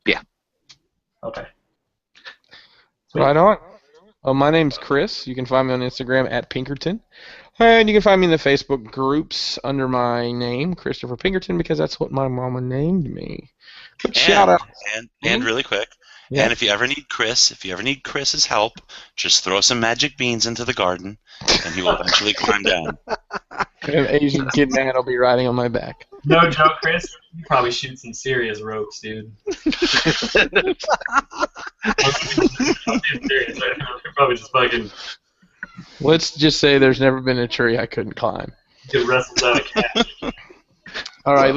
Yeah. Okay. Right on. My name's Chris. You can find me on Instagram at Pinkerton. And you can find me in the Facebook groups under my name, Christopher Pinkerton, because that's what my mama named me. But shout out. And really quick, and if you ever need Chris's help, just throw some magic beans into the garden, and he will eventually climb down. An Asian kid man will be riding on my back. No joke, Chris. You probably shoot some serious ropes, dude. I'm being serious right now. You're probably just fucking. Let's just say there's never been a tree I couldn't climb. Get wrestled out of cat. All right,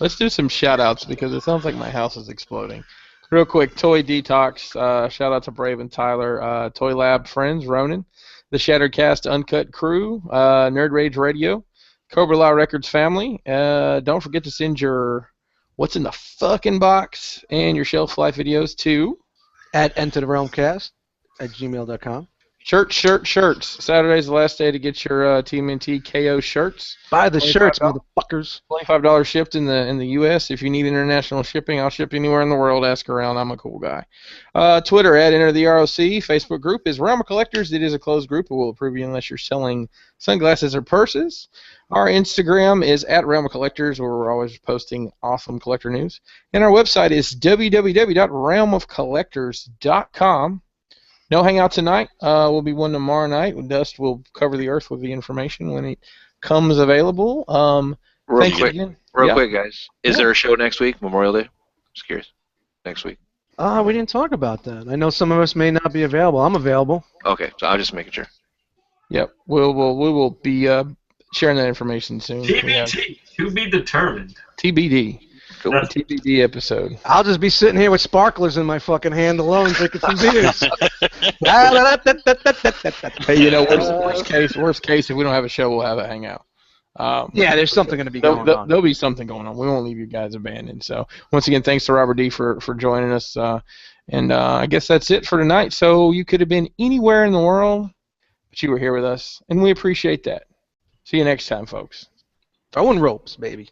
let's do some shout-outs because it sounds like my house is exploding. Real quick, Toy Detox, shout out to Brave and Tyler, Toy Lab friends, Ronan, the Shattered Cast Uncut crew, Nerd Rage Radio, Cobra Law Records family. Don't forget to send your What's in the fucking box and your shelf life videos to at entertherealmcast@gmail.com. Shirts. Saturday's the last day to get your TMNT KO shirts. Buy the shirts, $25. motherfuckers. $25 shipped in the U.S. If you need international shipping, I'll ship anywhere in the world. Ask around. I'm a cool guy. Twitter at Enter the ROC. Facebook group is Realm of Collectors. It is a closed group. It will approve you unless you're selling sunglasses or purses. Our Instagram is at Realm of Collectors, where we're always posting awesome collector news. And our website is www.realmofcollectors.com. No hangout tonight. Will be one tomorrow night. Dust will cover the earth with the information when it comes available. Real Thank you quick, again. real Yeah. quick, guys. Is Yeah. there a show next week, Memorial Day? Just curious. Next week. We didn't talk about that. I know some of us may not be available. I'm available. Okay, so I'm just making sure. Yep. We will be sharing that information soon. We have TBT, to be determined. TBD. Cool. That's- TBD episode. I'll just be sitting here with sparklers in my fucking hand alone drinking some beers. Hey, you know, worst case, if we don't have a show, we'll have a hangout. Yeah, there's something going to be going on. There'll be something going on. We won't leave you guys abandoned. So once again, thanks to Robert D for joining us. And I guess that's it for tonight. So you could have been anywhere in the world, but you were here with us, and we appreciate that. See you next time, folks. Throwing ropes, baby.